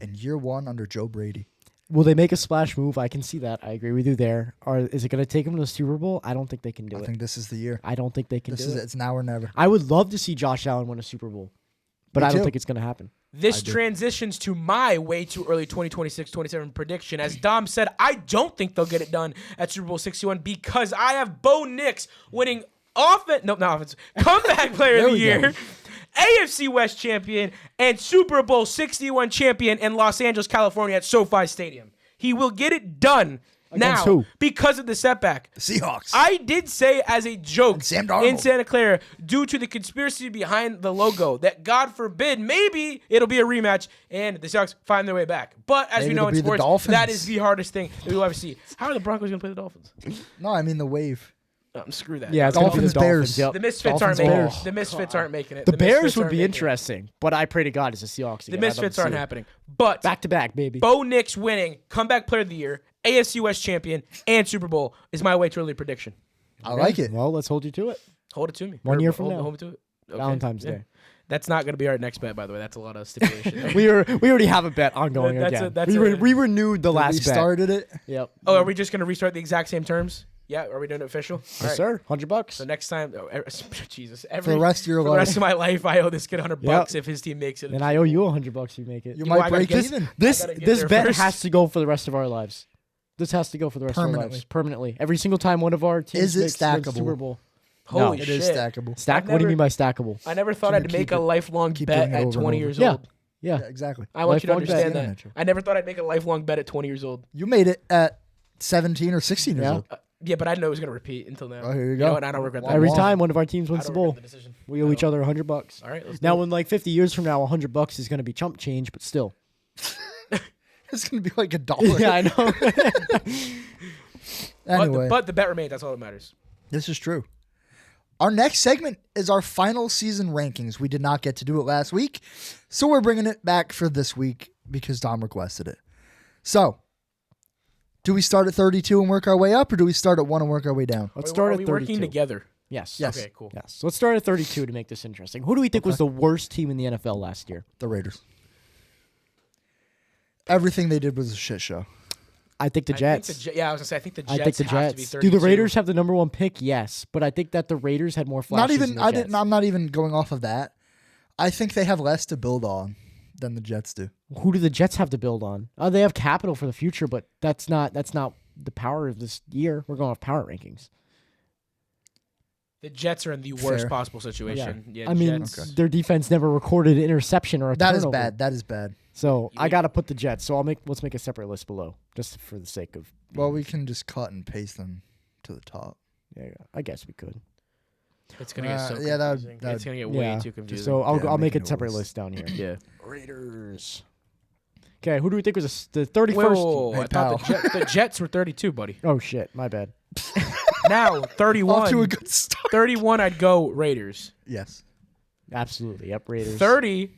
in year one under Joe Brady. Will they make a splash move? I can see that. I agree with you there. Or is it going to take them to the Super Bowl? I don't think they can do I it. think this is the year. I don't think they can This do is it. It's now or never. I would love to see Josh Allen win a Super Bowl, but Me I don't too. think it's going to happen. This I do. transitions to my way too early 2026-27 prediction. As Dom said, I don't think they'll get it done at Super Bowl 61 because I have Bo Nix winning comeback player of There the we year, go. AFC West champion, and Super Bowl 61 champion in Los Angeles, California at SoFi Stadium. He will get it done Against now who? because of the setback. The Seahawks. I did say as a joke And Sam Darnold. in Santa Clara, due to the conspiracy behind the logo, that God forbid, maybe it'll be a rematch and the Seahawks find their way back. But as Maybe we know it'll in be the sports, Dolphins. that is the hardest thing that we'll ever see. How are the Broncos going to play the Dolphins? no, I mean the wave. Screw that. Yeah, it's gonna be Dolphins, the Bears. Dolphins. Yep. The Misfits Dolphins, aren't making Bears. it. The Misfits aren't making it. The Bears Misfits would aren't be making it. interesting, but I pray to God it's the Seahawks. The again. I'd love Misfits to aren't see it. happening. But Back to back, baby. Bo Nix winning, comeback player of the year, AFC West champion, and Super Bowl is my way to early prediction. I like it. Well, let's hold you to it. Hold it to me. One year from hold, now. Hold me to it. Okay. Valentine's Yeah. Day. That's not going to be our next bet, by the way. That's a lot of stipulation. there. We already have a bet ongoing That's again. We renewed the last We bet. started it. Yep. Oh, are we just going to restart the exact same terms? Yeah, are we doing it official? All Yes, right. sir. $100. So next time, Jesus, For the rest of your for the life. rest of my life, I owe this kid $100 Yep. if his team makes it. And I owe you $100 if you make it. You Well, I might gotta break get- even. This I gotta get this there bet first. has to go for the rest of our lives. This has to go for the rest of our lives permanently. Every single time one of our teams Is it makes the stackable? Super Bowl. Holy No. It shit. is stackable. Stack? I've What do you never- mean by stackable? I never thought So you I'd make keep a lifelong keep bet doing it at over and 20 over. years Yeah. old. Yeah. Yeah, exactly. I want you to Lifelong bet. understand Yeah, that. Mitchell. I never thought I'd make a lifelong bet at 20 years old. You made it at 17 or 16 years Yeah. old. Yeah, but I didn't know it was going to repeat until now. Oh, here you You go. know what? I don't regret that. Every Wow. time one of our teams I wins the don't regret bowl, the decision. we owe each other $100. All right, let's Now, do it. in like 50 years from now, $100 is going to be chump change, but still. It's gonna be like $1. Yeah, I know. Anyway, But the bet remains. That's all that matters. this is true. Our next segment is our final season rankings. We did not get to do it last week, so we're bringing it back for this week because Tom requested it. So, do we start at 32 and work our way up, or do we start at 1 and work our way down? Let's Are start we at 32. working together? Yes. Yes. Okay, cool. Yes. Let's start at 32 to make this interesting. Who do we think was the worst team in the NFL last year? The Raiders. Everything they did was a shit show. I think the Jets. I think I was gonna say I think the Jets. I think the have to be Jets. 32. Do the Raiders have the number 1 pick? Yes, but I think that the Raiders had more flashes. Not even. Than the Jets. I'm not even going off of that. I think they have less to build on than the Jets do. Who do the Jets have to build on? They have capital for the future, but that's not the power of this year. We're going off power rankings. The Jets are in the worst Fair. possible situation. Yeah, I mean, Jets. their defense never recorded an interception or a That turnover. is bad. That is bad. So I gotta put the Jets. So let's make a separate list below, just for the sake of. Well, we can just cut and paste them to the top. Yeah, I guess we could. It's gonna get so confusing. yeah, It's gonna get way too confusing. So I'll Yeah, make making a it separate worse. list down here. yeah. Raiders. Okay, who do we think was the 31st? Whoa, Hey, I thought the Jets were 32, buddy. Oh shit, my bad. Now 31. Off to a good start. 31, I'd go Raiders. Yes. Absolutely, yep. Raiders. 30,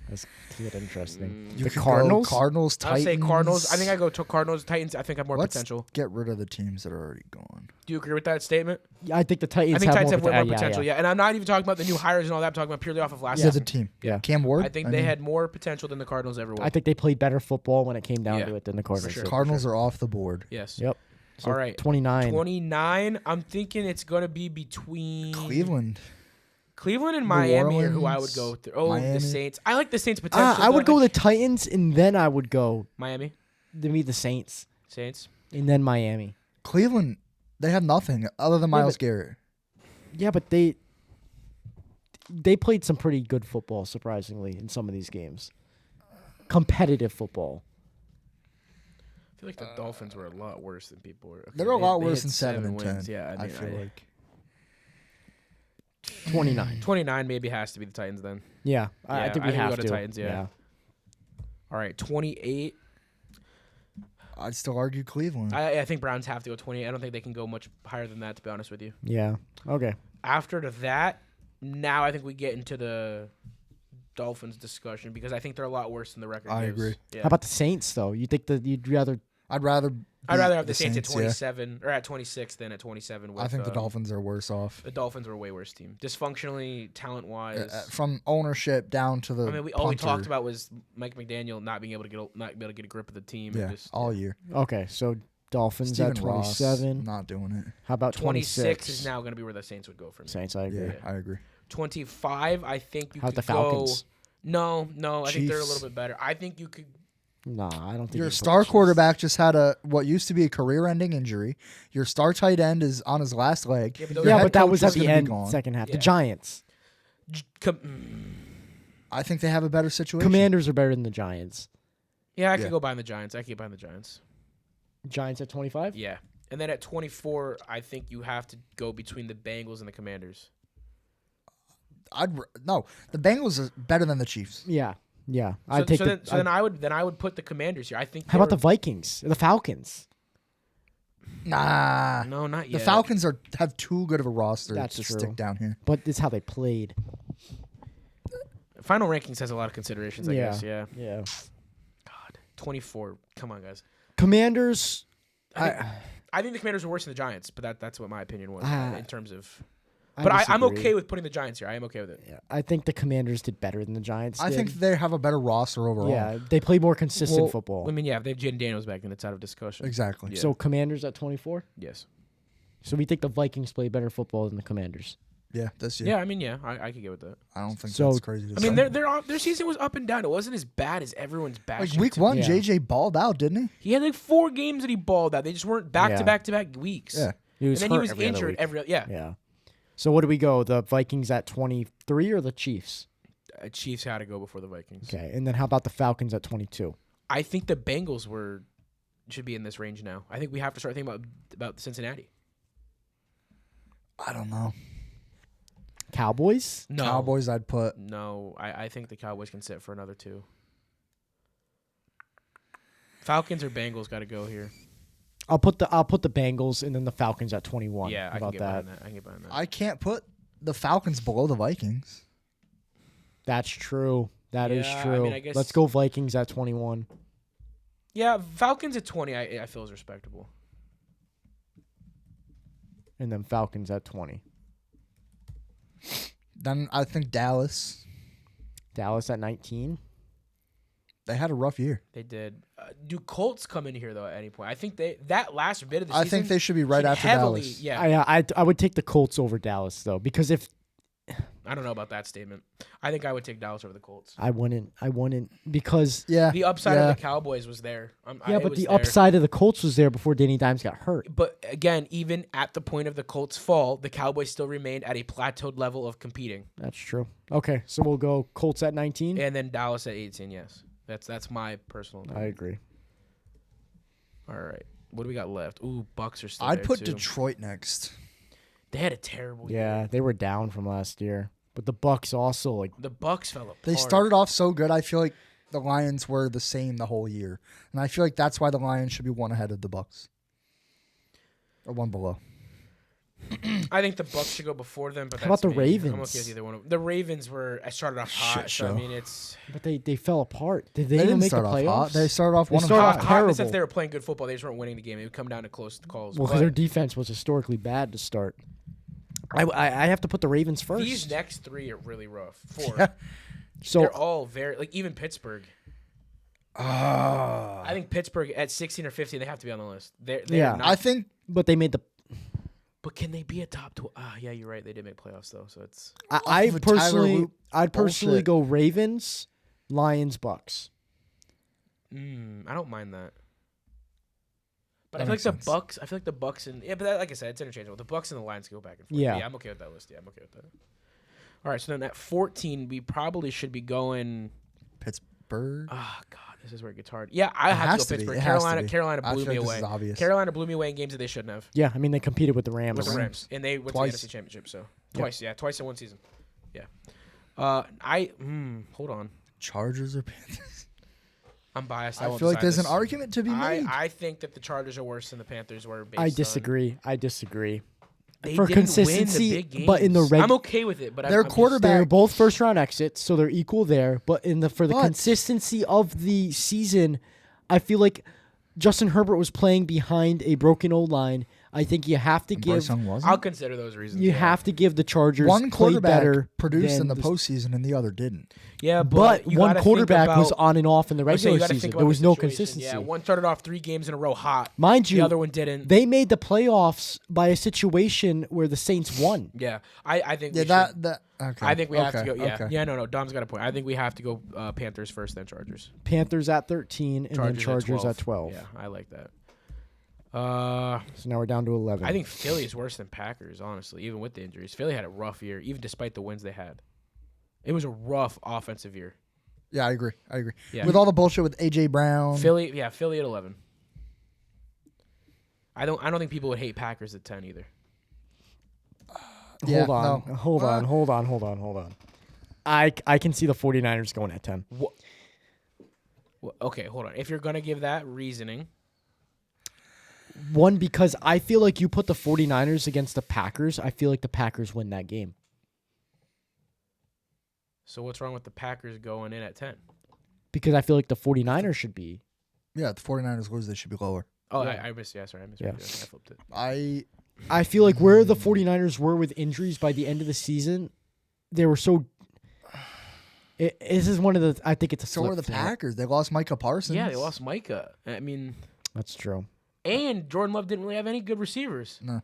That's interesting. You The could go Cardinals. Cardinals, I'd Titans. say Cardinals. I think I go to Cardinals, Titans. I think have more Let's potential. get rid of the teams that are already gone. Do you agree with that statement? Yeah, I think the Titans. I think Titans have way more yeah, potential. Yeah. And I'm not even talking about the new hires and all that. I'm talking about purely off of last Yeah, season. the team. Yeah. Cam Ward. I think they had more potential than the Cardinals ever will. I think they played better football when it came down Yeah, to it than the Cardinals. sure. did. Cardinals are off the board. Yes. Yep. So All right. 29. 29. I'm thinking it's going to be between Cleveland. and Miami are who I would Orleans, go through. Oh, Miami. the Saints. I like the Saints potential. I would but go the Titans, and then I would go Miami to meet the Saints, Saints. and then Miami. Cleveland, they have nothing other than Miles Garrett. Yeah, but they played some pretty good football, surprisingly, in some of these games. Competitive football. I feel like the Dolphins were a lot worse than people were. Okay, They're a lot they worse had than 7 and 10. wins. Yeah, I mean, feel like. 29. 29 maybe has to be the Titans then. Yeah, I Yeah, think I we think we have go to. to Titans, yeah. All right, 28. I'd still argue Cleveland. I think Browns have to go 28. I don't think they can go much higher than that, to be honest with you. Yeah. Okay. After that, now I think we get into the Dolphins discussion because I think they're a lot worse than the record I gives. agree. Yeah. How about the Saints, though? You think that you'd rather? I'd rather have the Saints, at yeah. 27 or at 26 than at 27. With, I think the Dolphins are worse off. The Dolphins are a way worse team, dysfunctionally, talent-wise. From ownership down to the I mean, all we punter. talked about was Mike McDaniel not being able to get a grip of the team. Yeah, and just, all year. Okay, so Dolphins Stephen at 27. Ross, not doing it. How about 26 26? is now going to be where the Saints would go for me. Saints, I agree. Yeah, I agree. 25, I think you How could about the Falcons? go. No, I think they're a Chiefs. little bit better. I think you could. Nah, I don't think Your you can put star the Chiefs. quarterback just had what used to be a career-ending injury. Your star tight end is on his last leg. Yeah, but Your those- Yeah, head but that coach was is at the gonna be end, gone. second half. Yeah. The Giants. I think they have a better situation. Commanders are better than the Giants. Yeah, I Yeah. could go behind the Giants. I could get behind the Giants. Giants at 25? Yeah. And then at 24, I think you have to go between the Bengals and the Commanders. No, the Bengals are better than the Chiefs. Yeah. Yeah. So, I'd take then I would put the Commanders here. I think. How about the they're- Vikings? The Falcons? Nah, No, not the yet. Falcons have too good of a roster That's to true. stick down here. But it's how they played. Final rankings has a lot of considerations. I guess. Yeah. Yeah. God. 24. Come on, guys. Commanders. I think the Commanders are worse than the Giants, but that's what my opinion was in terms of. I But I'm disagree. okay with putting the Giants here. I am okay with it. Yeah, I think the Commanders did better than the Giants. I did. think they have a better roster overall. Yeah, they play more consistent Well, football. I mean, yeah, if they have Jaden Daniels back, then it's out of discussion. Exactly. Yeah. So Commanders at 24. Yes. So we think the Vikings play better football than the Commanders. Yeah, this year. Yeah, I mean, yeah, I could get with that. I don't think So- that's crazy to I mean, say. their season was up and down. It wasn't as bad as everyone's bashing. Like week to. one, Yeah. JJ balled out, didn't he? He had like 4 games that he balled out. They just weren't back Yeah. to back to back weeks. Yeah. He was and then he hurt was every other injured week. every. Yeah. Yeah. So what do we go? The Vikings at 23 or the Chiefs? Chiefs had to go before the Vikings. Okay, and then how about the Falcons at 22? I think the Bengals should be in this range now. I think we have to start thinking about Cincinnati. I don't know. Cowboys? No. Cowboys, I'd put. No, I think the Cowboys can sit for another 2. Falcons or Bengals got to go here. I'll put the Bengals and then the Falcons at 21. Yeah, How I can about get that? behind that. I can get behind that. I can't put the Falcons below the Vikings. That's true. That is Yeah, I true. mean, I guess- Let's go Vikings at 21. Yeah, Falcons at 20, I feel is respectable. And then Falcons at 20. Then I think Dallas. Dallas at 19. They had a rough year. They did. Do Colts come in here though at any point? I think that last bit of the I season. think they should be right after heavily, Dallas. Yeah, I would take the Colts over Dallas though, because if I don't know about that statement. I think I would take Dallas over the Colts. I wouldn't because Yeah. The upside yeah. of the Cowboys was there. but the upside of the Colts was there before Danny Dimes got hurt. But again, even at the point of the Colts' fall, the Cowboys still remained at a plateaued level of competing. That's true. Okay, so we'll go Colts at 19. And then Dallas at 18. Yes, that's my personal. I agree. All right, what do we got left? Ooh, Bucks are still. I'd there, put too. Detroit next. They had a terrible year. Yeah, they were down from last year, but the Bucks also like The Bucks fell apart. They started off so good. I feel like the Lions were the same the whole year, and I feel like that's why the Lions should be one ahead of the Bucks, or one below. I think the Bucks should go before them. But How about that's the me. Ravens? I'm okay with either one. The Ravens were. I started off hot. Shit So, I show. mean, it's but they fell apart. Did they, They even didn't make start the off playoffs? hot. They started off They one and started off five. hot in the sense terrible. they were playing good football. They just weren't winning the game. It would come down to close calls. Well, But because their defense was historically bad to start. I have to put the Ravens first. these next three are really rough. Four. Yeah. so They're all very like even Pittsburgh. Ah. I think Pittsburgh at 16 or 15, they have to be on the list. They're Yeah. not, I think but they made the. but can they be a top 12? Yeah, you're right. They did make playoffs though, so it's I of a Tyler personally, Loop I'd personally bullshit. go Ravens, Lions, Bucks. I don't mind that. But That I feel like makes the sense. Bucks. I feel like the Bucks and but that, like I said, it's interchangeable. The Bucks and the Lions go back and forth. Yeah. I'm okay with that list. Yeah, I'm okay with that. All right, so then at 14, we probably should be going. Pittsburgh. Oh God, this is where it gets hard. Yeah, I have has to go to be. Pittsburgh. It has to be. Carolina I blew feel me like this away. is obvious. Carolina blew me away in games that they shouldn't have. Yeah, I mean they competed with the Rams. With the Rams, and they went Twice. to the NFC Championship. So twice, twice in one season. Yeah. Hold on. Chargers or Panthers? I'm biased. I won't feel like decide there's an this. argument to be made. I think that the Chargers are worse than the Panthers were. Based I on- disagree. I disagree. They For didn't consistency, win the big but in the games. reg- I'm okay with it. But Their I'm just- quarterback- They're both first round exits, so they're equal there. But for the But- consistency of the season, I feel like Justin Herbert was playing behind a broken O line. I think you have to And give Bryce Young wasn't. I'll consider those reasons. you yeah. have to give the Chargers One play quarterback better produced in than the postseason and the other didn't. Yeah, But you one gotta think quarterback was about- on and off in the I'm saying regular you gotta season. think There about was the no situation. consistency. Yeah, one started off 3 games in a row hot. Mind The you, other one didn't. they made the playoffs by a situation where the Saints won. Yeah, I think. Yeah, we should- that. Okay. I think we have to go. Okay, Yeah, okay. yeah. No. Dom's got a point. I think we have to go Panthers first, then Chargers. Panthers at 13 and then Chargers at 12. Yeah, I like that. So now we're down to 11. I think Philly is worse than Packers, honestly, even with the injuries. Philly had a rough year, even despite the wins they had. It was a rough offensive year. Yeah, I agree. Yeah. With all the bullshit with AJ Brown. Philly at 11. I don't think people would hate Packers at 10 either. Yeah, Hold on. I can see the 49ers going at 10. Well, okay, hold on. If you're gonna give that reasoning, One, because I feel like you put the 49ers against the Packers, I feel like the Packers win that game. so what's wrong with the Packers going in at 10? Because I feel like the 49ers should be. Yeah, if the 49ers lose, they should be lower. Oh, Yeah. I missed. Yeah, sorry, I missed. Yeah. I flipped it. I feel like where the 49ers were with injuries by the end of the season, they were so. This is one of the. I think it's a So are the flip-flop. Packers. They lost Micah Parsons. Yeah, they lost Micah. I mean, That's true. and Jordan Love didn't really have any good receivers. No.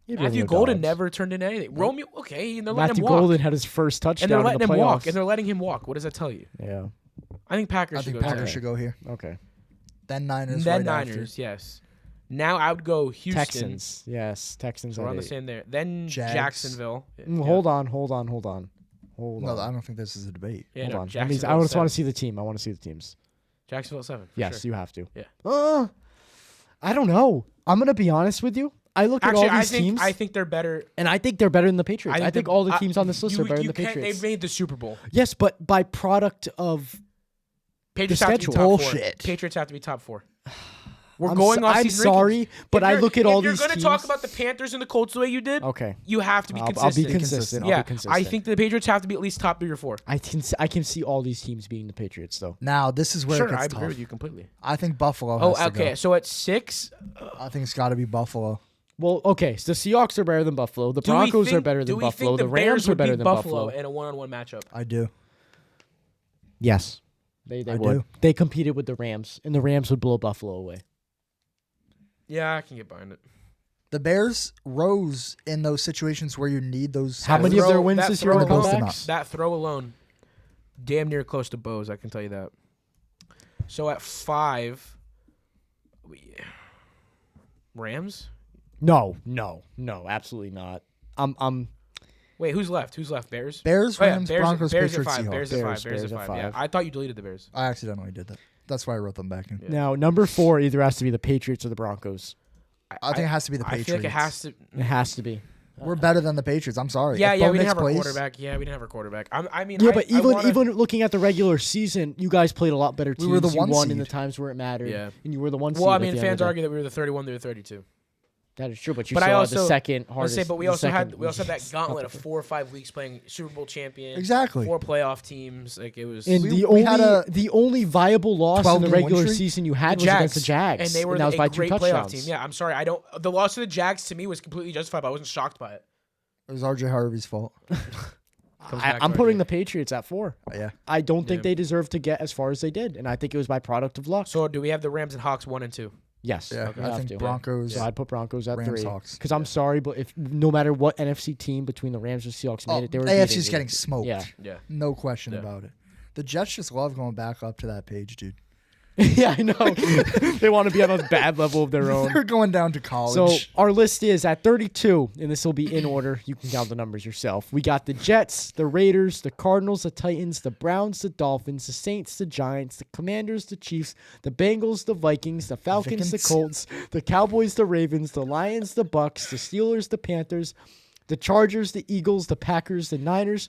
Matthew Golden never turned into anything. Romeo, okay, and they're letting Matthew him walk. Golden had his first touchdown And they're in letting the him walk. playoffs. And they're letting him walk. What does that tell you? Yeah. I think Packers I should think go Packers 10. should go here. Okay. Then Niners. Then right Niners, yes. Now I would go Houston. Texans. Yes, Texans. So we're at on the 8. same there. Then Jags. Jacksonville. Hold on. Hold No, on. I don't think this is a debate. Yeah, Hold no, on. I Jacksonville just want seven. to see the team. I want to see the teams. Jacksonville 7. for Yes, sure. you have to. Yeah. I don't know. I'm gonna be honest with you. I look Actually, at all these teams, I think they're better. and I think they're better than the Patriots. I think all the teams on this list are better than the They Patriots. made the Super Bowl. Yes, but by product of Patriots The have to be schedule. top 4. Bullshit. Patriots have to be top 4. We're going off I'm season sorry, rankings. but If I you're- look at all If these you're going to talk teams- about the Panthers and the Colts the way you did, Okay. you have to be I'll consistent. be consistent. Yeah, I'll be consistent. I think the Patriots have to be at least top 3 or 4. I can see all these teams being the Patriots though. Now this is where Sure, it I gets agree tough. with you completely. I think Buffalo. Oh, Has to okay. go. So at 6, I think it's got to be Buffalo. Well, okay, so the Seahawks are better than Buffalo. The do we Broncos are think- better do than we Buffalo. think The Bears Rams are would better beat than Buffalo Buffalo. in a one-on-one matchup. I do. Yes. They I would. do. They competed with the Rams, and the Rams would blow Buffalo away. Yeah, I can get behind it. The Bears rose in those situations where you need those. How many of their wins that this year were throw alone- comebacks? That throw alone, damn near close to Bo's, I can tell you that. So at 5, Rams? No, absolutely not. Wait, who's left? Who's left? Bears? Bears, Oh, yeah, Rams, Bears, Broncos, Bears Patriots, at 5. Seahawks. Bears at 5. Bears at 5. Yeah, I thought you deleted the Bears. I accidentally did that. That's why I wrote them back in. Yeah. Now number 4 either has to be the Patriots or the Broncos. I think it has to be the I Patriots. feel like it has to. It has to be. We're better than the Patriots. I'm sorry. Yeah, If yeah, Bo we didn't Nix have our plays- quarterback. Yeah, we didn't have our quarterback. I mean, Yeah, I- but I even wanna- even looking at the regular season, you guys played a lot better teams. We were the You one won in the seed. times where it mattered. Yeah. And you were the one seed. Well, I at mean, the end of fans the day. argue that we were the 31 through the 32. That is true, but you But I still also had the second Let's hardest. say, but we the also second- had that gauntlet of 4 or 5 weeks playing Super Bowl champion, Exactly. 4 playoff teams. Like it was. And We had the only viable loss in 12 the game win regular streak? season you had the was against the Jags, and they were that was a by 2 great playoff touchdowns. team. Yeah, I'm sorry, I don't. The loss to the Jags to me was completely justified. But I wasn't shocked by it. It was RJ Harvey's fault. Comes back I'm to putting RJ. the Patriots at 4. Yeah. I don't think Yeah. they deserve to get as far as they did, and I think it was by product of luck. So do we have the Rams and Hawks 1 and 2? Yes, Yeah. you I have think to. Broncos. So I'd put Broncos at Rams, 3. Hawks. Because I'm sorry, but if no matter what NFC team between the Rams and Seahawks made Oh, it, they were AFC's beating getting it. smoked. Yeah, Yeah. No question Yeah. about it. The Jets just love going back up to that page, dude. yeah, I know. They want to be on a bad level of their own. They're going down to college. So our list is at 32, and this will be in order. You can count the numbers yourself. We got the Jets, the Raiders, the Cardinals, the Titans, the Browns, the Dolphins, the Saints, the Giants, the Commanders, the Chiefs, the Bengals, the Vikings, the Falcons, the Vikings. Colts, the Cowboys, the Ravens, the Lions, the Bucks, the Steelers, the Panthers, the Chargers, the Eagles, the Packers, the Niners,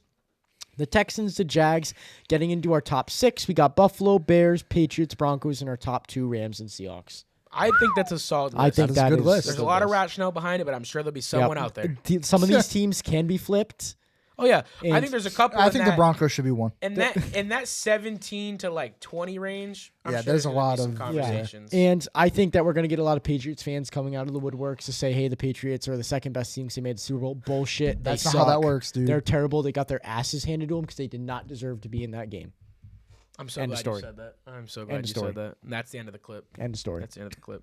the Texans, the Jags. Getting into our top 6, we got Buffalo, Bears, Patriots, Broncos, and our top 2, Rams and Seahawks. I think that's a solid list. I think is a that good is list. There's good a lot of list. rationale behind it, but I'm sure there'll be someone Yep. out there. Some of these teams can be flipped. Oh yeah, I And think there's a couple. I in think that, the Broncos should be one. in that 17 to like 20 range. I'm Yeah, sure there's a gonna be lot some of- conversations. And I think that we're going to get a lot of Patriots fans coming out of the woodworks to say, hey, the Patriots are the second best team because they made the Super Bowl. Bullshit. That's They not how that suck. works, dude. They're terrible. They got their asses handed to them because they did not deserve to be in that game. I'm so End of glad story. you said that. I'm so glad End of you story. said that. And that's the end of the clip. End of story. That's the end of the clip.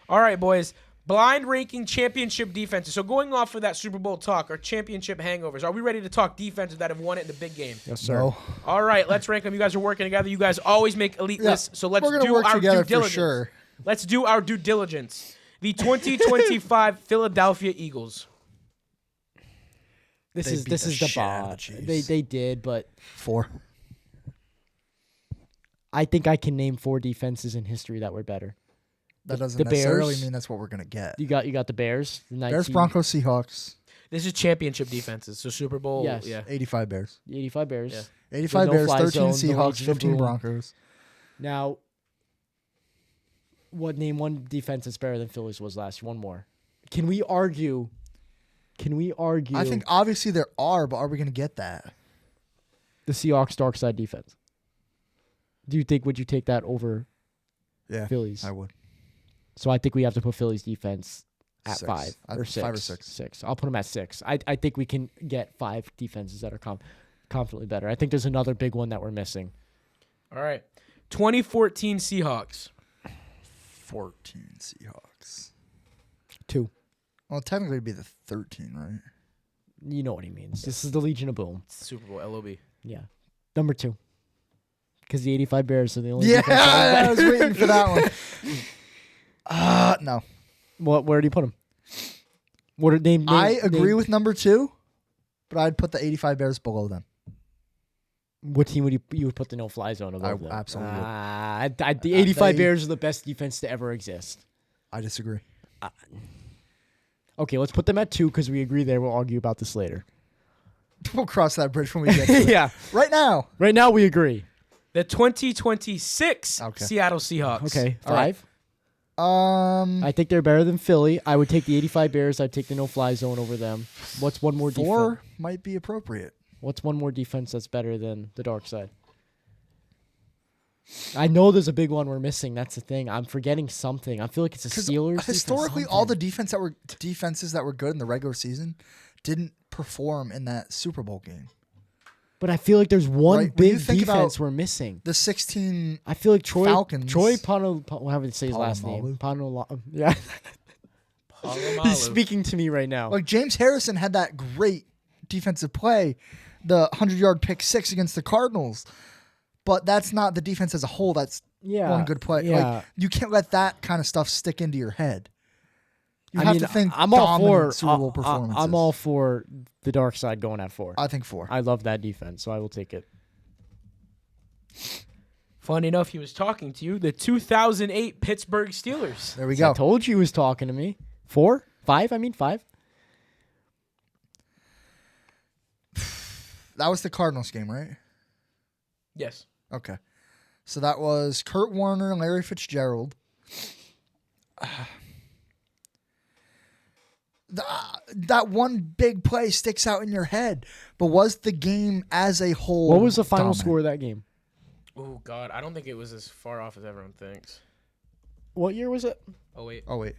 All right, boys. Blind ranking championship defenses. So going off of that Super Bowl talk, our championship hangovers. Are we ready to talk defenses that have won it in the big game? Yes, sir. No. All right, let's rank them. You guys are working together. You guys always make elite Yeah, lists. So let's we're gonna do work our together due for diligence. sure. Let's do our due diligence. The 2025 Philadelphia Eagles. This They is beat this the is the shit out of the bot. Chiefs. They did, but 4. I think I can name 4 defenses in history that were better. That doesn't the necessarily Bears- mean that's what we're gonna get. You got the Bears, the 19, Bears, Broncos, Seahawks. This is championship defenses. So Super Bowl. Yes. Yeah. 85 Bears. the 85 Bears. Yeah. 85 no Bears, fly 13 zone, no Seahawks, Legion of 15 Boom. Broncos. Now, name one defense that's better than Phillies was last year? One more. Can we argue? I think obviously there are, but are we gonna get that? the Seahawks dark side defense? Would you take that over Yeah, Phillies? I would. So I think we have to put Phillies defense at 6. 5 or 6. 5 or 6. 6. I'll put them at 6. I think we can get 5 defenses that are confidently better. I think there's another big one that we're missing. All right. 2014 Seahawks. 14 Seahawks. 2. Well, technically it'd be the 13, right? You know what he means. This is the Legion of Boom. Super Bowl. LOB. Yeah. Number 2. Because the 85 Bears are the only Yeah, defense that I was waiting for that one. No. Where do you put them? What are name? I agree with number 2, but I'd put the 85 Bears below them. What team would you would put the no-fly zone above them? absolutely would. The 85 they- Bears are the best defense to ever exist. I disagree. Okay, let's put them at 2 because we agree there. We'll argue about this later. We'll cross that bridge when we get to it. Yeah. Right now. Right now we agree. The 2026 Okay. Seattle Seahawks. Okay, All right. 5. I think they're better than Philly. I would take the 85 Bears. I'd take the no-fly zone over them. What's one more 4 defense? might be appropriate. What's one more defense that's better than the dark side? I know there's a big one we're missing. That's the thing. I'm forgetting something. I feel like it's a Steelers. defense, Historically, all the something. defenses that were good in the regular season didn't perform in that Super Bowl game. But I feel like there's one Right, when you big think defense about we're missing. The 16 I feel like Falcons. Troy whatever to say his last name. Yeah. Polamalu. He's speaking to me right now. Like James Harrison had that great defensive play, the 100-yard pick 6 against the Cardinals. But that's not the defense as a whole. That's one good play. Yeah. Like, you can't let that kind of stuff stick into your head. You I have mean, to think I'm all for dominant Super Bowl performances. I'm all for the dark side going at 4. I think 4. I love that defense, so I will take it. Funny enough, he was talking to you. The 2008 Pittsburgh Steelers. There we I go. told you he was talking to me. 4? 5? I mean 5. That was the Cardinals game, right? Yes. Okay. So that was Kurt Warner and Larry Fitzgerald. That one big play sticks out in your head, but was the game as a whole What was the final dominant? score of that game? Oh, God. I don't think it was as far off as everyone thinks. What year was it? Oh, wait. Oh, wait.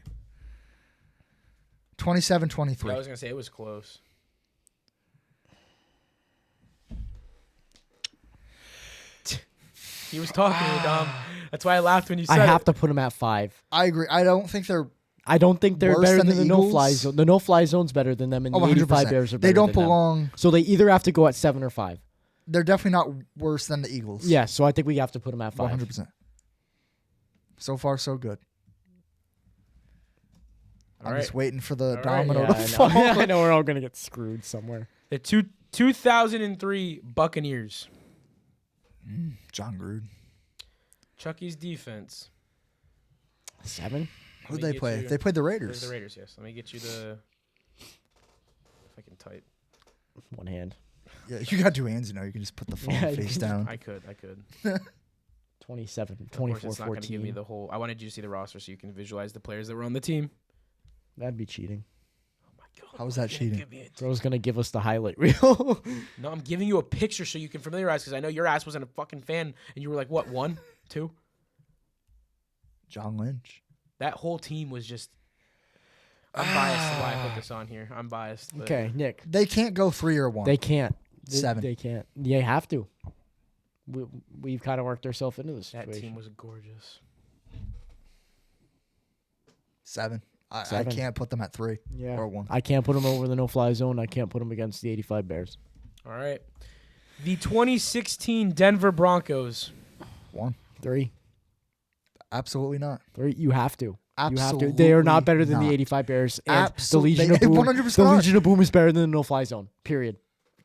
I 27-23. was going to say it was close. He was talking to me, Dom. That's why I laughed when you said I have it. to put them at 5. I agree. I don't think they're... I don't think they're Worse better than than the the no-fly Eagles? zone. The no-fly zone's better than them, and Oh, the 85 100%. Bears are better They don't than them. belong... So they either have to go at 7 or 5. They're definitely not worse than the Eagles. Yeah, so I think we have to put them at 5. 100%. So far, so good. I'm just waiting for the right. domino Yeah, to I know. fall. Yeah, I know we're all going to get screwed somewhere. The 2003 Buccaneers. John Gruden. Chucky's defense. 7? Who'd me they get play? you- They played the The Raiders. Raiders, yes. Let me get you the... If I can type. One hand. Yeah, you got 2 hands, you know. You can just put the phone Yeah, you face can down. I could. 27, Of course, it's not going to 24, give me 14. the whole... I wanted you to see the roster so you can visualize the players that were on the team. That'd be cheating. Oh, my God. How was that cheating? Bro's going to give us the highlight reel. No, I'm giving you a picture so you can familiarize because I know your ass wasn't a fucking fan and you were like, what, 1, 2? John Lynch. That whole team was just... I'm biased to why I put this on here. I'm biased. But Okay, Nick. They can't go 3 or 1. They can't. 7. They can't. They have to. We've kind of worked ourselves into this That situation. team was gorgeous. 7. I 7. can't put them at 3 Yeah. or 1. I can't put them over the no-fly zone. I can't put them against the 85 Bears. All right. The 2016 Denver Broncos. 1. 3. Absolutely not. 3. You have to. You have to. Absolutely They are not better than not. the 85 Bears. And the Absolutely. Legion of Boom. 100% The not. Legion of Boom is better than the no-fly zone. Period.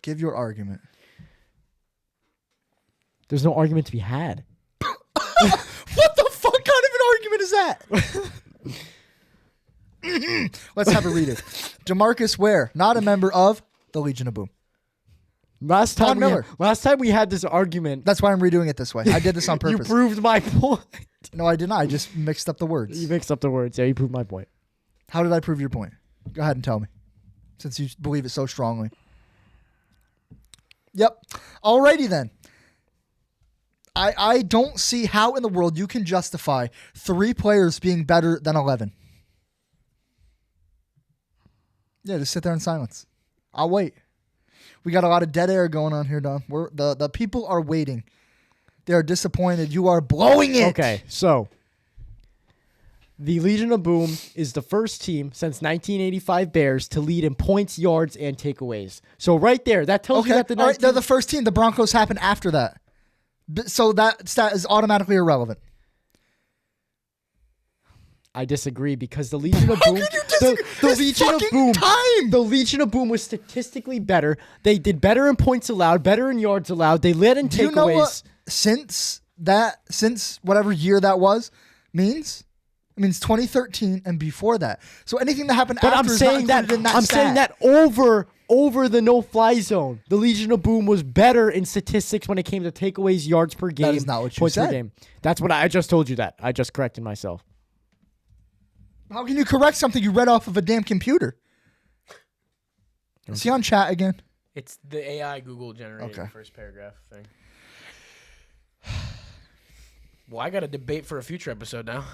Give your argument. There's no argument to be had. What the fuck kind of an argument is that? Let's have a read it. DeMarcus Ware, not a member of the Legion of Boom. Last Von time Miller. we had this argument, That's why I'm redoing it this way. I did this on you purpose. proved my point. No, I did not. I just mixed up the words. You mixed up the words. Yeah, you proved my point. How did I prove your point? Go ahead and tell me, since you believe it so strongly. Yep. Alrighty then. I don't see how in the world you can justify 3 players being better than 11. Yeah, just sit there in silence. I'll wait. We got a lot of dead air going on here, Don. The people are waiting. They are disappointed. You are blowing it. Okay, so the Legion of Boom is the first team since 1985 Bears to lead in points, yards, and takeaways. So right there, that tells you Okay. that the All right. They're 19 the first team. The Broncos happened after that. So that stat is automatically irrelevant. I disagree because the Legion of How Boom, could you disagree? the This Legion of fucking Boom, time! the Legion of Boom was statistically better. They did better in points allowed, better in yards allowed. They led in Do you know takeaways. what since whatever year that was means? It means 2013 and before that. So anything that happened But after I'm is not saying that included in that I'm stat. saying that over the no-fly zone, the Legion of Boom was better in statistics when it came to takeaways, yards per game, is not what you points per said. game. That's what I just told you. That I just corrected myself. How can you correct something you read off of a damn computer? Is he on chat again? It's the AI Google generated Okay. first paragraph thing. Well, I got a debate for a future episode now.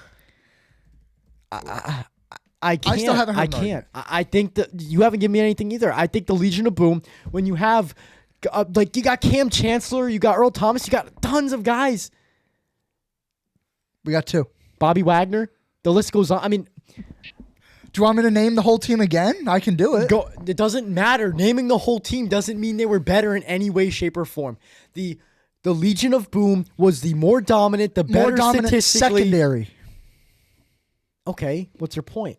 I can't. still haven't heard I an can't. I think that you haven't given me anything either. I think the Legion of Boom, when you have, you got Cam Chancellor, you got Earl Thomas, you got tons of guys. We got 2. Bobby Wagner. The list goes on. I mean, Do you want me to name the whole team again? I can do it. it doesn't matter. Naming the whole team doesn't mean they were better in any way, shape, or form. The Legion of Boom was the more dominant, the More better dominant statistically. secondary. Okay, what's your point?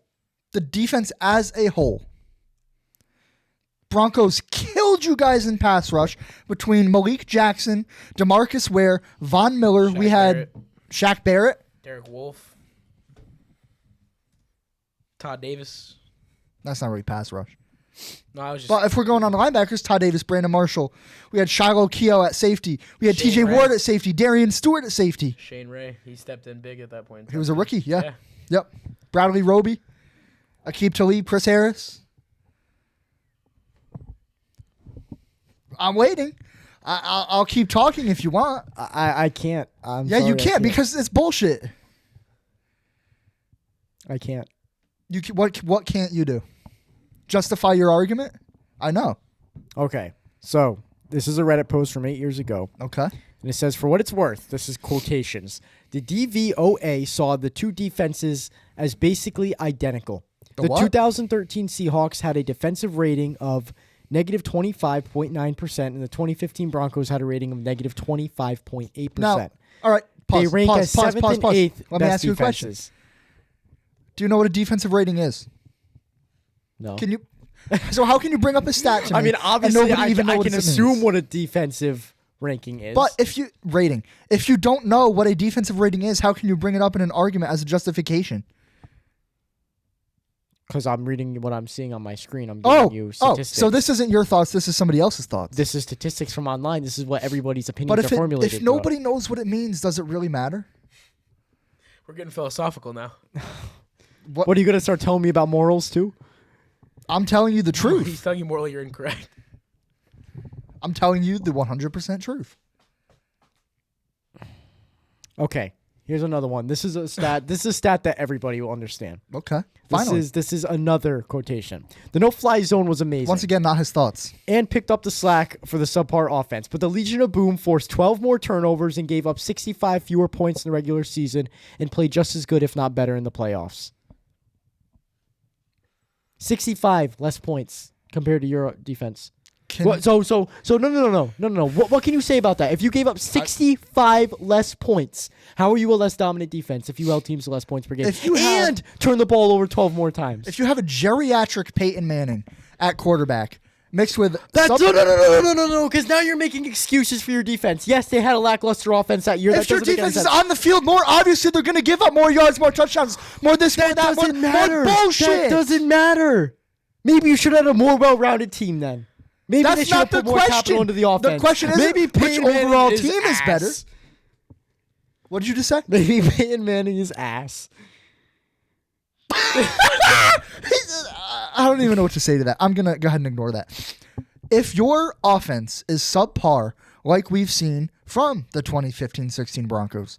The defense as a whole. Broncos killed you guys in pass rush between Malik Jackson, DeMarcus Ware, Von Miller. Shaq we had Barrett. Shaq Barrett. Derek Wolfe. Todd Davis. That's not really pass rush. No, I was just. But if we're going on the linebackers, Todd Davis, Brandon Marshall. We had Shiloh Keogh at safety. We had Shane TJ Ray. Ward at safety. Darian Stewart at safety. Shane Ray. He stepped in big at that point. He was a rookie, yeah. Yeah. Yep. Bradley Roby, Aqib Talib, Chris Harris. I'm waiting. I'll keep talking if you want. I can't. I'm Yeah, sorry, you I can't because it's bullshit. I can't. What can't you do? Justify your argument? I know. Okay, so this is a Reddit post from 8 years ago. Okay. And it says, for what it's worth, this is quotations. The DVOA saw the two defenses as basically identical. The what? 2013 Seahawks had a defensive rating of negative 25.9%, and the 2015 Broncos had a rating of negative 25.8%. Now, all right. Pause, they rank pause, as pause, 7th pause, and pause. 8th Let me best ask you a question. defenses. Do you know what a defensive rating is? No. Can you? So how can you bring up a stat to me? I mean, and obviously, nobody I even know what can it assume means? what a defensive ranking is. But if you don't know what a defensive rating is, how can you bring it up in an argument as a justification? Because I'm reading what I'm seeing on my screen. I'm giving you statistics. So this isn't your thoughts. This is somebody else's thoughts. This is statistics from online. This is what everybody's opinions But are formulated. if nobody knows what it means, does it really matter? We're getting philosophical now. What are you going to start telling me about morals too? I'm telling you the He's truth. telling you morally you're incorrect. I'm telling you the 100% truth. Okay, here's another one. This is a stat. This is a stat that everybody will understand. Okay. Finally. This is another quotation. The no-fly zone was amazing. Once again, not his thoughts. And picked up the slack for the subpar offense. But the Legion of Boom forced 12 more turnovers and gave up 65 fewer points in the regular season and played just as good, if not better, in the playoffs. 65 less points compared to your defense. So no. What can you say about that? If you gave up 65 less points, how are you a less dominant defense if you held teams to less points per game? And turn the ball over 12 more times. If you have a geriatric Peyton Manning at quarterback mixed with No, because now you're making excuses for your defense. Yes, they had a lackluster offense that year. If your defense is on the field more, obviously they're going to give up more yards, more touchdowns, more this, more that, more bullshit. That doesn't matter. Maybe you should have a more well-rounded team then. Maybe they That's should have not the put more capital question. into the offense. The question is maybe which Peyton Manning overall is team is better. ass. What did you just say? Maybe Peyton Manning is ass. I don't even know what to say to that. I'm going to go ahead and ignore that. If your offense is subpar, like we've seen from the 2015-16 Broncos.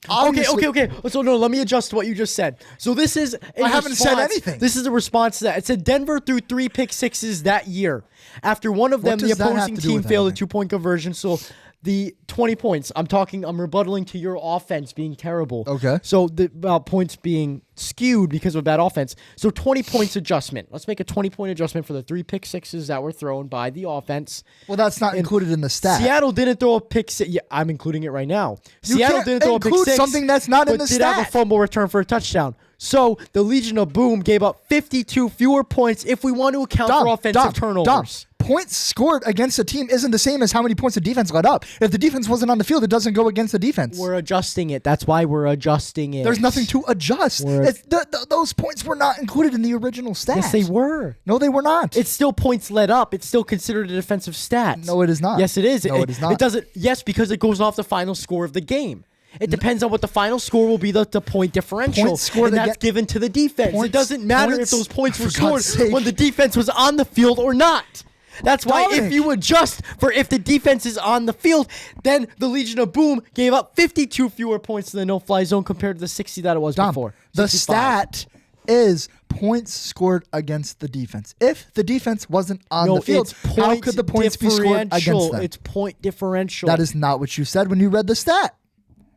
Okay. So no, let me adjust to what you just said. So this is I haven't said anything. This is a response to that. It said Denver threw 3 pick sixes that year. After one of them, the does that have opposing to do team with failed a anything? 2-point conversion. So the 20 points. I'm rebuttaling to your offense being terrible. Okay. So the points being skewed because of a bad offense. So 20 points adjustment. Let's make a 20-point adjustment for the 3 pick sixes that were thrown by the offense. Well, that's not included in the stat. Seattle didn't throw a pick six. Yeah, I'm including it right now. You Seattle can't didn't throw a pick include six. something that's not in but the did have a stat. fumble return for a touchdown. So the Legion of Boom gave up 52 fewer points if we want to account for offensive turnovers. Points scored against a team isn't the same as how many points the defense let up. If the defense wasn't on the field, it doesn't go against the defense. We're adjusting it. That's why we're adjusting it. There's nothing to adjust. Those points were not included in the original stats. Yes, they were. No, they were not. It's still points let up. It's still considered a defensive stat. No, it is not. Yes, it is. No, it is not. It doesn't. Yes, because it goes off the final score of the game. It depends on what the final score will be, the point differential. Points scored and that's against- given to the defense. Points- It doesn't matter points- if those points were for God's scored sake. when the defense was on the field or not. That's why Dominic. if you adjust for if the defense is on the field, then the Legion of Boom gave up 52 fewer points to the no-fly zone compared to the 60 that it was Dom, before. the 65. stat is points scored against the defense. If the defense wasn't on the field, it's how could the points be scored against them? It's point differential. That is not what you said when you read the stat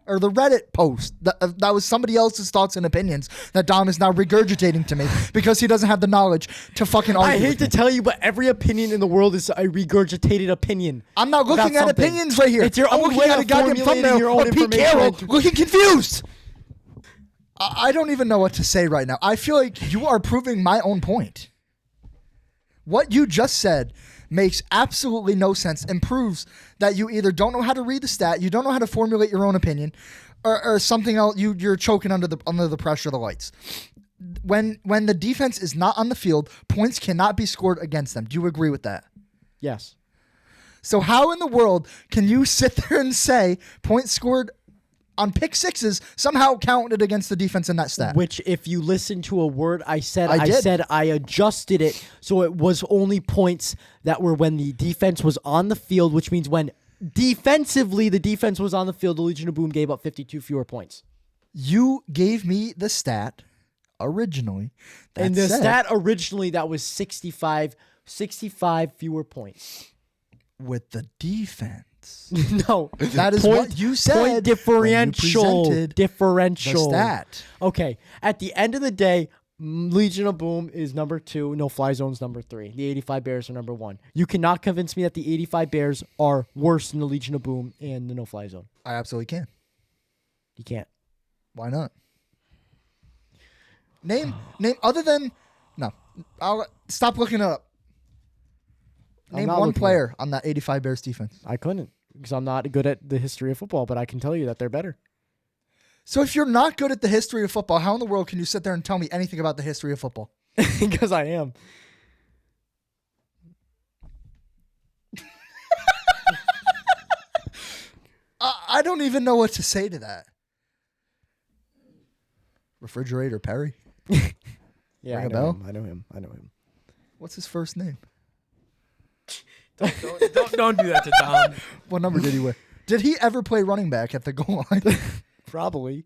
or the Reddit post. That was somebody else's thoughts and opinions that Dom is now regurgitating to me because he doesn't have the knowledge to fucking argue. I hate with to me. tell you, but every opinion in the world is a regurgitated opinion. I'm not looking about at something. opinions right here. It's your I'm own looking way at a of goddamn formulating thumbnail your own of Pete information. Carroll looking confused. I don't even know what to say right now. I feel like you are proving my own point. What you just said makes absolutely no sense and proves that you either don't know how to read the stat, you don't know how to formulate your own opinion, or something else. You're choking under the pressure of the lights. When the defense is not on the field, points cannot be scored against them. Do you agree with that? Yes. So how in the world can you sit there and say points scored on pick sixes somehow counted against the defense in that stat? Which, if you listen to a word I said, I did. said I adjusted it so it was only points that were when the defense was on the field, which means when defensively the defense was on the field, the Legion of Boom gave up 52 fewer points. You gave me the stat originally. That And the said, stat originally, that was 65 fewer points. with the defense. No. That is what you said when you Point differential. presented Differential. the stat. Okay. At the end of the day, Legion of Boom is number 2. No Fly Zone's number 3. The 85 Bears are number 1. You cannot convince me that the 85 Bears are worse than the Legion of Boom and the No Fly Zone. I absolutely can. You can't. Why not? Name other than no. I'll stop looking it up. I'm Name not one looking player on that 85 Bears defense. I couldn't because I'm not good at the history of football, but I can tell you that they're better. So if you're not good at the history of football, how in the world can you sit there and tell me anything about the history of football? Because I am. I don't even know what to say to that. Refrigerator Perry? Yeah, Ring I a know bell? him. I know him. I know him. What's his first name? Don't do that to Dom. What number did he wear? Did he ever play running back at the goal line? Probably.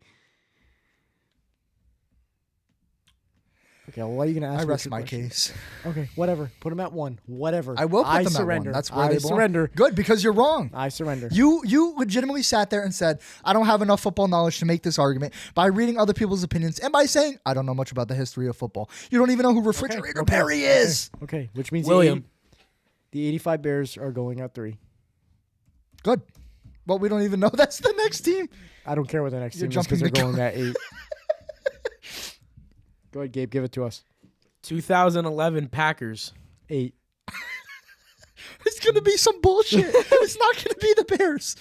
Okay, well, what are you gonna ask? I me rest two my questions? case. Okay, whatever. Put him at 1. Whatever. I will put I them surrender. at 1. That's where I they belong. surrender. Good, because you're wrong. I surrender. You legitimately sat there and said, I don't have enough football knowledge to make this argument by reading other people's opinions and by saying, I don't know much about the history of football. You don't even know who Refrigerator Okay, Perry is. Okay, which means William. the 85 Bears are going at 3. Good. But we don't even know that's the next team. I don't care what the next You're team is because they're jumping the going at 8. Go ahead, Gabe. Give it to us. 2011 Packers. 8. It's going to be some bullshit. It's not going to be the Bears.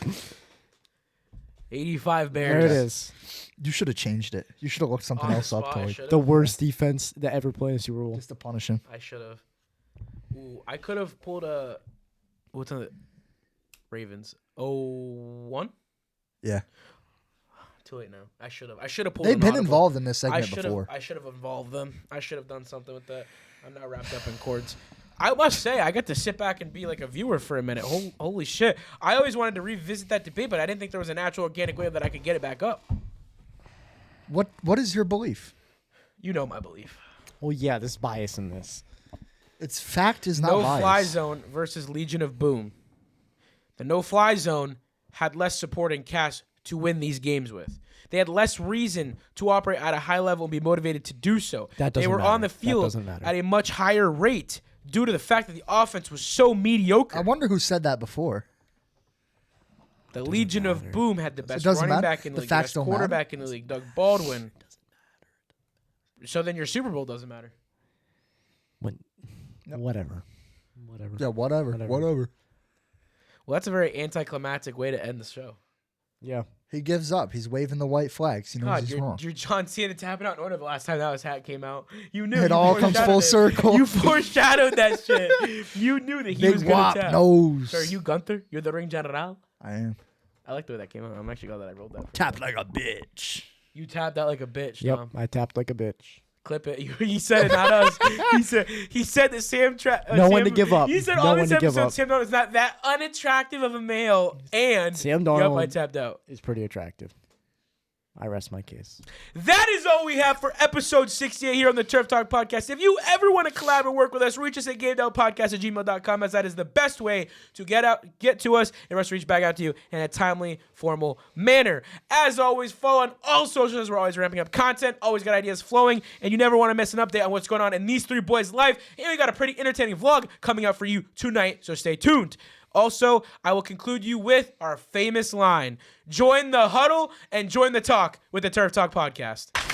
85 Bears. There it is. You should have changed it. You should have looked something On the else up spot, to I like, should've. The worst defense that ever played in Super Bowl. just to punish him. I should have. Ooh, I could have pulled a. What's on the Ravens? 01? Yeah. Too late now. I should have. I should have pulled. They've an been audible. involved in this I segment should before. have. I should have involved them. I should have done something with that. I'm not wrapped up in cords. I must say, I got to sit back and be like a viewer for a minute. Holy shit! I always wanted to revisit that debate, but I didn't think there was a natural, organic way that I could get it back up. What is your belief? You know my belief. Well, yeah, there's bias in this. It's fact is not No bias. fly zone versus Legion of Boom. The no fly zone had less supporting cast to win these games with. They had less reason to operate at a high level and be motivated to do so. That They doesn't were matter. on the That field doesn't matter. at a much higher rate due to the fact that the offense was so mediocre. I wonder who said that before. The Legion of Boom had the best doesn't running matter? back in the The league, the facts best don't quarterback in the league, Doug Baldwin. So then your Super Bowl doesn't matter. When, Whatever. Yeah, whatever. Whatever. Well, that's a very anticlimactic way to end the show. Yeah. He gives up. He's waving the white flags. He knows God, he's wrong. you're John Cena tapping out in order the last time that was hat came out. You knew It you all comes full foreshadowed it. circle. You foreshadowed that shit. You knew that he Big was going wop to tap. nose. So are you Gunther? You're the ring general? I am. I like the way that came out. I'm actually glad that I rolled that. Tap like a bitch. You tapped out like a bitch. Yep, Tom. I tapped like a bitch. Clip it. He said it, not us. He said that Sam. No one to give up. He said No on one this to give episode, up. Sam Darnold is not that unattractive of a male, and Sam Yep, I Darnold tapped out. is pretty attractive. I rest my case. That is all we have for episode 68 here on the Turf Talk Podcast. If you ever want to collab or work with us, reach us at gamedownpodcast@gmail.com, as that is the best way to get to us and us reach back out to you in a timely, formal manner. As always, follow on all socials. We're always ramping up content, always got ideas flowing, and you never want to miss an update on what's going on in these three boys' life. And we got a pretty entertaining vlog coming out for you tonight, so stay tuned. Also, I will conclude you with our famous line. Join the huddle and join the talk with the Turf Talk Podcast.